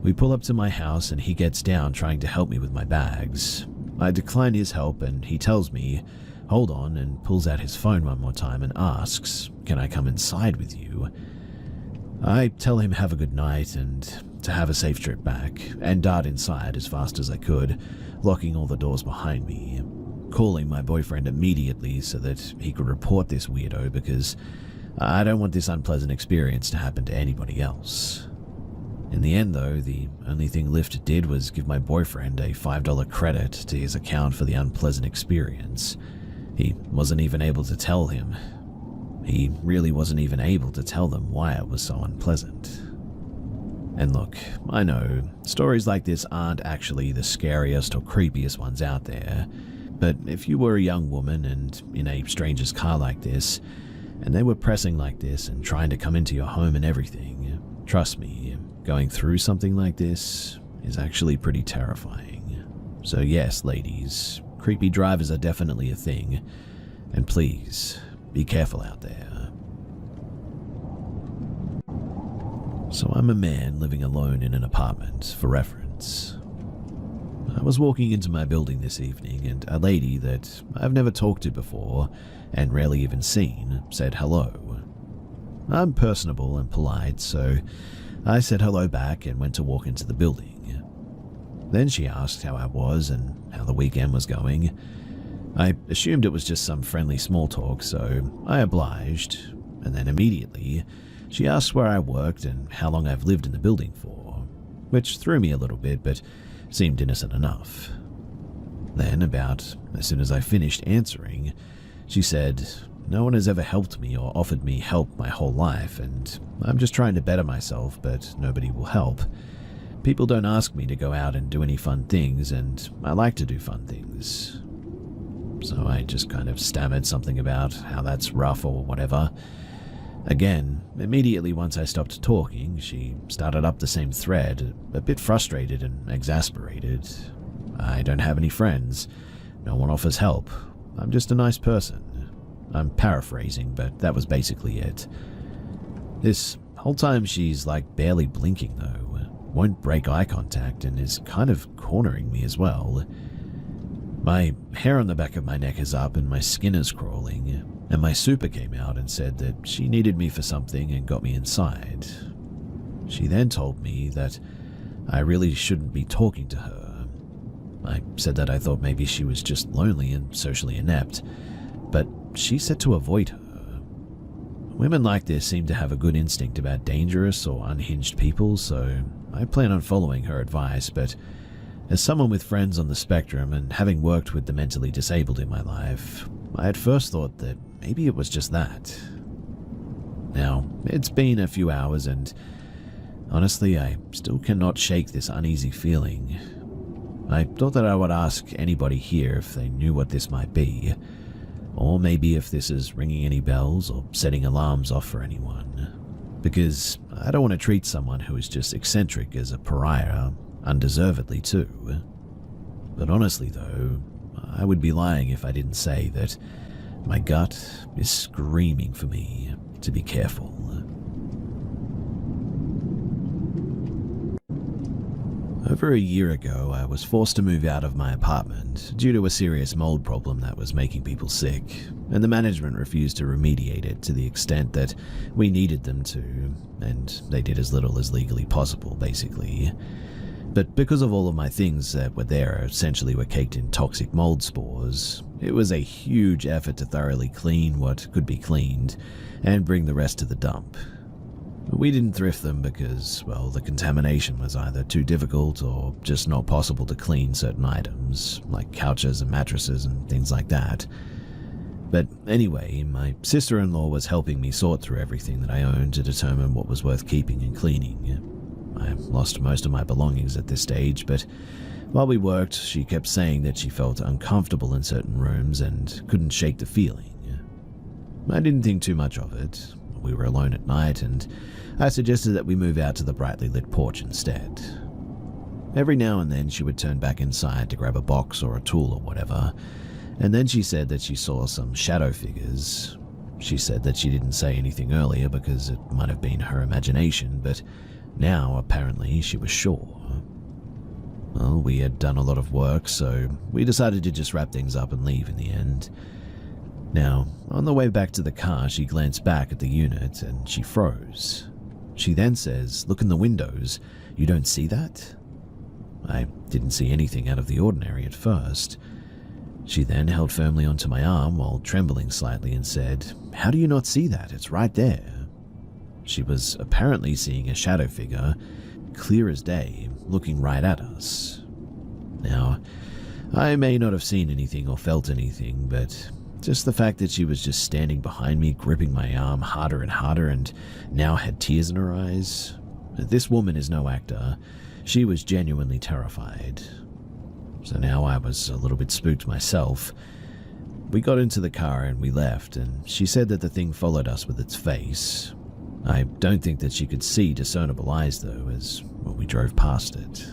we pull up to my house and he gets down trying to help me with my bags. I decline his help and he tells me, hold on, and pulls out his phone one more time and asks, can I come inside with you? I tell him have a good night and to have a safe trip back, and dart inside as fast as I could, locking all the doors behind me, calling my boyfriend immediately so that he could report this weirdo because I don't want this unpleasant experience to happen to anybody else. In the end though, the only thing Lyft did was give my boyfriend a $5 credit to his account for the unpleasant experience. He wasn't even able to tell him. He really wasn't even able to tell them why it was so unpleasant. And look, I know, stories like this aren't actually the scariest or creepiest ones out there, but if you were a young woman and in a stranger's car like this, and they were pressing like this and trying to come into your home and everything, trust me, going through something like this is actually pretty terrifying. So yes, ladies, creepy drivers are definitely a thing, and please, be careful out there. So I'm a man living alone in an apartment, for reference. I was walking into my building this evening and a lady that I've never talked to before and rarely even seen said hello. I'm personable and polite, so I said hello back and went to walk into the building. Then she asked how I was and how the weekend was going. I assumed it was just some friendly small talk, so I obliged, and then immediately she asked where I worked and how long I've lived in the building for, which threw me a little bit but seemed innocent enough. Then, about as soon as I finished answering, she said, no one has ever helped me or offered me help my whole life, and I'm just trying to better myself, but nobody will help. People don't ask me to go out and do any fun things, and I like to do fun things. So I just kind of stammered something about how that's rough or whatever. Again, immediately once I stopped talking, she started up the same thread, a bit frustrated and exasperated. I don't have any friends. No one offers help. I'm just a nice person. I'm paraphrasing, but that was basically it. This whole time she's like barely blinking though, won't break eye contact and is kind of cornering me as well. My hair on the back of my neck is up and my skin is crawling, and my super came out and said that she needed me for something and got me inside. She then told me that I really shouldn't be talking to her. I said that I thought maybe she was just lonely and socially inept, but she said to avoid her. Women like this seem to have a good instinct about dangerous or unhinged people, so I plan on following her advice, but as someone with friends on the spectrum and having worked with the mentally disabled in my life, I at first thought that maybe it was just that. Now, it's been a few hours and honestly, I still cannot shake this uneasy feeling. I thought that I would ask anybody here if they knew what this might be, or maybe if this is ringing any bells or setting alarms off for anyone, because I don't want to treat someone who is just eccentric as a pariah, undeservedly too. But honestly though, I would be lying if I didn't say that my gut is screaming for me to be careful. Over a year ago, I was forced to move out of my apartment due to a serious mold problem that was making people sick, and the management refused to remediate it to the extent that we needed them to, and they did as little as legally possible, basically. But because of all of my things that were there essentially were caked in toxic mold spores, it was a huge effort to thoroughly clean what could be cleaned and bring the rest to the dump. We didn't thrift them because, well, the contamination was either too difficult or just not possible to clean certain items, like couches and mattresses and things like that. But anyway, my sister-in-law was helping me sort through everything that I owned to determine what was worth keeping and cleaning. I lost most of my belongings at this stage, but while we worked, she kept saying that she felt uncomfortable in certain rooms and couldn't shake the feeling. I didn't think too much of it. We were alone at night, and I suggested that we move out to the brightly lit porch instead. Every now and then she would turn back inside to grab a box or a tool or whatever, and then she said that she saw some shadow figures. She said that she didn't say anything earlier because it might have been her imagination, but now apparently she was sure. Well, we had done a lot of work, so we decided to just wrap things up and leave in the end. Now, on the way back to the car, she glanced back at the unit and she froze. She then says, "Look in the windows. You don't see that?" I didn't see anything out of the ordinary at first. She then held firmly onto my arm while trembling slightly and said, "How do you not see that? It's right there." She was apparently seeing a shadow figure, clear as day, looking right at us. Now, I may not have seen anything or felt anything, but just the fact that she was just standing behind me, gripping my arm harder and harder, and now had tears in her eyes. This woman is no actor. She was genuinely terrified. So now I was a little bit spooked myself. We got into the car and we left, and she said that the thing followed us with its face. I don't think that she could see discernible eyes, though, as we drove past it.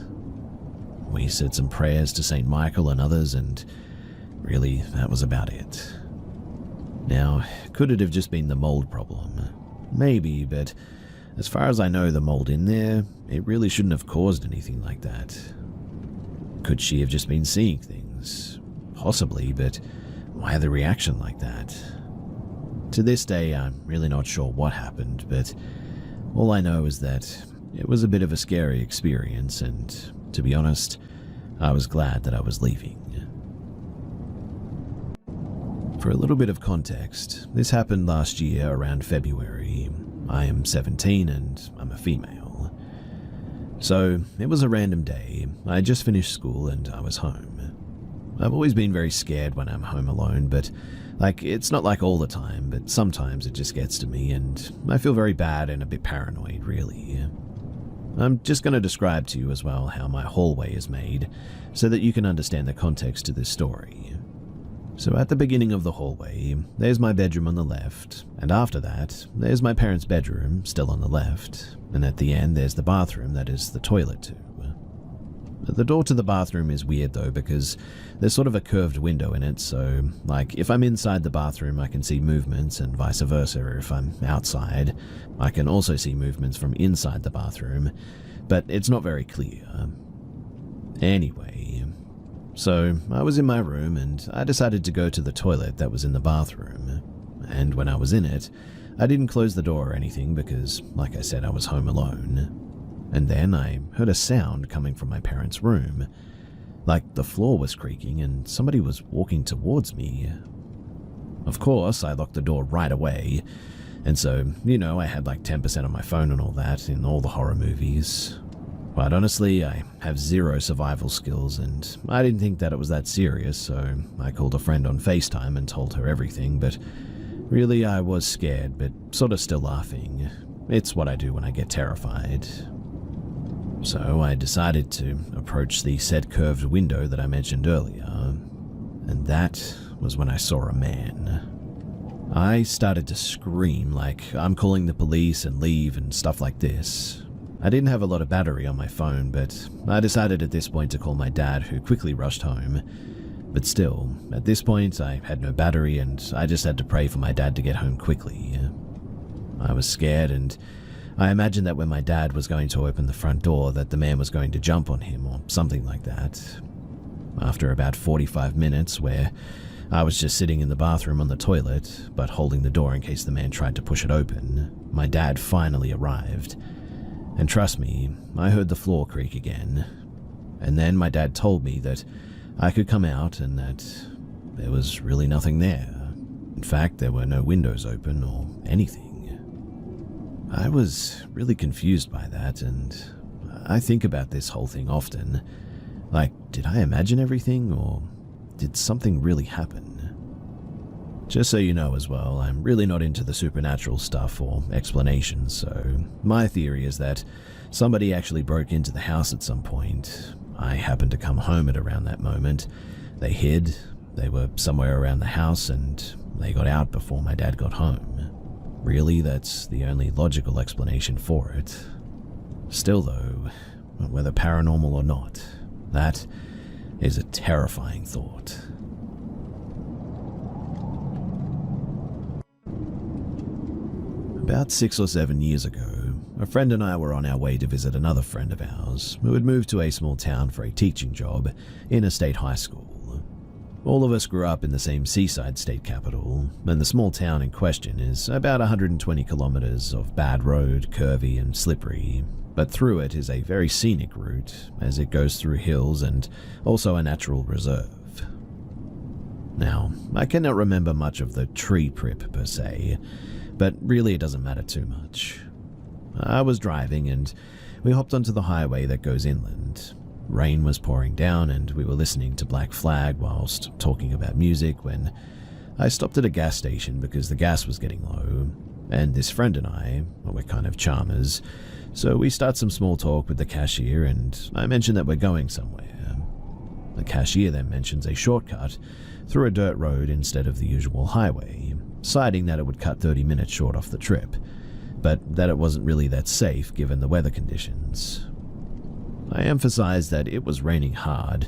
We said some prayers to St. Michael and others, and really, that was about it. Now, could it have just been the mold problem? Maybe, but as far as I know, the mold in there, it really shouldn't have caused anything like that. Could she have just been seeing things? Possibly, but why the reaction like that? To this day, I'm really not sure what happened, but all I know is that it was a bit of a scary experience, and to be honest, I was glad that I was leaving. For a little bit of context, this happened last year around February. I am 17 and I'm a female. So, it was a random day. I had just finished school and I was home. I've always been very scared when I'm home alone, but it's not like all the time, but sometimes it just gets to me and I feel very bad and a bit paranoid, really. I'm just going to describe to you as well how my hallway is made so that you can understand the context to this story. So at the beginning of the hallway, there's my bedroom on the left, and after that, there's my parents' bedroom, still on the left, and at the end there's the bathroom that is the toilet too. The door to the bathroom is weird though because there's sort of a curved window in it, so if I'm inside the bathroom I can see movements and vice versa. If I'm outside, I can also see movements from inside the bathroom, but it's not very clear. Anyway, so I was in my room and I decided to go to the toilet that was in the bathroom, and when I was in it, I didn't close the door or anything because, like I said, I was home alone. And then I heard a sound coming from my parents' room, like the floor was creaking and somebody was walking towards me. Of course, I locked the door right away, and so, I had like 10% on my phone and all that in all the horror movies. But honestly, I have zero survival skills, and I didn't think that it was that serious, so I called a friend on FaceTime and told her everything, but really I was scared, but sort of still laughing. It's what I do when I get terrified. So I decided to approach the said curved window that I mentioned earlier, and that was when I saw a man. I started to scream like I'm calling the police and leave and stuff like this. I didn't have a lot of battery on my phone, but I decided at this point to call my dad, who quickly rushed home. But still, at this point, I had no battery and I just had to pray for my dad to get home quickly. I was scared, and I imagined that when my dad was going to open the front door that the man was going to jump on him or something like that. After about 45 minutes, where I was just sitting in the bathroom on the toilet, but holding the door in case the man tried to push it open, my dad finally arrived. And trust me, I heard the floor creak again. And then my dad told me that I could come out and that there was really nothing there. In fact, there were no windows open or anything. I was really confused by that, and I think about this whole thing often. Like, did I imagine everything, or did something really happen? Just so you know as well, I'm really not into the supernatural stuff or explanations, so my theory is that somebody actually broke into the house at some point. I happened to come home at around that moment. They hid, they were somewhere around the house, and they got out before my dad got home. Really, that's the only logical explanation for it. Still though, whether paranormal or not, that is a terrifying thought. About 6 or 7 years ago, a friend and I were on our way to visit another friend of ours who had moved to a small town for a teaching job in a state high school. All of us grew up in the same seaside state capital, and the small town in question is about 120 kilometers of bad road, curvy and slippery, but through it is a very scenic route as it goes through hills and also a natural reserve. Now, I cannot remember much of the tree trip per se, but really it doesn't matter too much. I was driving and we hopped onto the highway that goes inland. Rain was pouring down and we were listening to Black Flag whilst talking about music when I stopped at a gas station because the gas was getting low, and this friend and I, we're kind of charmers, so we start some small talk with the cashier and I mention that we're going somewhere. The cashier then mentions a shortcut through a dirt road instead of the usual highway, citing that it would cut 30 minutes short off the trip, but that it wasn't really that safe given the weather conditions. I emphasized that it was raining hard,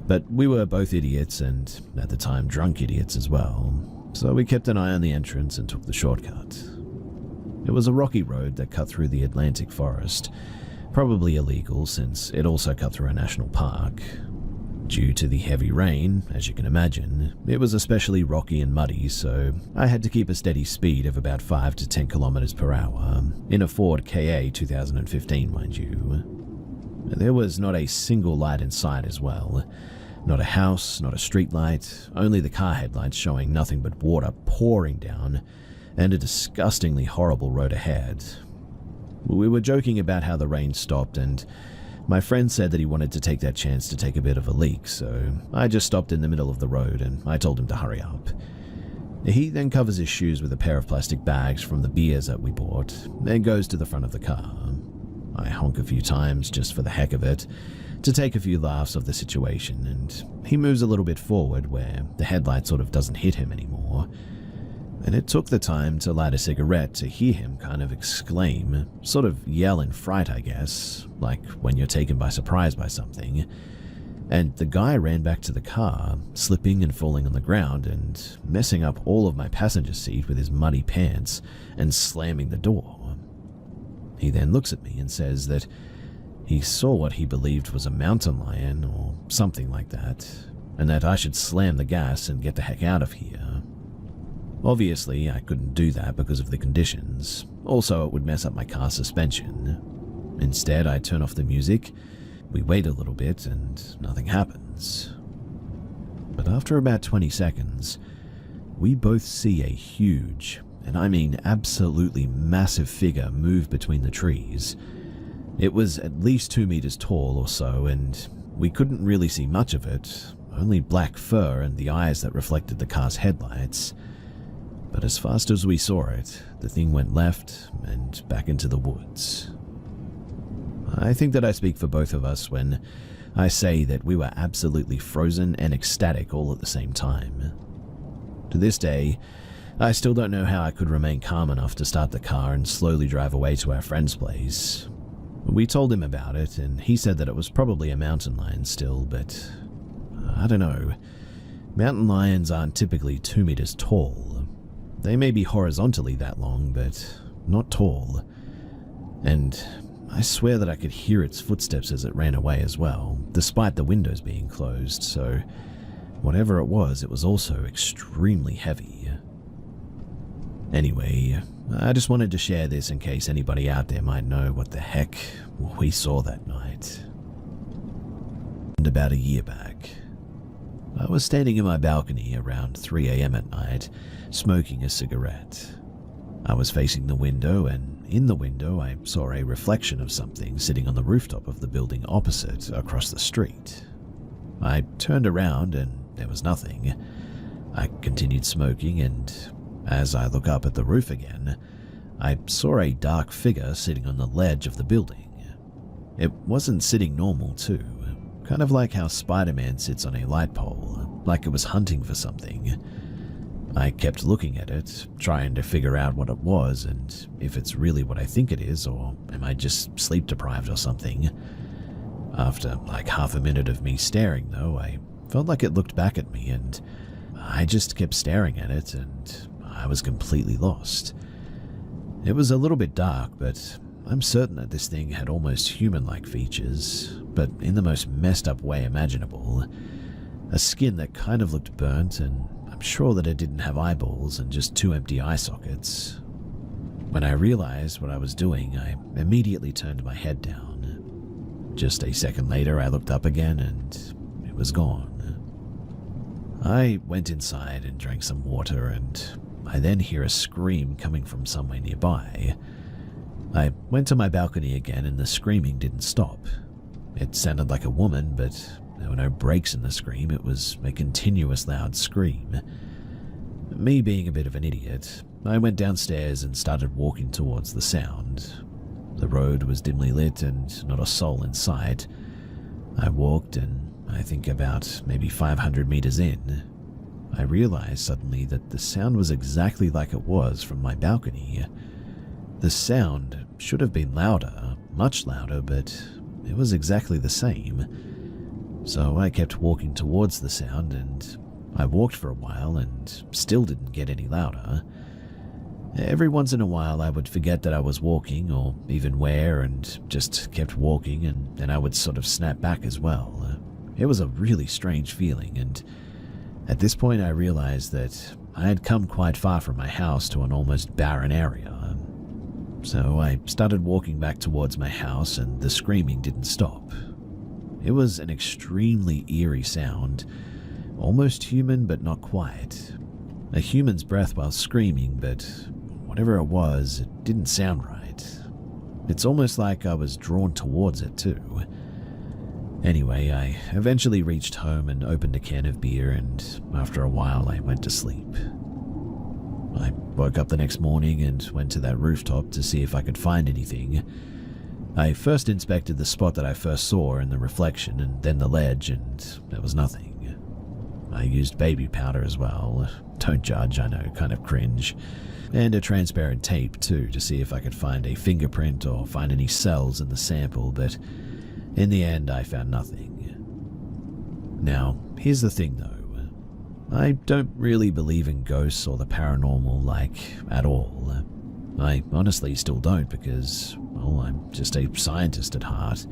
but we were both idiots and, at the time, drunk idiots as well, so we kept an eye on the entrance and took the shortcut. It was a rocky road that cut through the Atlantic forest, probably illegal since it also cut through a national park. Due to the heavy rain, as you can imagine, it was especially rocky and muddy, so I had to keep a steady speed of about 5 to 10 kilometers per hour, in a Ford Ka 2015, mind you. There was not a single light in sight as well. Not a house, not a street light, only the car headlights showing nothing but water pouring down, and a disgustingly horrible road ahead. We were joking about how the rain stopped, and my friend said that he wanted to take that chance to take a bit of a leak, so I just stopped in the middle of the road and I told him to hurry up. He then covers his shoes with a pair of plastic bags from the beers that we bought and goes to the front of the car. I honk a few times just for the heck of it, to take a few laughs of the situation, and he moves a little bit forward where the headlight sort of doesn't hit him anymore. And it took the time to light a cigarette to hear him kind of exclaim, sort of yell in fright, I guess, like when you're taken by surprise by something. And the guy ran back to the car, slipping and falling on the ground and messing up all of my passenger seat with his muddy pants and slamming the door. He then looks at me and says that he saw what he believed was a mountain lion or something like that, and that I should slam the gas and get the heck out of here. Obviously, I couldn't do that because of the conditions. Also, it would mess up my car's suspension. Instead, I turn off the music, we wait a little bit, and nothing happens. But after about 20 seconds, we both see a huge, and I mean absolutely massive figure move between the trees. It was at least 2 meters tall or so, and we couldn't really see much of it, only black fur and the eyes that reflected the car's headlights. But as fast as we saw it, the thing went left and back into the woods. I think that I speak for both of us when I say that we were absolutely frozen and ecstatic all at the same time. To this day, I still don't know how I could remain calm enough to start the car and slowly drive away to our friend's place. We told him about it, and he said that it was probably a mountain lion still, but I don't know. Mountain lions aren't typically 2 meters tall. They may be horizontally that long, but not tall. And I swear that I could hear its footsteps as it ran away as well, despite the windows being closed, so whatever it was also extremely heavy. Anyway, I just wanted to share this in case anybody out there might know what the heck we saw that night. And about a year back, I was standing in my balcony around 3 a.m. at night, smoking a cigarette. I was facing the window, and in the window I saw a reflection of something sitting on the rooftop of the building opposite across the street. I turned around and there was nothing. I continued smoking, and as I look up at the roof again, I saw a dark figure sitting on the ledge of the building. It wasn't sitting normal too, kind of like how Spider-Man sits on a light pole, like it was hunting for something. I kept looking at it, trying to figure out what it was and if it's really what I think it is, or am I just sleep deprived or something. After like half a minute of me staring though, I felt like it looked back at me, and I just kept staring at it, and I was completely lost. It was a little bit dark, but I'm certain that this thing had almost human-like features, but in the most messed up way imaginable. A skin that kind of looked burnt, and I'm sure that it didn't have eyeballs and just 2 empty eye sockets. When I realized what I was doing, I immediately turned my head down. Just a second later, I looked up again, and it was gone. I went inside and drank some water, and I then hear a scream coming from somewhere nearby. I went to my balcony again, and the screaming didn't stop. It sounded like a woman, but there were no breaks in the scream. It was a continuous loud scream. Me being a bit of an idiot, I went downstairs and started walking towards the sound. The road was dimly lit and not a soul in sight. I walked, and I think about maybe 500 meters in, I realized suddenly that the sound was exactly like it was from my balcony. The sound should have been louder, much louder, but it was exactly the same. So I kept walking towards the sound, and I walked for a while and still didn't get any louder. Every once in a while I would forget that I was walking, or even where, and just kept walking, and then I would sort of snap back as well. It was a really strange feeling, and at this point I realized that I had come quite far from my house to an almost barren area. So I started walking back towards my house, and the screaming didn't stop. It was an extremely eerie sound, almost human but not quite. A human's breath while screaming, but whatever it was, it didn't sound right. It's almost like I was drawn towards it too. Anyway, I eventually reached home and opened a can of beer, and after a while I went to sleep. I woke up the next morning and went to that rooftop to see if I could find anything. I first inspected the spot that I first saw in the reflection, and then the ledge, and there was nothing. I used baby powder as well. Don't judge, I know, kind of cringe. And a transparent tape too, to see if I could find a fingerprint or find any cells in the sample, but in the end I found nothing. Now, here's the thing though. I don't really believe in ghosts or the paranormal, like, at all. I honestly still don't because, well, I'm just a scientist at heart.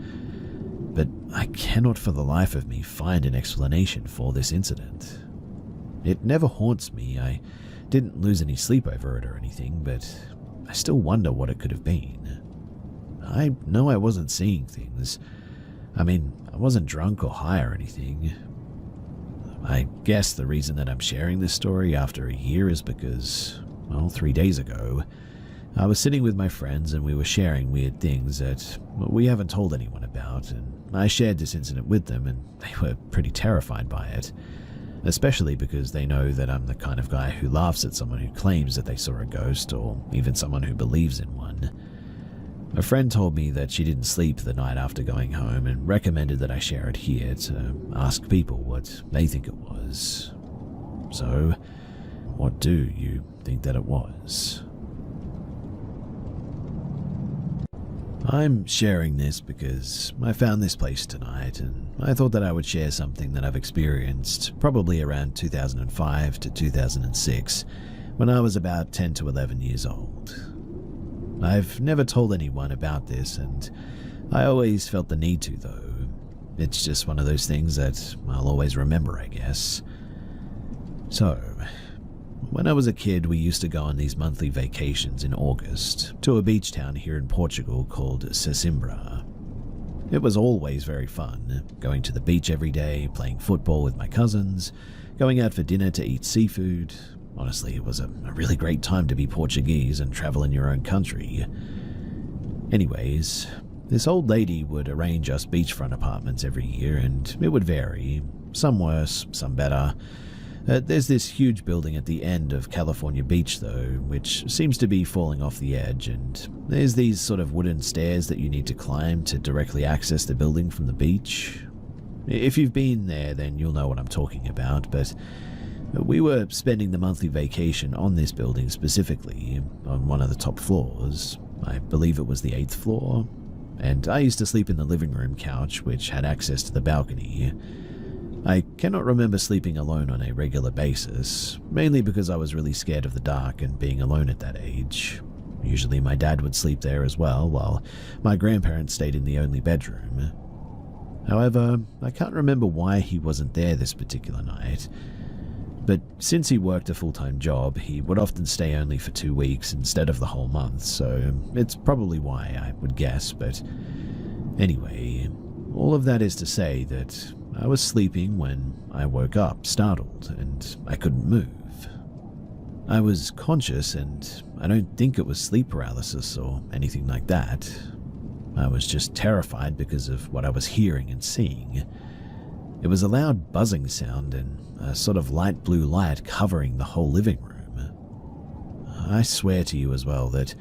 But I cannot for the life of me find an explanation for this incident. It never haunts me. I didn't lose any sleep over it or anything, but I still wonder what it could have been. I know I wasn't seeing things. I mean, I wasn't drunk or high or anything. I guess the reason that I'm sharing this story after a year is because, well, 3 days ago, I was sitting with my friends and we were sharing weird things that we haven't told anyone about, and I shared this incident with them and they were pretty terrified by it, especially because they know that I'm the kind of guy who laughs at someone who claims that they saw a ghost or even someone who believes in one. A friend told me that she didn't sleep the night after going home and recommended that I share it here to ask people what they think it was. So, what do you think that it was? I'm sharing this because I found this place tonight and I thought that I would share something that I've experienced probably around 2005 to 2006 when I was about 10 to 11 years old. I've never told anyone about this and I always felt the need to though. It's just one of those things that I'll always remember, I guess. So, when I was a kid, we used to go on these monthly vacations in August to a beach town here in Portugal called Sesimbra. It was always very fun, going to the beach every day, playing football with my cousins, going out for dinner to eat seafood. Honestly, it was a really great time to be Portuguese and travel in your own country. Anyways, this old lady would arrange us beachfront apartments every year, and it would vary, some worse, some better. There's this huge building at the end of California Beach, though, which seems to be falling off the edge, and there's these sort of wooden stairs that you need to climb to directly access the building from the beach. If you've been there, then you'll know what I'm talking about, but we were spending the monthly vacation on this building specifically, on one of the top floors. I believe it was the 8th floor, and I used to sleep in the living room couch, which had access to the balcony. I cannot remember sleeping alone on a regular basis, mainly because I was really scared of the dark and being alone at that age. Usually my dad would sleep there as well, while my grandparents stayed in the only bedroom. However, I can't remember why he wasn't there this particular night. But since he worked a full-time job, he would often stay only for 2 weeks instead of the whole month, so it's probably why, I would guess, but anyway, all of that is to say that I was sleeping when I woke up, startled, and I couldn't move. I was conscious, and I don't think it was sleep paralysis or anything like that. I was just terrified because of what I was hearing and seeing. It was a loud buzzing sound and a sort of light blue light covering the whole living room. I swear to you as well that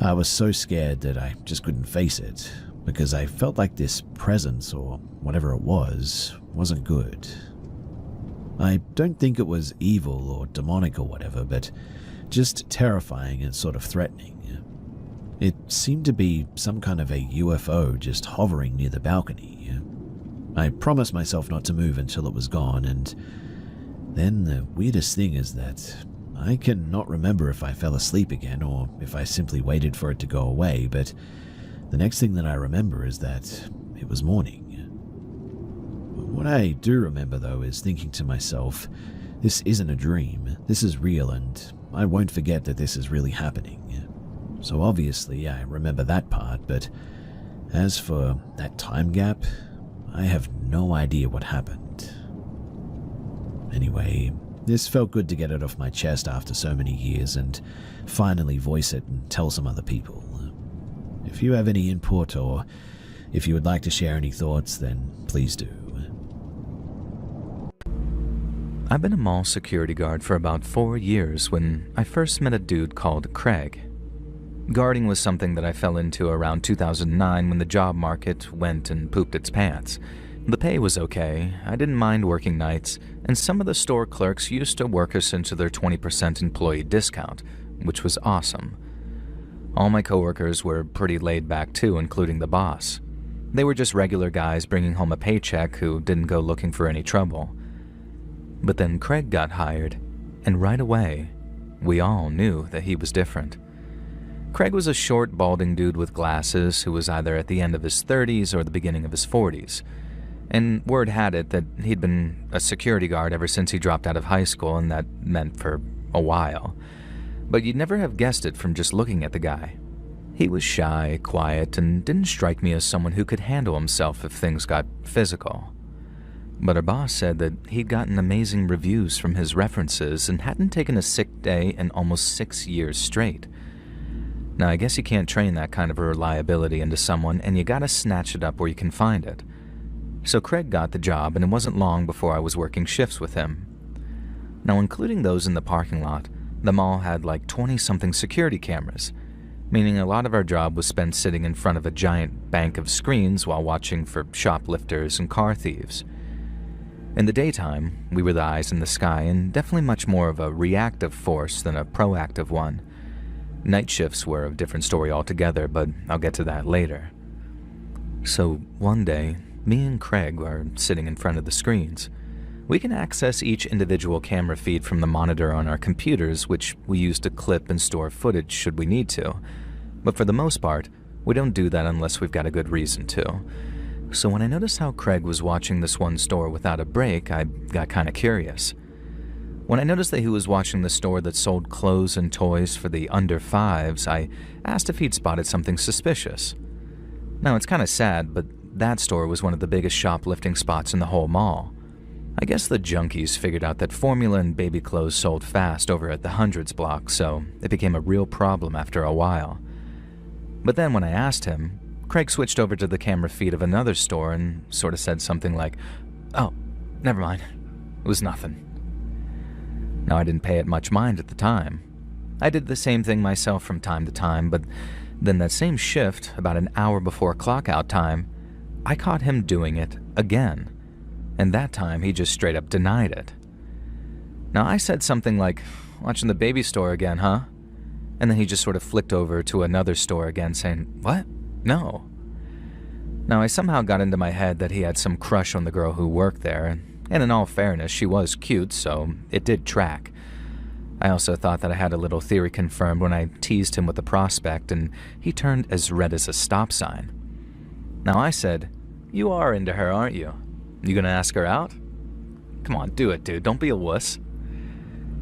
I was so scared that I just couldn't face it, because I felt like this presence, or whatever it was, wasn't good. I don't think it was evil or demonic or whatever, but just terrifying and sort of threatening. It seemed to be some kind of a UFO just hovering near the balcony. I promised myself not to move until it was gone, and then the weirdest thing is that I cannot remember if I fell asleep again or if I simply waited for it to go away, but the next thing that I remember is that it was morning. What I do remember, though, is thinking to myself, this isn't a dream, this is real, and I won't forget that this is really happening. So obviously I remember that part, but as for that time gap, I have no idea what happened. Anyway, this felt good to get it off my chest after so many years and finally voice it and tell some other people. If you have any input or if you would like to share any thoughts, then please do. I've been a mall security guard for about 4 years when I first met a dude called Craig. Guarding was something that I fell into around 2009 when the job market went and pooped its pants. The pay was okay, I didn't mind working nights, and some of the store clerks used to work us into their 20% employee discount, which was awesome. All my coworkers were pretty laid back too, including the boss. They were just regular guys bringing home a paycheck who didn't go looking for any trouble. But then Craig got hired, and right away, we all knew that he was different. Craig was a short, balding dude with glasses who was either at the end of his 30s or the beginning of his 40s. And word had it that he'd been a security guard ever since he dropped out of high school, and that meant for a while. But you'd never have guessed it from just looking at the guy. He was shy, quiet, and didn't strike me as someone who could handle himself if things got physical. But our boss said that he'd gotten amazing reviews from his references and hadn't taken a sick day in almost 6 years straight. Now, I guess you can't train that kind of a reliability into someone, and you gotta snatch it up where you can find it. So Craig got the job, and it wasn't long before I was working shifts with him. Now, including those in the parking lot, the mall had like 20-something security cameras, meaning a lot of our job was spent sitting in front of a giant bank of screens while watching for shoplifters and car thieves. In the daytime, we were the eyes in the sky, and definitely much more of a reactive force than a proactive one. Night shifts were a different story altogether, but I'll get to that later. So one day, me and Craig are sitting in front of the screens. We can access each individual camera feed from the monitor on our computers, which we use to clip and store footage should we need to. But for the most part, we don't do that unless we've got a good reason to. So when I noticed how Craig was watching this one store without a break, I got kind of curious. When I noticed that he was watching the store that sold clothes and toys for the under fives, I asked if he'd spotted something suspicious. Now, it's kind of sad, but that store was one of the biggest shoplifting spots in the whole mall. I guess the junkies figured out that formula and baby clothes sold fast over at the Hundreds block, so it became a real problem after a while. But then when I asked him, Craig switched over to the camera feed of another store and sort of said something like, "Oh, never mind. It was nothing." Now, I didn't pay it much mind at the time. I did the same thing myself from time to time, but then that same shift, about an hour before clock-out time, I caught him doing it again. And that time, he just straight up denied it. Now, I said something like, "Watching the baby store again, huh?" And then he just sort of flicked over to another store again, saying, "What? No." Now, I somehow got into my head that he had some crush on the girl who worked there, and in all fairness, she was cute, so it did track. I also thought that I had a little theory confirmed when I teased him with the prospect, and he turned as red as a stop sign. Now, I said, "You are into her, aren't you? You gonna ask her out? Come on, do it, dude. Don't be a wuss."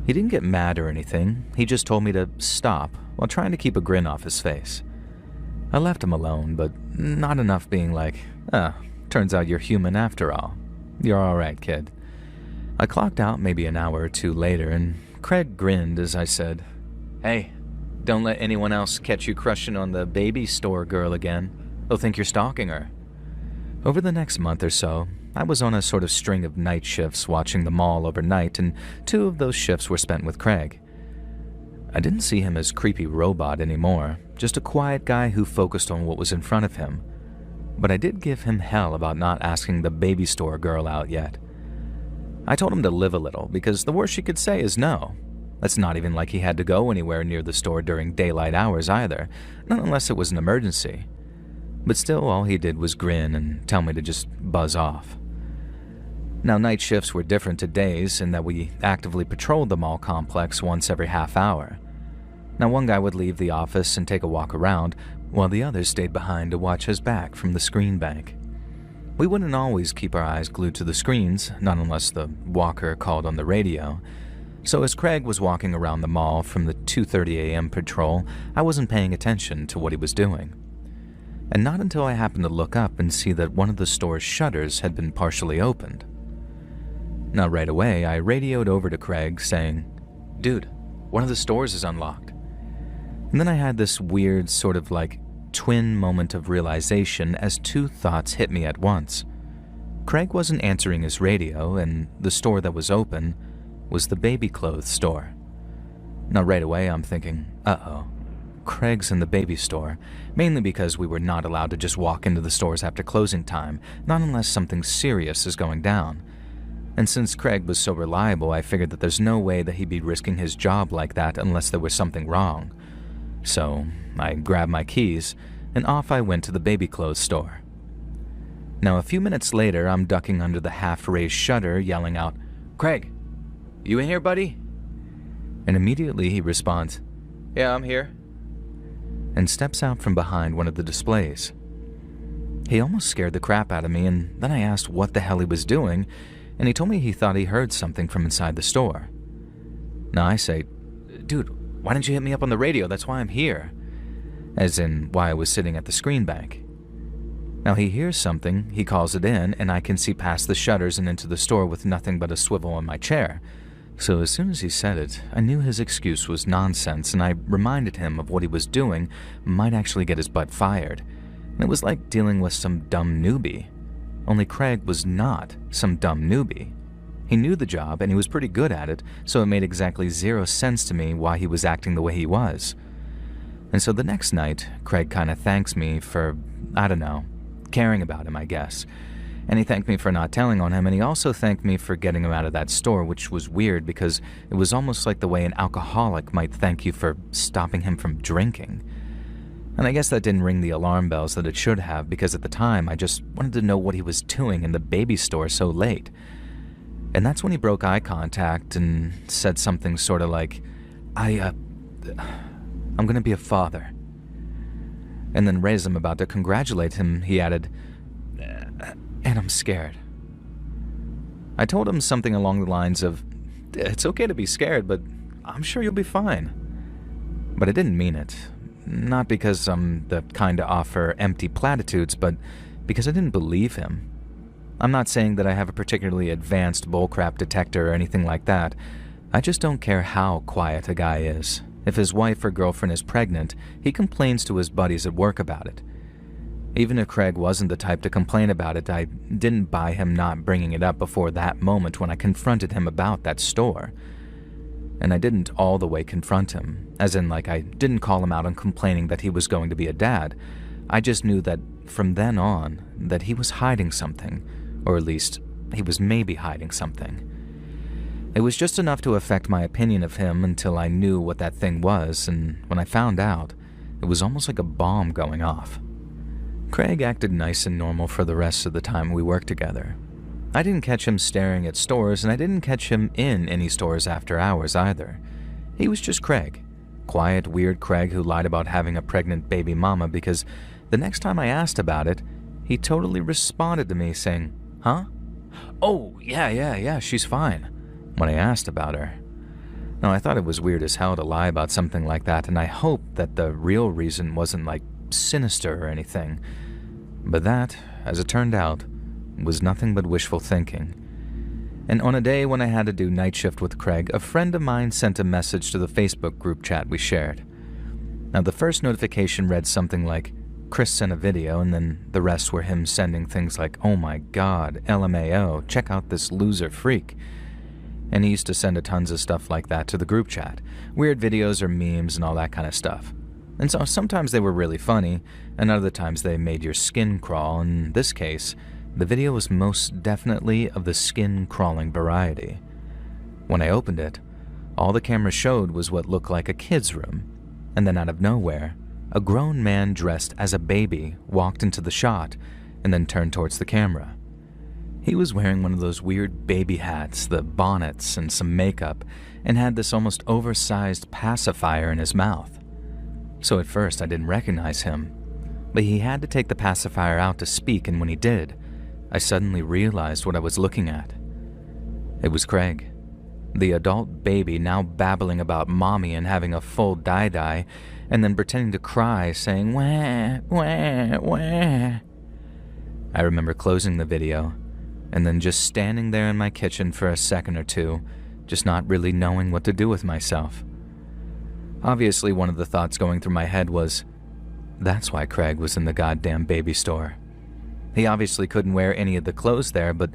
He didn't get mad or anything. He just told me to stop while trying to keep a grin off his face. I left him alone, but not enough being like, turns out you're human after all. You're alright, kid." I clocked out maybe an hour or two later, and Craig grinned as I said, "Hey, don't let anyone else catch you crushing on the baby store girl again. They'll think you're stalking her." Over the next month or so, I was on a sort of string of night shifts watching the mall overnight, and 2 of those shifts were spent with Craig. I didn't see him as creepy robot anymore, just a quiet guy who focused on what was in front of him. But I did give him hell about not asking the baby store girl out yet. I told him to live a little, because the worst she could say is no. It's not even like he had to go anywhere near the store during daylight hours either, not unless it was an emergency. But still, all he did was grin and tell me to just buzz off. Now, night shifts were different to days in that we actively patrolled the mall complex once every half hour. Now, one guy would leave the office and take a walk around, while the others stayed behind to watch his back from the screen bank. We wouldn't always keep our eyes glued to the screens, not unless the walker called on the radio. So as Craig was walking around the mall from the 2:30 a.m. patrol, I wasn't paying attention to what he was doing. And not until I happened to look up and see that one of the store's shutters had been partially opened. Now, right away, I radioed over to Craig saying, "Dude, one of the stores is unlocked." And then I had this weird sort of like twin moment of realization as 2 thoughts hit me at once. Craig wasn't answering his radio, and the store that was open was the baby clothes store. Now, right away, I'm thinking, uh-oh, Craig's in the baby store, mainly because we were not allowed to just walk into the stores after closing time, not unless something serious is going down. And since Craig was so reliable, I figured that there's no way that he'd be risking his job like that unless there was something wrong. So I grabbed my keys, and off I went to the baby clothes store. Now, a few minutes later, I'm ducking under the half-raised shutter, yelling out, "Craig, you in here, buddy?" And immediately he responds, "Yeah, I'm here," and steps out from behind one of the displays. He almost scared the crap out of me, and then I asked what the hell he was doing, and he told me he thought he heard something from inside the store. Now I say, "Dude, why didn't you hit me up on the radio? That's why I'm here." As in, why I was sitting at the screen bank. Now he hears something, he calls it in, and I can see past the shutters and into the store with nothing but a swivel on my chair. So as soon as he said it, I knew his excuse was nonsense, and I reminded him of what he was doing might actually get his butt fired. And it was like dealing with some dumb newbie. Only Craig was not some dumb newbie. He knew the job, and he was pretty good at it, so it made exactly zero sense to me why he was acting the way he was. And so the next night, Craig kind of thanks me for, I don't know, caring about him, I guess. And he thanked me for not telling on him, and he also thanked me for getting him out of that store, which was weird because it was almost like the way an alcoholic might thank you for stopping him from drinking. And I guess that didn't ring the alarm bells that it should have, because at the time I just wanted to know what he was doing in the baby store so late. And that's when he broke eye contact and said something sort of like, I'm gonna be a father. And then right as I'm about to congratulate him, he added, and I'm scared. I told him something along the lines of, it's okay to be scared, but I'm sure you'll be fine. But I didn't mean it. Not because I'm the kind to offer empty platitudes, but because I didn't believe him. I'm not saying that I have a particularly advanced bullcrap detector or anything like that. I just don't care how quiet a guy is. If his wife or girlfriend is pregnant, he complains to his buddies at work about it. Even if Craig wasn't the type to complain about it, I didn't buy him not bringing it up before that moment when I confronted him about that store. And I didn't all the way confront him, as in like I didn't call him out on complaining that he was going to be a dad. I just knew that from then on, that he was hiding something, or at least he was maybe hiding something. It was just enough to affect my opinion of him until I knew what that thing was, and when I found out, it was almost like a bomb going off. Craig acted nice and normal for the rest of the time we worked together. I didn't catch him staring at stores, and I didn't catch him in any stores after hours either. He was just Craig. Quiet, weird Craig who lied about having a pregnant baby mama because the next time I asked about it, he totally responded to me saying, "Huh? Oh, yeah, she's fine," when I asked about her. Now, I thought it was weird as hell to lie about something like that, and I hoped that the real reason wasn't like sinister or anything. But that, as it turned out, was nothing but wishful thinking. And on a day when I had to do night shift with Craig, a friend of mine sent a message to the Facebook group chat we shared. Now, the first notification read something like, Chris sent a video, and then the rest were him sending things like, oh my god, LMAO, check out this loser freak. And he used to send tons of stuff like that to the group chat. Weird videos or memes and all that kind of stuff. And so sometimes they were really funny, and other times they made your skin crawl. In this case, the video was most definitely of the skin-crawling variety. When I opened it, all the camera showed was what looked like a kid's room, and then out of nowhere, a grown man dressed as a baby walked into the shot and then turned towards the camera. He was wearing one of those weird baby hats, the bonnets, and some makeup, and had this almost oversized pacifier in his mouth. So at first I didn't recognize him, but he had to take the pacifier out to speak, and when he did, I suddenly realized what I was looking at. It was Craig, the adult baby now babbling about mommy and having a full die-die, and then pretending to cry, saying, wah, wah, wah. I remember closing the video, and then just standing there in my kitchen for a second or two, just not really knowing what to do with myself. Obviously, one of the thoughts going through my head was, that's why Craig was in the goddamn baby store. He obviously couldn't wear any of the clothes there, but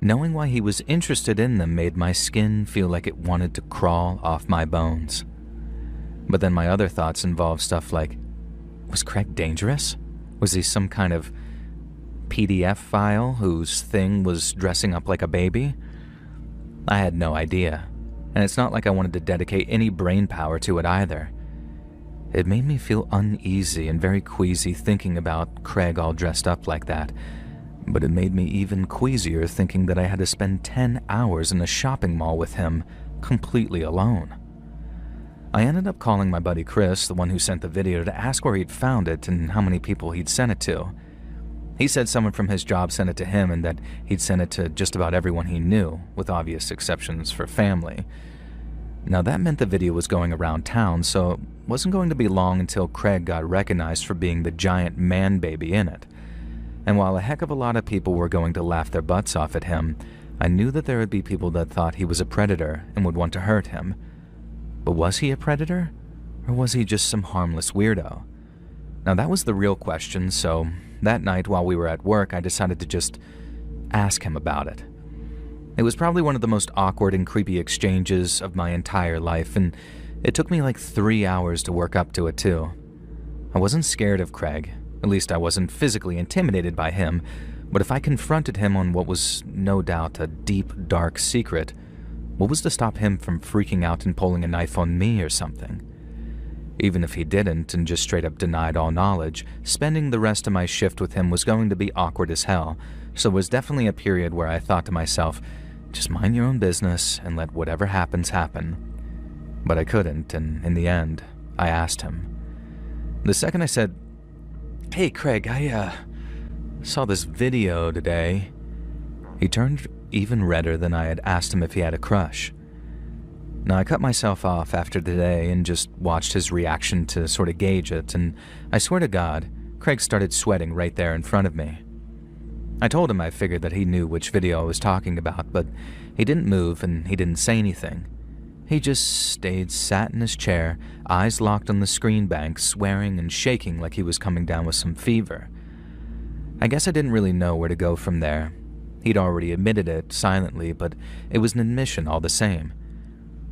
knowing why he was interested in them made my skin feel like it wanted to crawl off my bones. But then my other thoughts involved stuff like, was Craig dangerous? Was he some kind of PDF file whose thing was dressing up like a baby? I had no idea, and it's not like I wanted to dedicate any brain power to it either. It made me feel uneasy and very queasy thinking about Craig all dressed up like that, but it made me even queasier thinking that I had to spend 10 hours in a shopping mall with him, completely alone. I ended up calling my buddy Chris, the one who sent the video, to ask where he'd found it and how many people he'd sent it to. He said someone from his job sent it to him and that he'd sent it to just about everyone he knew, with obvious exceptions for family. Now that meant the video was going around town, so it wasn't going to be long until Craig got recognized for being the giant man baby in it. And while a heck of a lot of people were going to laugh their butts off at him, I knew that there would be people that thought he was a predator and would want to hurt him. But was he a predator? Or was he just some harmless weirdo? Now that was the real question, so that night while we were at work, I decided to just ask him about it. It was probably one of the most awkward and creepy exchanges of my entire life, and it took me like 3 hours to work up to it too. I wasn't scared of Craig. At least I wasn't physically intimidated by him, but if I confronted him on what was no doubt a deep, dark secret, what was to stop him from freaking out and pulling a knife on me or something? Even if he didn't and just straight up denied all knowledge, spending the rest of my shift with him was going to be awkward as hell, so it was definitely a period where I thought to myself, just mind your own business and let whatever happens happen. But I couldn't, and in the end, I asked him. The second I said, "Hey Craig, I saw this video today," he turned even redder than I had asked him if he had a crush. Now I cut myself off after the day and just watched his reaction to sort of gauge it, and I swear to God, Craig started sweating right there in front of me. I told him I figured that he knew which video I was talking about, but he didn't move and he didn't say anything. He just sat in his chair, eyes locked on the screen bank, swearing and shaking like he was coming down with some fever. I guess I didn't really know where to go from there. He'd already admitted it silently, but it was an admission all the same.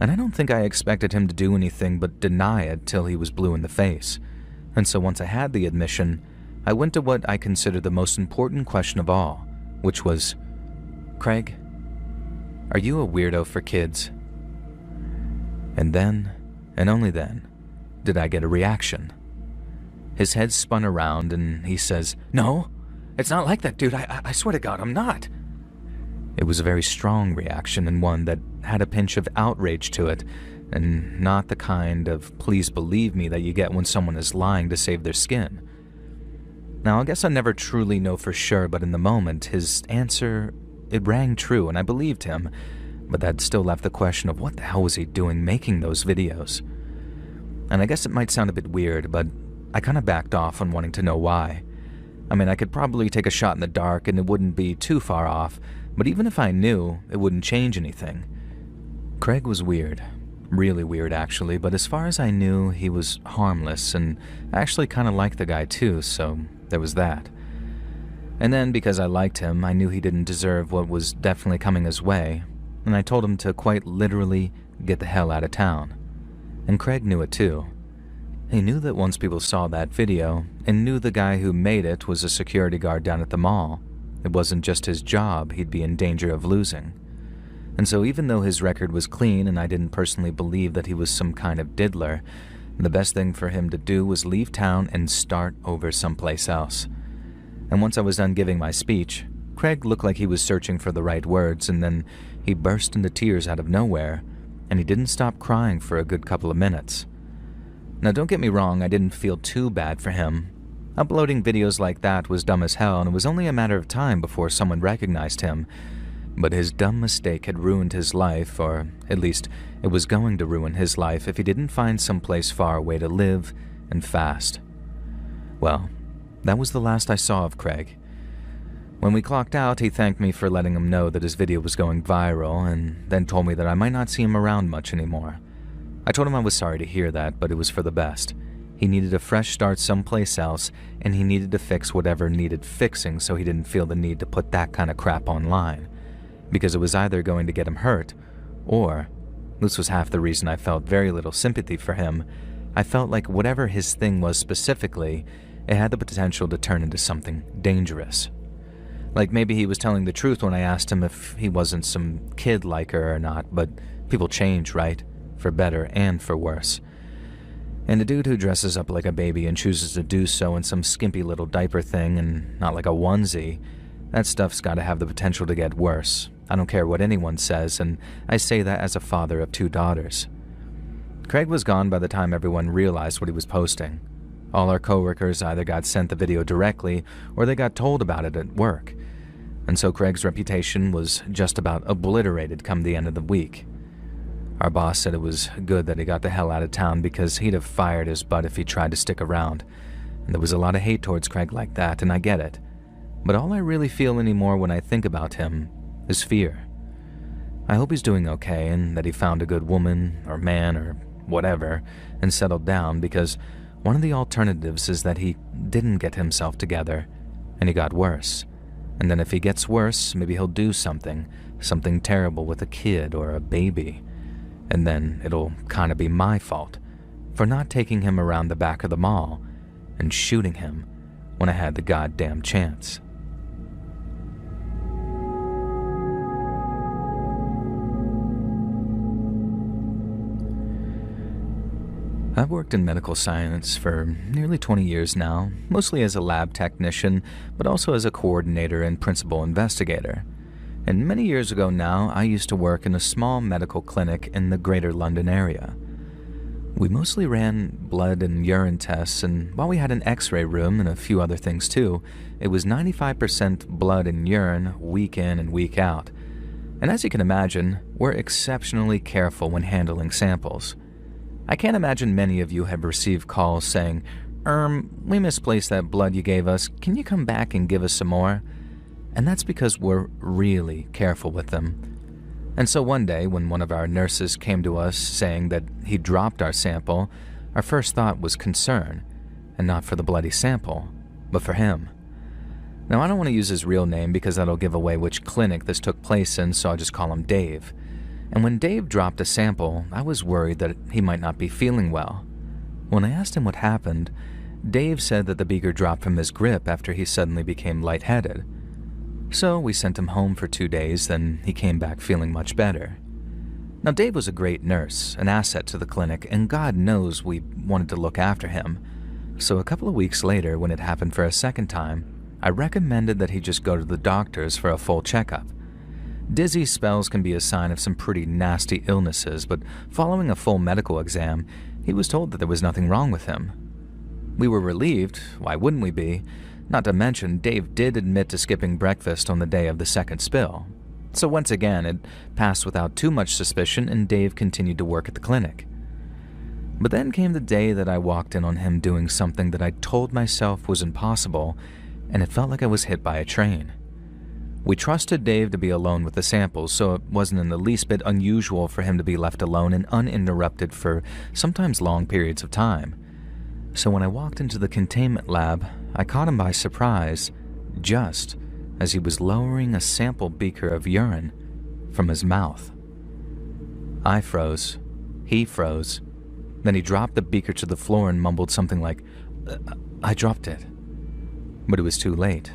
And I don't think I expected him to do anything but deny it till he was blue in the face. And so once I had the admission, I went to what I considered the most important question of all, which was, "Craig, are you a weirdo for kids?" And then, and only then, did I get a reaction. His head spun around and he says, "No, it's not like that, dude. I swear to God, I'm not." It was a very strong reaction and one that had a pinch of outrage to it, and not the kind of please believe me that you get when someone is lying to save their skin. Now, I guess I never truly know for sure, but in the moment, his answer, it rang true and I believed him, but that still left the question of what the hell was he doing making those videos? And I guess it might sound a bit weird, but I kind of backed off on wanting to know why. I mean, I could probably take a shot in the dark and it wouldn't be too far off, but even if I knew, it wouldn't change anything. Craig was weird. Really weird, actually, but as far as I knew, he was harmless, and I actually kind of liked the guy too, so there was that. And then, because I liked him, I knew he didn't deserve what was definitely coming his way, and I told him to quite literally get the hell out of town. And Craig knew it too. He knew that once people saw that video, and knew the guy who made it was a security guard down at the mall, it wasn't just his job he'd be in danger of losing. And so even though his record was clean and I didn't personally believe that he was some kind of diddler, the best thing for him to do was leave town and start over someplace else. And once I was done giving my speech, Craig looked like he was searching for the right words, and then he burst into tears out of nowhere, and he didn't stop crying for a good couple of minutes. Now don't get me wrong, I didn't feel too bad for him. Uploading videos like that was dumb as hell, and it was only a matter of time before someone recognized him. But his dumb mistake had ruined his life, or at least it was going to ruin his life if he didn't find someplace far away to live and fast. Well, that was the last I saw of Craig. When we clocked out, he thanked me for letting him know that his video was going viral, and then told me that I might not see him around much anymore. I told him I was sorry to hear that, but it was for the best. He needed a fresh start someplace else, and he needed to fix whatever needed fixing so he didn't feel the need to put that kind of crap online. Because it was either going to get him hurt, or, this was half the reason I felt very little sympathy for him, I felt like whatever his thing was specifically, it had the potential to turn into something dangerous. Like maybe he was telling the truth when I asked him if he wasn't some kid like her or not, but people change, right? For better and for worse. And a dude who dresses up like a baby and chooses to do so in some skimpy little diaper thing and not like a onesie, that stuff's gotta have the potential to get worse. I don't care what anyone says, and I say that as a father of 2 daughters. Craig was gone by the time everyone realized what he was posting. All our coworkers either got sent the video directly or they got told about it at work. And so Craig's reputation was just about obliterated come the end of the week. Our boss said it was good that he got the hell out of town because he'd have fired his butt if he tried to stick around. And there was a lot of hate towards Craig like that, and I get it. But all I really feel anymore when I think about him is fear. I hope he's doing okay and that he found a good woman or man or whatever and settled down, because one of the alternatives is that he didn't get himself together and he got worse. And then if he gets worse, maybe he'll do something terrible with a kid or a baby. And then it'll kind of be my fault for not taking him around the back of the mall and shooting him when I had the goddamn chance. I've worked in medical science for nearly 20 years now, mostly as a lab technician, but also as a coordinator and principal investigator. And many years ago now, I used to work in a small medical clinic in the Greater London area. We mostly ran blood and urine tests, and while we had an x-ray room and a few other things too, it was 95% blood and urine week in and week out. And as you can imagine, we're exceptionally careful when handling samples. I can't imagine many of you have received calls saying, we misplaced that blood you gave us. Can you come back and give us some more? And that's because we're really careful with them. And so one day, when one of our nurses came to us saying that he dropped our sample, our first thought was concern, and not for the bloody sample, but for him. Now, I don't want to use his real name because that'll give away which clinic this took place in, so I'll just call him Dave. And when Dave dropped a sample, I was worried that he might not be feeling well. When I asked him what happened, Dave said that the beaker dropped from his grip after he suddenly became lightheaded. So we sent him home for 2 days, then he came back feeling much better. Now, Dave was a great nurse, an asset to the clinic, and God knows we wanted to look after him. So a couple of weeks later, when it happened for a second time, I recommended that he just go to the doctors for a full checkup. Dizzy spells can be a sign of some pretty nasty illnesses, but following a full medical exam, he was told that there was nothing wrong with him. We were relieved, why wouldn't we be? Not to mention, Dave did admit to skipping breakfast on the day of the second spill. So once again, it passed without too much suspicion, and Dave continued to work at the clinic. But then came the day that I walked in on him doing something that I told myself was impossible, and it felt like I was hit by a train. We trusted Dave to be alone with the samples, so it wasn't in the least bit unusual for him to be left alone and uninterrupted for sometimes long periods of time. So when I walked into the containment lab, I caught him by surprise, just as he was lowering a sample beaker of urine from his mouth. I froze. He froze. Then he dropped the beaker to the floor and mumbled something like, I dropped it. But it was too late.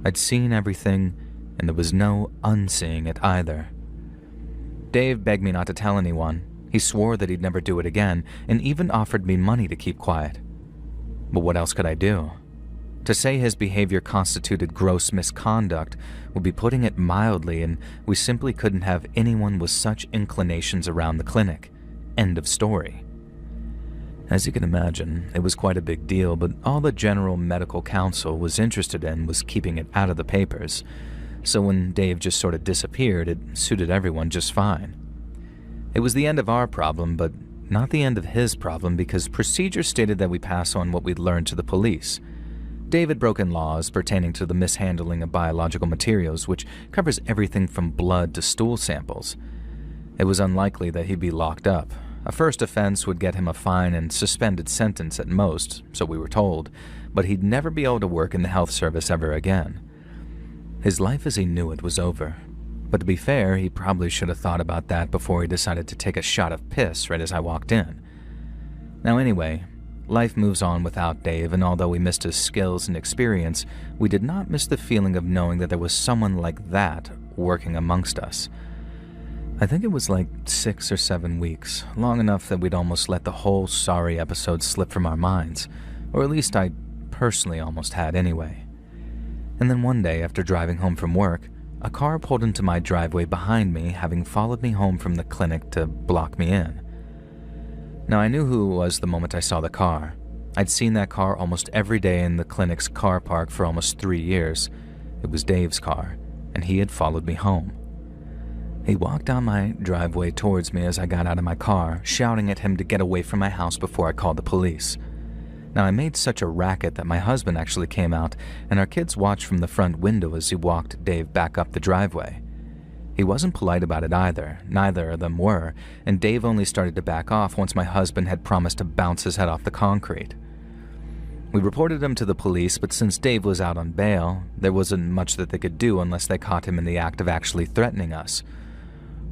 I'd seen everything, and there was no unseeing it either. Dave begged me not to tell anyone. He swore that he'd never do it again, and even offered me money to keep quiet. But what else could I do? To say his behavior constituted gross misconduct would be putting it mildly, and we simply couldn't have anyone with such inclinations around the clinic. End of story. As you can imagine, it was quite a big deal, but all the General Medical Council was interested in was keeping it out of the papers. So when Dave just sort of disappeared, it suited everyone just fine. It was the end of our problem, but not the end of his problem, because procedure stated that we pass on what we'd learned to the police. Dave had broken laws pertaining to the mishandling of biological materials, which covers everything from blood to stool samples. It was unlikely that he'd be locked up. A first offense would get him a fine and suspended sentence at most, so we were told, but he'd never be able to work in the health service ever again. His life as he knew it was over. But to be fair, he probably should have thought about that before he decided to take a shot of piss right as I walked in. Now anyway, life moves on without Dave, and although we missed his skills and experience, we did not miss the feeling of knowing that there was someone like that working amongst us. I think it was like 6 or 7 weeks, long enough that we'd almost let the whole sorry episode slip from our minds, or at least I personally almost had anyway. And then one day, after driving home from work, a car pulled into my driveway behind me, having followed me home from the clinic to block me in. Now, I knew who it was the moment I saw the car. I'd seen that car almost every day in the clinic's car park for almost 3 years. It was Dave's car, and he had followed me home. He walked down my driveway towards me as I got out of my car, shouting at him to get away from my house before I called the police. Now, I made such a racket that my husband actually came out, and our kids watched from the front window as he walked Dave back up the driveway. He wasn't polite about it either, neither of them were, and Dave only started to back off once my husband had promised to bounce his head off the concrete. We reported him to the police, but since Dave was out on bail, there wasn't much that they could do unless they caught him in the act of actually threatening us.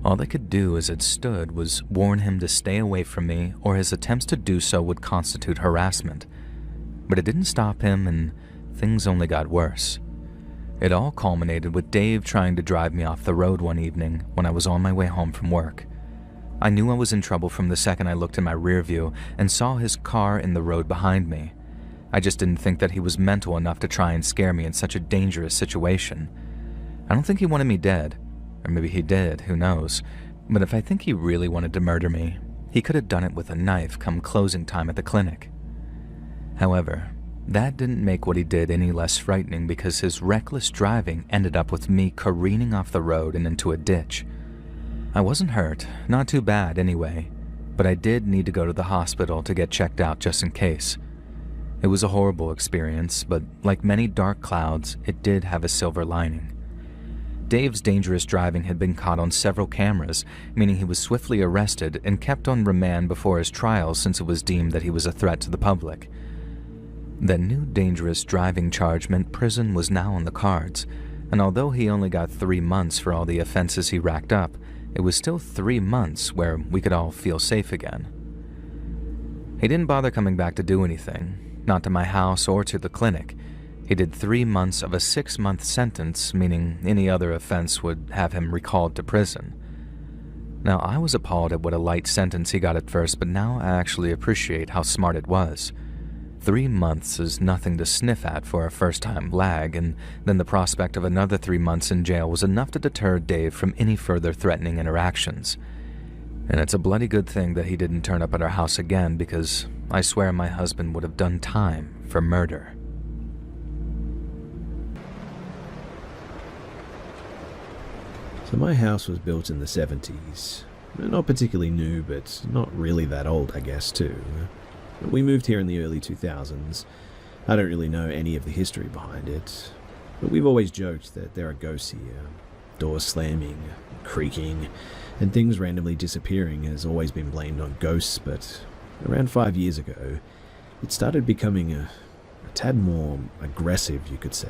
All they could do as it stood was warn him to stay away from me, or his attempts to do so would constitute harassment. But it didn't stop him, and things only got worse. It all culminated with Dave trying to drive me off the road one evening when I was on my way home from work. I knew I was in trouble from the second I looked in my rear view and saw his car in the road behind me. I just didn't think that he was mental enough to try and scare me in such a dangerous situation. I don't think he wanted me dead. Or maybe he did, who knows. But if I think he really wanted to murder me, he could have done it with a knife come closing time at the clinic. However, that didn't make what he did any less frightening because his reckless driving ended up with me careening off the road and into a ditch. I wasn't hurt, not too bad anyway, but I did need to go to the hospital to get checked out just in case. It was a horrible experience, but like many dark clouds, it did have a silver lining. Dave's dangerous driving had been caught on several cameras, meaning he was swiftly arrested and kept on remand before his trial since it was deemed that he was a threat to the public. That new dangerous driving charge meant prison was now on the cards, and although he only got 3 months for all the offenses he racked up, it was still 3 months where we could all feel safe again. He didn't bother coming back to do anything, not to my house or to the clinic. He did 3 months of a 6-month sentence, meaning any other offense would have him recalled to prison. Now, I was appalled at what a light sentence he got at first, but now I actually appreciate how smart it was. 3 months is nothing to sniff at for a first-time lag, and then the prospect of another 3 months in jail was enough to deter Dave from any further threatening interactions. And it's a bloody good thing that he didn't turn up at our house again, because I swear my husband would have done time for murder. So my house was built in the 70s. Not particularly new, but not really that old, I guess, too. We moved here in the early 2000s. I don't really know any of the history behind it, but we've always joked that there are ghosts here. Doors slamming, creaking, and things randomly disappearing has always been blamed on ghosts, but around 5 years ago, it started becoming a tad more aggressive, you could say.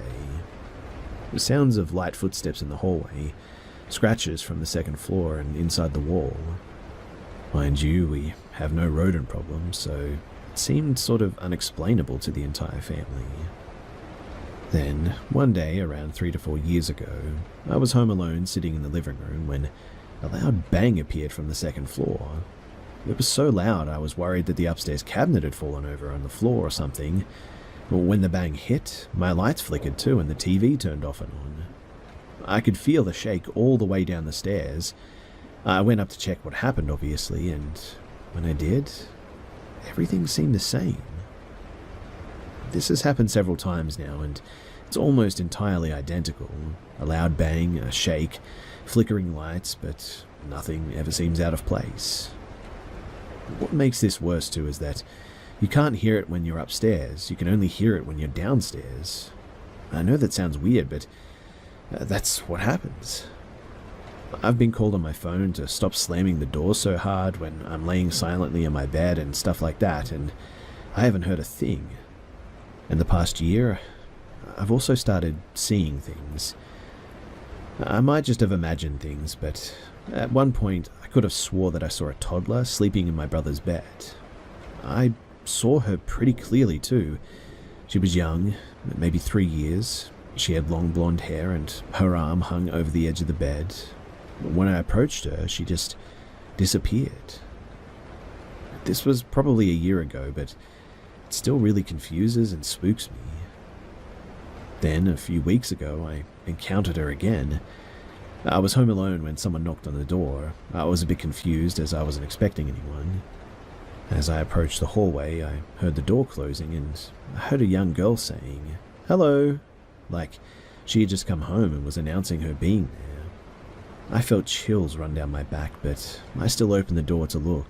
The sounds of light footsteps in the hallway, scratches from the second floor and inside the wall. Mind you, we have no rodent problem, so it seemed sort of unexplainable to the entire family. Then, one day, around 3 to 4 years ago, I was home alone sitting in the living room when a loud bang appeared from the second floor. It was so loud I was worried that the upstairs cabinet had fallen over on the floor or something. When the bang hit, my lights flickered too and the TV turned off and on. I could feel the shake all the way down the stairs. I went up to check what happened, obviously, and when I did, everything seemed the same. This has happened several times now, and it's almost entirely identical. A loud bang, a shake, flickering lights, but nothing ever seems out of place. What makes this worse, too, is that you can't hear it when you're upstairs. You can only hear it when you're downstairs. I know that sounds weird, but that's what happens. I've been called on my phone to stop slamming the door so hard when I'm laying silently in my bed and stuff like that, and I haven't heard a thing. In the past year, I've also started seeing things. I might just have imagined things, but at one point I could have swore that I saw a toddler sleeping in my brother's bed. I saw her pretty clearly too. She was young, maybe 3 years. She had long blonde hair and her arm hung over the edge of the bed. When I approached her, she just disappeared. This was probably a year ago, but it still really confuses and spooks me. Then, a few weeks ago, I encountered her again. I was home alone when someone knocked on the door. I was a bit confused as I wasn't expecting anyone. As I approached the hallway, I heard the door closing and I heard a young girl saying, "Hello," like she had just come home and was announcing her being there. I felt chills run down my back, but I still opened the door to look.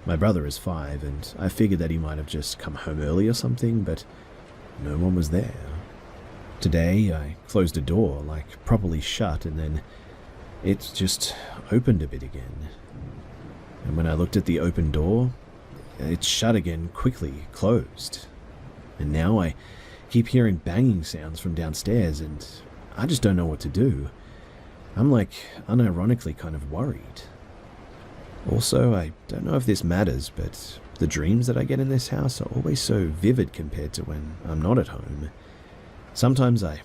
My brother is 5, and I figured that he might have just come home early or something, but no one was there. Today, I closed a door, like properly shut, and then it just opened a bit again. And when I looked at the open door, it shut again quickly, closed. And now I keep hearing banging sounds from downstairs, and I just don't know what to do. I'm unironically kind of worried. Also, I don't know if this matters, but the dreams that I get in this house are always so vivid compared to when I'm not at home. Sometimes I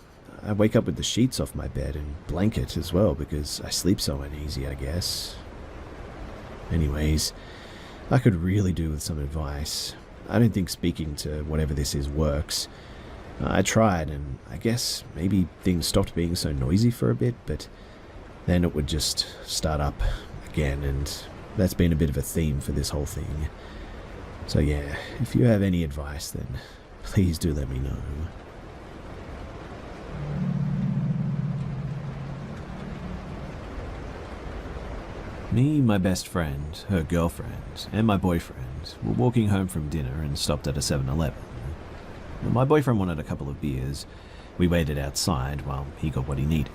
wake up with the sheets off my bed and blanket as well because I sleep so uneasy, I guess. Anyways, I could really do with some advice. I don't think speaking to whatever this is works. I tried, and I guess maybe things stopped being so noisy for a bit, but then it would just start up again, and that's been a bit of a theme for this whole thing. So yeah, if you have any advice, then please do let me know. Me, my best friend, her girlfriend, and my boyfriend were walking home from dinner and stopped at a 7-Eleven. My boyfriend wanted a couple of beers. We waited outside while he got what he needed.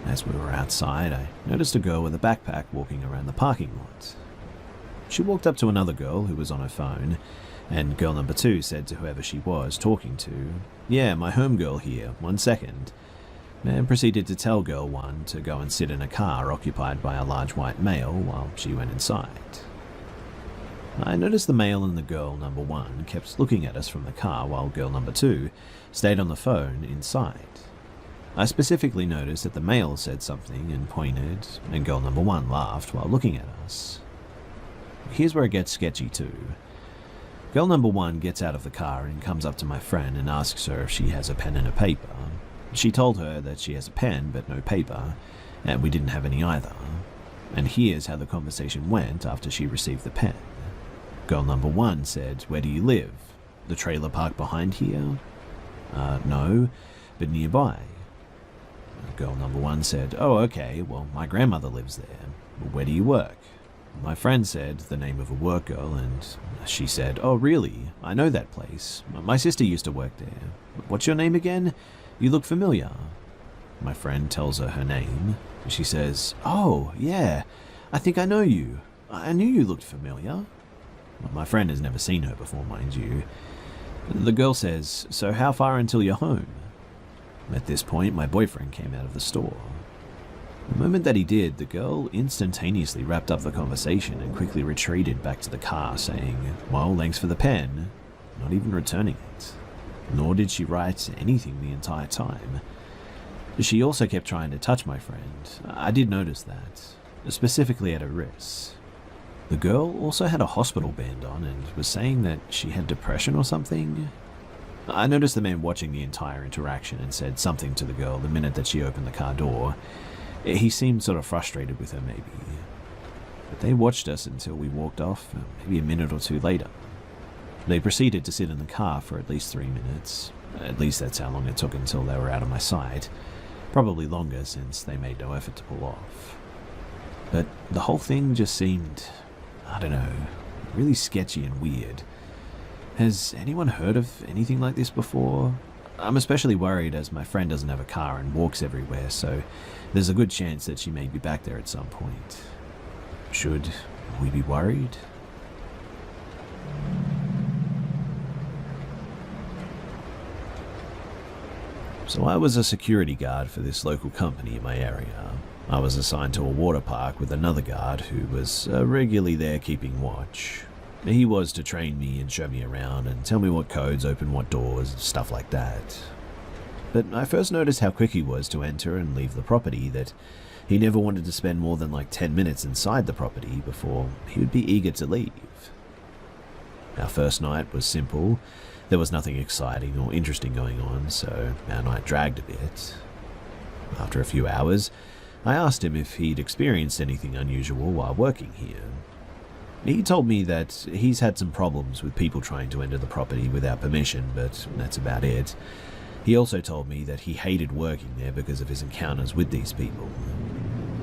As we were outside, I noticed a girl with a backpack walking around the parking lot. She walked up to another girl who was on her phone, and girl number 2 said to whoever she was talking to, "Yeah, my homegirl here, 1 second," and proceeded to tell girl 1 to go and sit in a car occupied by a large white male while she went inside. I noticed the male and the girl number 1 kept looking at us from the car while girl number 2 stayed on the phone inside. I specifically noticed that the male said something and pointed, and girl number 1 laughed while looking at us. Here's where it gets sketchy too. Girl number 1 gets out of the car and comes up to my friend and asks her if she has a pen and a paper. She told her that she has a pen but no paper, and we didn't have any either. And here's how the conversation went after she received the pen. Girl number 1 said, "Where do you live? The trailer park behind here?" No, but nearby." Girl number 1 said, "Oh, okay, well, my grandmother lives there. Where do you work?" My friend said the name of a work girl, and she said, "Oh, really? I know that place. My sister used to work there. What's your name again? You look familiar." My friend tells her name. She says, "Oh, yeah, I think I know you. I knew you looked familiar." My friend has never seen her before, mind you. The girl says, "So how far until you're home?" At this point, my boyfriend came out of the store. The moment that he did, the girl instantaneously wrapped up the conversation and quickly retreated back to the car, saying, "Well, thanks for the pen," not even returning it. Nor did she write anything the entire time. She also kept trying to touch my friend. I did notice that, specifically at her wrists. The girl also had a hospital band on and was saying that she had depression or something. I noticed the man watching the entire interaction and said something to the girl the minute that she opened the car door. He seemed sort of frustrated with her maybe. But they watched us until we walked off, maybe a minute or two later. They proceeded to sit in the car for at least 3 minutes. At least that's how long it took until they were out of my sight. Probably longer since they made no effort to pull off. But the whole thing just seemed, I don't know, really sketchy and weird. Has anyone heard of anything like this before? I'm especially worried as my friend doesn't have a car and walks everywhere, so there's a good chance that she may be back there at some point. Should we be worried? So I was a security guard for this local company in my area. I was assigned to a water park with another guard who was regularly there keeping watch. He was to train me and show me around and tell me what codes open what doors, stuff like that. But I first noticed how quick he was to enter and leave the property, that he never wanted to spend more than 10 minutes inside the property before he would be eager to leave. Our first night was simple. There was nothing exciting or interesting going on, so our night dragged a bit. After a few hours, I asked him if he'd experienced anything unusual while working here. He told me that he's had some problems with people trying to enter the property without permission, but that's about it. He also told me that he hated working there because of his encounters with these people.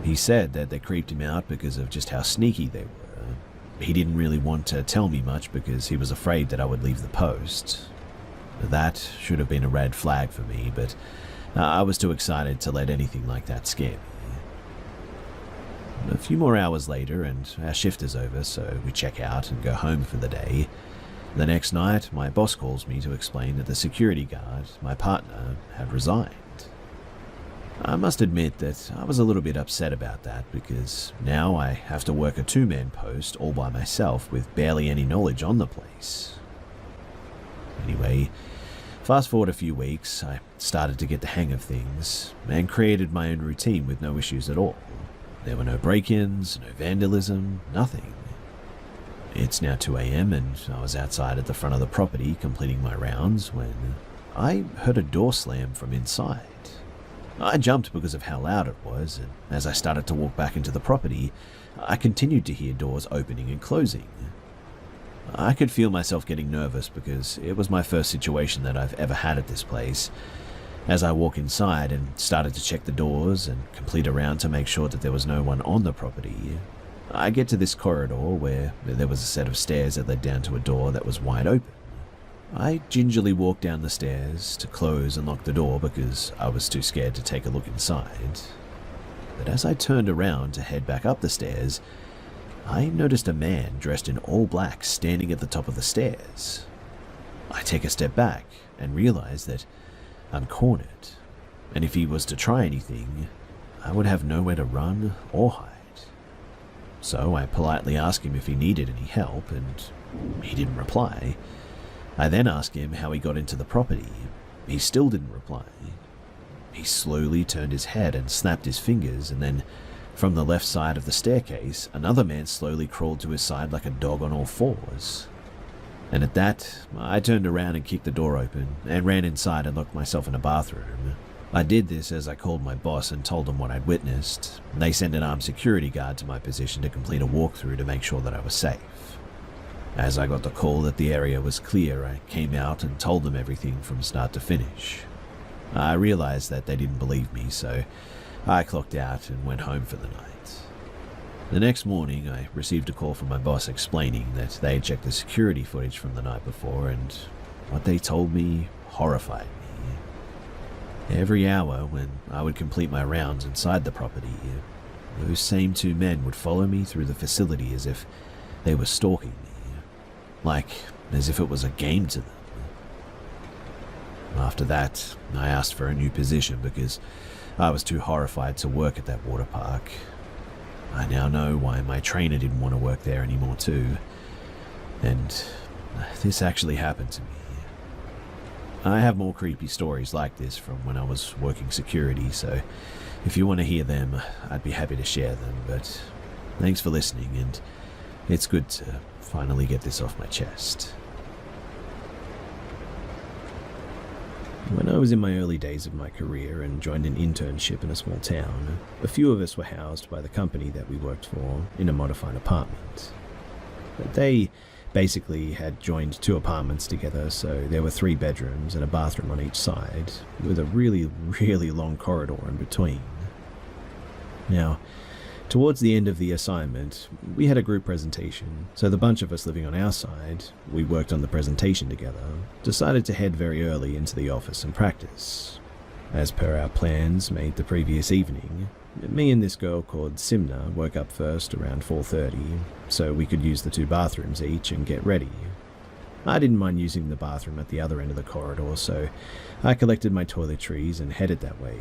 He said that they creeped him out because of just how sneaky they were. He didn't really want to tell me much because he was afraid that I would leave the post. That should have been a red flag for me, but I was too excited to let anything like that scare me. A few more hours later, and our shift is over, so we check out and go home for the day. The next night, my boss calls me to explain that the security guard, my partner, had resigned. I must admit that I was a little bit upset about that because now I have to work a two-man post all by myself with barely any knowledge on the place. Anyway, fast forward a few weeks, I started to get the hang of things and created my own routine with no issues at all. There were no break-ins, no vandalism, nothing. It's now 2 a.m. and I was outside at the front of the property completing my rounds when I heard a door slam from inside. I jumped because of how loud it was, and as I started to walk back into the property, I continued to hear doors opening and closing. I could feel myself getting nervous because it was my first situation that I've ever had at this place. As I walk inside and started to check the doors and complete a round to make sure that there was no one on the property, I get to this corridor where there was a set of stairs that led down to a door that was wide open. I gingerly walked down the stairs to close and lock the door because I was too scared to take a look inside. But as I turned around to head back up the stairs, I noticed a man dressed in all black standing at the top of the stairs. I take a step back and realize that I'm cornered, and if he was to try anything, I would have nowhere to run or hide. So I politely asked him if he needed any help, and he didn't reply. I then asked him how he got into the property. He still didn't reply. He slowly turned his head and snapped his fingers, and then from the left side of the staircase, another man slowly crawled to his side like a dog on all fours. And at that, I turned around and kicked the door open and ran inside and locked myself in a bathroom. I did this as I called my boss and told him what I'd witnessed. They sent an armed security guard to my position to complete a walkthrough to make sure that I was safe. As I got the call that the area was clear, I came out and told them everything from start to finish. I realized that they didn't believe me, so I clocked out and went home for the night. The next morning, I received a call from my boss explaining that they had checked the security footage from the night before, and what they told me horrified me. Every hour when I would complete my rounds inside the property, those same two men would follow me through the facility as if they were stalking me, like as if it was a game to them. After that, I asked for a new position because I was too horrified to work at that water park. I now know why my trainer didn't want to work there anymore too, and this actually happened to me. I have more creepy stories like this from when I was working security, so if you want to hear them, I'd be happy to share them, but thanks for listening, and it's good to finally get this off my chest. When I was in my early days of my career and joined an internship in a small town, a few of us were housed by the company that we worked for in a modified apartment. But they basically had joined two apartments together, so there were 3 bedrooms and a bathroom on each side, with a really, really long corridor in between. Now, towards the end of the assignment, we had a group presentation, so the bunch of us living on our side, we worked on the presentation together, decided to head very early into the office and practice. As per our plans made the previous evening, me and this girl called Simna woke up first around 4:30, so we could use the 2 bathrooms each and get ready. I didn't mind using the bathroom at the other end of the corridor, so I collected my toiletries and headed that way.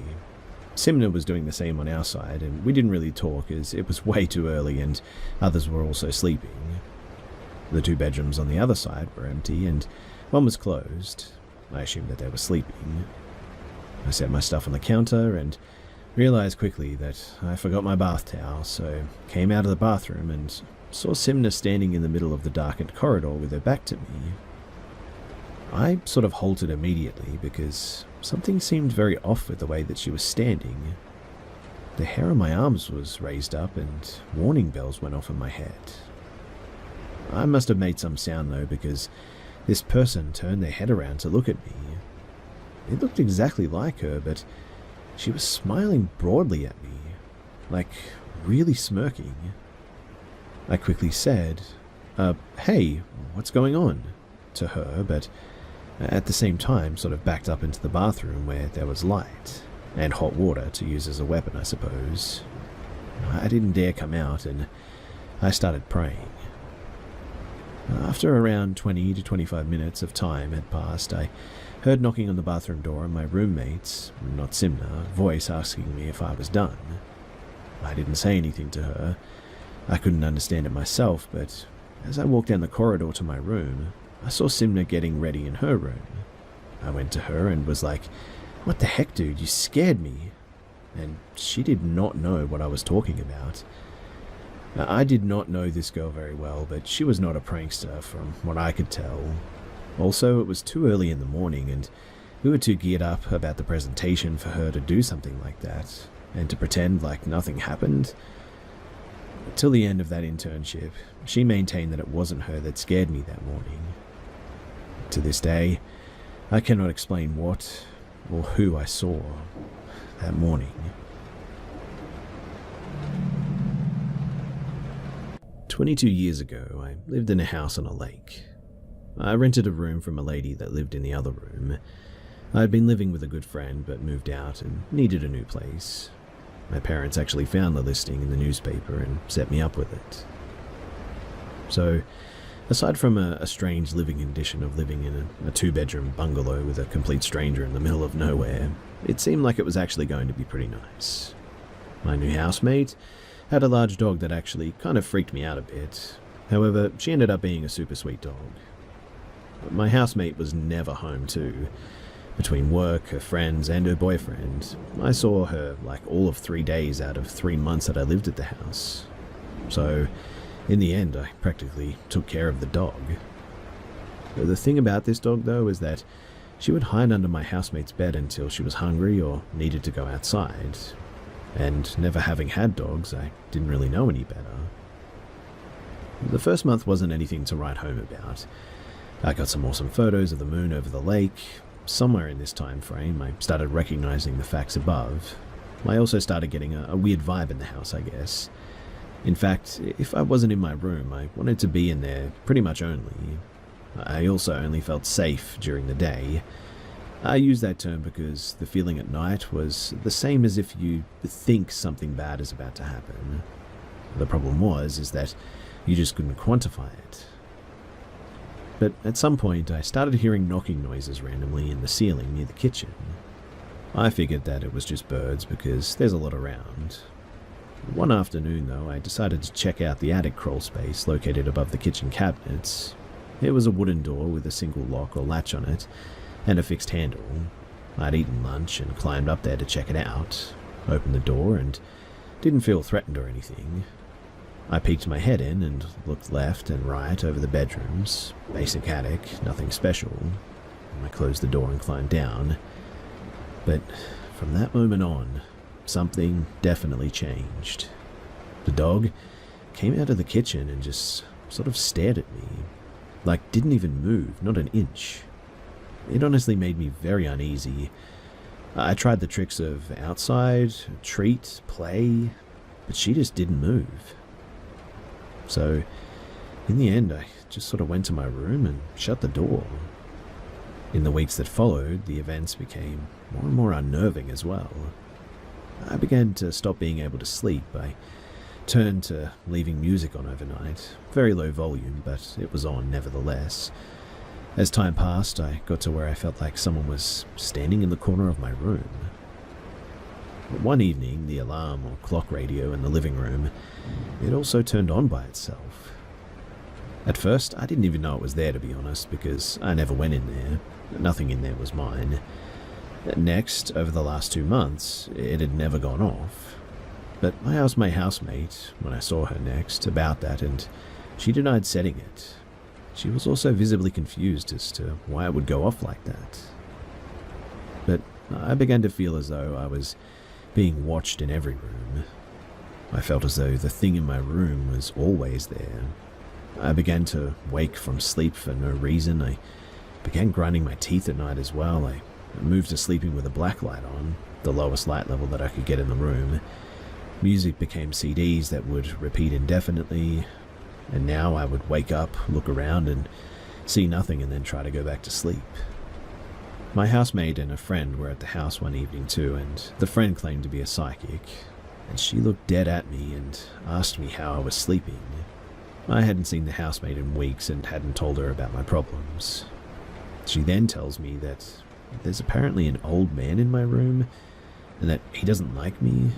Simna was doing the same on our side, and we didn't really talk as it was way too early and others were also sleeping. The 2 bedrooms on the other side were empty and one was closed. I assumed that they were sleeping. I set my stuff on the counter and realized quickly that I forgot my bath towel, so came out of the bathroom and saw Simna standing in the middle of the darkened corridor with her back to me. I sort of halted immediately because something seemed very off with the way that she was standing. The hair on my arms was raised up and warning bells went off in my head. I must have made some sound though, because this person turned their head around to look at me. It looked exactly like her, but she was smiling broadly at me, like really smirking. I quickly said, Hey, what's going on?" to her, but at the same time sort of backed up into the bathroom where there was light and hot water to use as a weapon, I suppose. I didn't dare come out, and I started praying. After around 20 to 25 minutes of time had passed, I heard knocking on the bathroom door and my roommate's, not Simna, voice asking me if I was done. I didn't say anything to her. I couldn't understand it myself, but as I walked down the corridor to my room, I saw Simna getting ready in her room. I went to her and was like, "What the heck, dude? You scared me." And she did not know what I was talking about. I did not know this girl very well, but she was not a prankster from what I could tell. Also, it was too early in the morning, and we were too geared up about the presentation for her to do something like that, and to pretend like nothing happened. Till the end of that internship, she maintained that it wasn't her that scared me that morning. To this day, I cannot explain what or who I saw that morning. 22 years ago, I lived in a house on a lake. I rented a room from a lady that lived in the other room. I had been living with a good friend but moved out and needed a new place. My parents actually found the listing in the newspaper and set me up with it. So, aside from a strange living condition of living in a two-bedroom bungalow with a complete stranger in the middle of nowhere, it seemed like it was actually going to be pretty nice. My new housemate had a large dog that actually kind of freaked me out a bit. However, she ended up being a super sweet dog. My housemate was never home too. Between work, her friends, and her boyfriend, I saw her like all of 3 days out of 3 months that I lived at the house. So, in the end, I practically took care of the dog. The thing about this dog, though, is that she would hide under my housemate's bed until she was hungry or needed to go outside. And never having had dogs, I didn't really know any better. The first month wasn't anything to write home about. I got some awesome photos of the moon over the lake. Somewhere in this time frame, I started recognizing the facts above. I also started getting a weird vibe in the house, I guess. In fact, if I wasn't in my room, I wanted to be in there pretty much only. I also only felt safe during the day. I use that term because the feeling at night was the same as if you think something bad is about to happen. The problem is that you just couldn't quantify it. But at some point, I started hearing knocking noises randomly in the ceiling near the kitchen. I figured that it was just birds because there's a lot around. One afternoon, though, I decided to check out the attic crawl space located above the kitchen cabinets. It was a wooden door with a single lock or latch on it, and a fixed handle. I'd eaten lunch and climbed up there to check it out, opened the door, and didn't feel threatened or anything. I peeked my head in and looked left and right over the bedrooms. Basic attic, nothing special. I closed the door and climbed down. But from that moment on, something definitely changed. The dog came out of the kitchen and just sort of stared at me, like didn't even move, not an inch. It honestly made me very uneasy. I tried the tricks of outside, treat, play, but she just didn't move. So, in the end, I just sort of went to my room and shut the door. In the weeks that followed, the events became more and more unnerving as well. I began to stop being able to sleep. I turned to leaving music on overnight, very low volume, but it was on nevertheless. As time passed, I got to where I felt like someone was standing in the corner of my room. One evening, the alarm or clock radio in the living room, it also turned on by itself. At first, I didn't even know it was there, to be honest, because I never went in there. Nothing in there was mine. Next, over the last 2 months, it had never gone off. But I asked my housemate, when I saw her next, about that, and she denied setting it. She was also visibly confused as to why it would go off like that. But I began to feel as though I was being watched in every room. I felt as though the thing in my room was always there. I began to wake from sleep for no reason. I began grinding my teeth at night as well. I moved to sleeping with a black light on, the lowest light level that I could get in the room. Music became CDs that would repeat indefinitely. and now I would wake up, look around, and see nothing, and then try to go back to sleep. My housemate and a friend were at the house one evening too, and the friend claimed to be a psychic, and she looked dead at me and asked me how I was sleeping. I hadn't seen the housemate in weeks and hadn't told her about my problems. She then tells me that there's apparently an old man in my room and that he doesn't like me.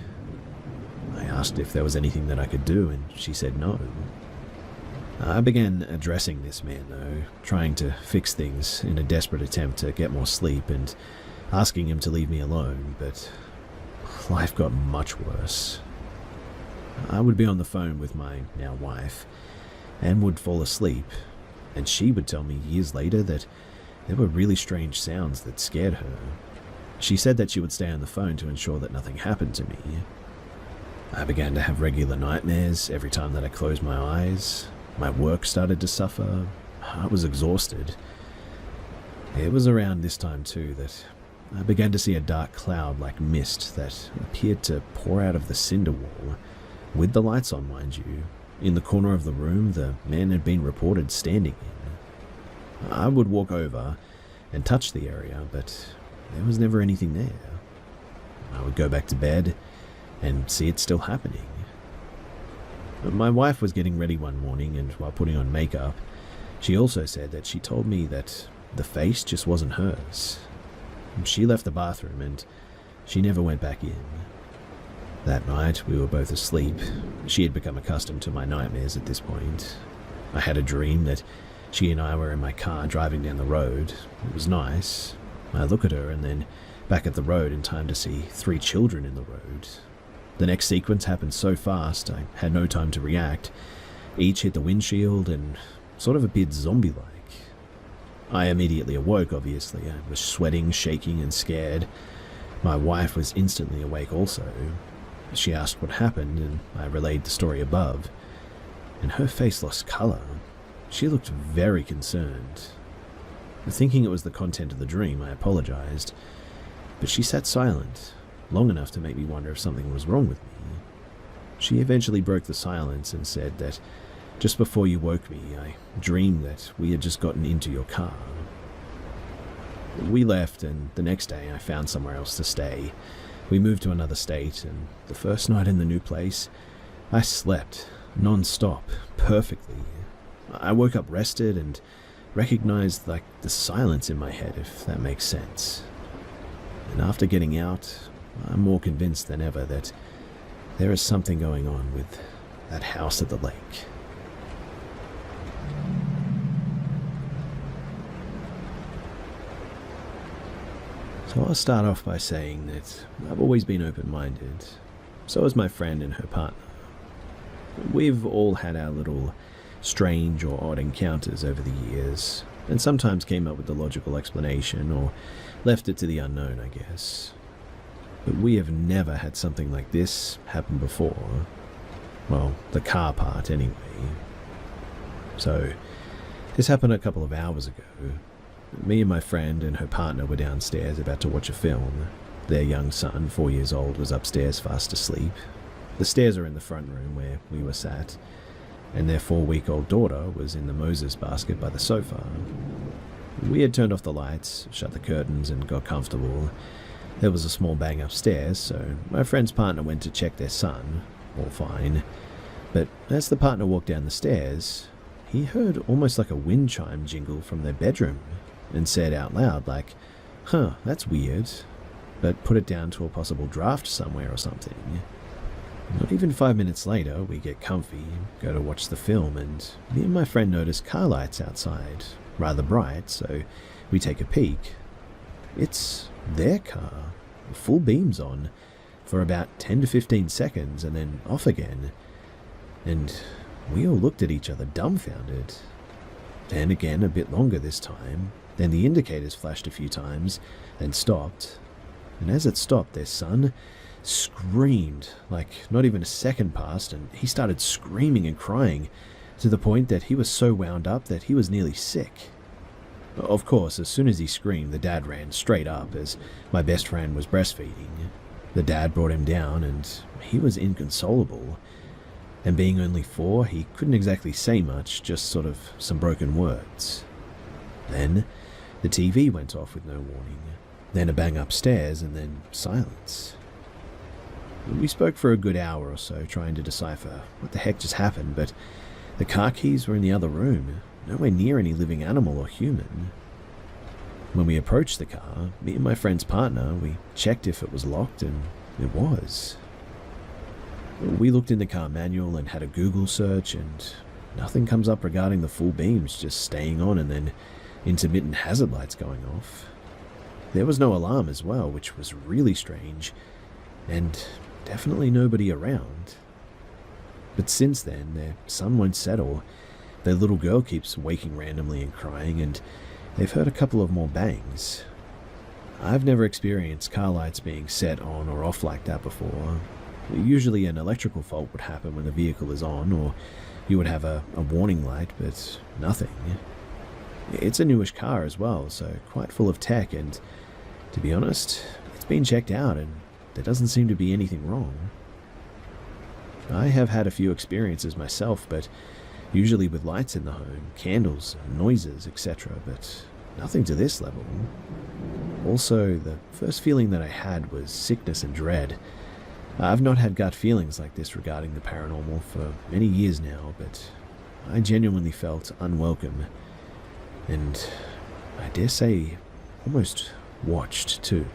I asked if there was anything that I could do, and she said no. I began addressing this man, though, trying to fix things in a desperate attempt to get more sleep and asking him to leave me alone, but life got much worse. I would be on the phone with my now wife and would fall asleep, and she would tell me years later that there were really strange sounds that scared her. She said that she would stay on the phone to ensure that nothing happened to me. I began to have regular nightmares every time that I closed my eyes. My work started to suffer. I was exhausted. It was around this time too that I began to see a dark cloud like mist that appeared to pour out of the cinder wall, with the lights on, mind you, in the corner of the room the man had been reported standing in. I would walk over and touch the area, but there was never anything there. I would go back to bed and see it still happening. My wife was getting ready one morning, and while putting on makeup, she also said that she told me that the face just wasn't hers. She left the bathroom and she never went back in. That night, we were both asleep. She had become accustomed to my nightmares at this point. I had a dream that she and I were in my car driving down the road. It was nice. I look at her and then back at the road in time to see 3 children in the road. The next sequence happened so fast, I had no time to react. Each hit the windshield and sort of appeared zombie-like. I immediately awoke, obviously. I was sweating, shaking, and scared. My wife was instantly awake also. She asked what happened, and I relayed the story above. And her face lost color. She looked very concerned. Thinking it was the content of the dream, I apologized. But she sat silent, long enough to make me wonder if something was wrong with me. She eventually broke the silence and said that just before you woke me, I dreamed that we had just gotten into your car. We left, and the next day I found somewhere else to stay. We moved to another state, and the first night in the new place, I slept non-stop, perfectly. I woke up rested and recognized like the silence in my head, if that makes sense. And after getting out, I'm more convinced than ever that there is something going on with that house at the lake. So I'll start off by saying that I've always been open-minded. So has my friend and her partner. We've all had our little strange or odd encounters over the years, and sometimes came up with the logical explanation or left it to the unknown, I guess. But we have never had something like this happen before. Well, the car part anyway. So, this happened a couple of hours ago. Me and my friend and her partner were downstairs about to watch a film. Their young son, 4 years old, was upstairs fast asleep. The stairs are in the front room where we were sat, and their 4-week-old daughter was in the Moses basket by the sofa. We had turned off the lights, shut the curtains, and got comfortable. There was a small bang upstairs, so my friend's partner went to check their son. All fine. But as the partner walked down the stairs, he heard almost like a wind chime jingle from their bedroom, and said out loud like, "Huh, that's weird," but put it down to a possible draft somewhere or something. Not even 5 minutes later, we get comfy, go to watch the film, and me and my friend notice car lights outside, rather bright, so we take a peek. It's their car, full beams on, for about 10 to 15 seconds, and then off again. And we all looked at each other dumbfounded. And again, a bit longer this time. Then the indicators flashed a few times, then stopped. And as it stopped, their son screamed, like not even a second passed, and he started screaming and crying, to the point that he was so wound up that he was nearly sick. Of course, as soon as he screamed, the dad ran straight up, as my best friend was breastfeeding. The dad brought him down, and he was inconsolable. and being only 4, he couldn't exactly say much, just sort of some broken words. Then the TV went off with no warning, then a bang upstairs, and then silence. We spoke for a good hour or so, trying to decipher what the heck just happened, but the car keys were in the other room, nowhere near any living animal or human. When we approached the car, me and my friend's partner, we checked if it was locked, and it was. We looked in the car manual and had a Google search, and nothing comes up regarding the full beams just staying on and then intermittent hazard lights going off. There was no alarm as well, which was really strange, and definitely nobody around. But since then, their son won't settle. Their little girl keeps waking randomly and crying, and they've heard a couple of more bangs. I've never experienced car lights being set on or off like that before. Usually an electrical fault would happen when the vehicle is on, or you would have a warning light, but nothing. It's a newish car as well, so quite full of tech, and to be honest, it's been checked out and there doesn't seem to be anything wrong. I have had a few experiences myself, but usually with lights in the home, candles, noises, etc., but nothing to this level. Also, the first feeling that I had was sickness and dread. I've not had gut feelings like this regarding the paranormal for many years now, but I genuinely felt unwelcome, and I dare say almost watched too.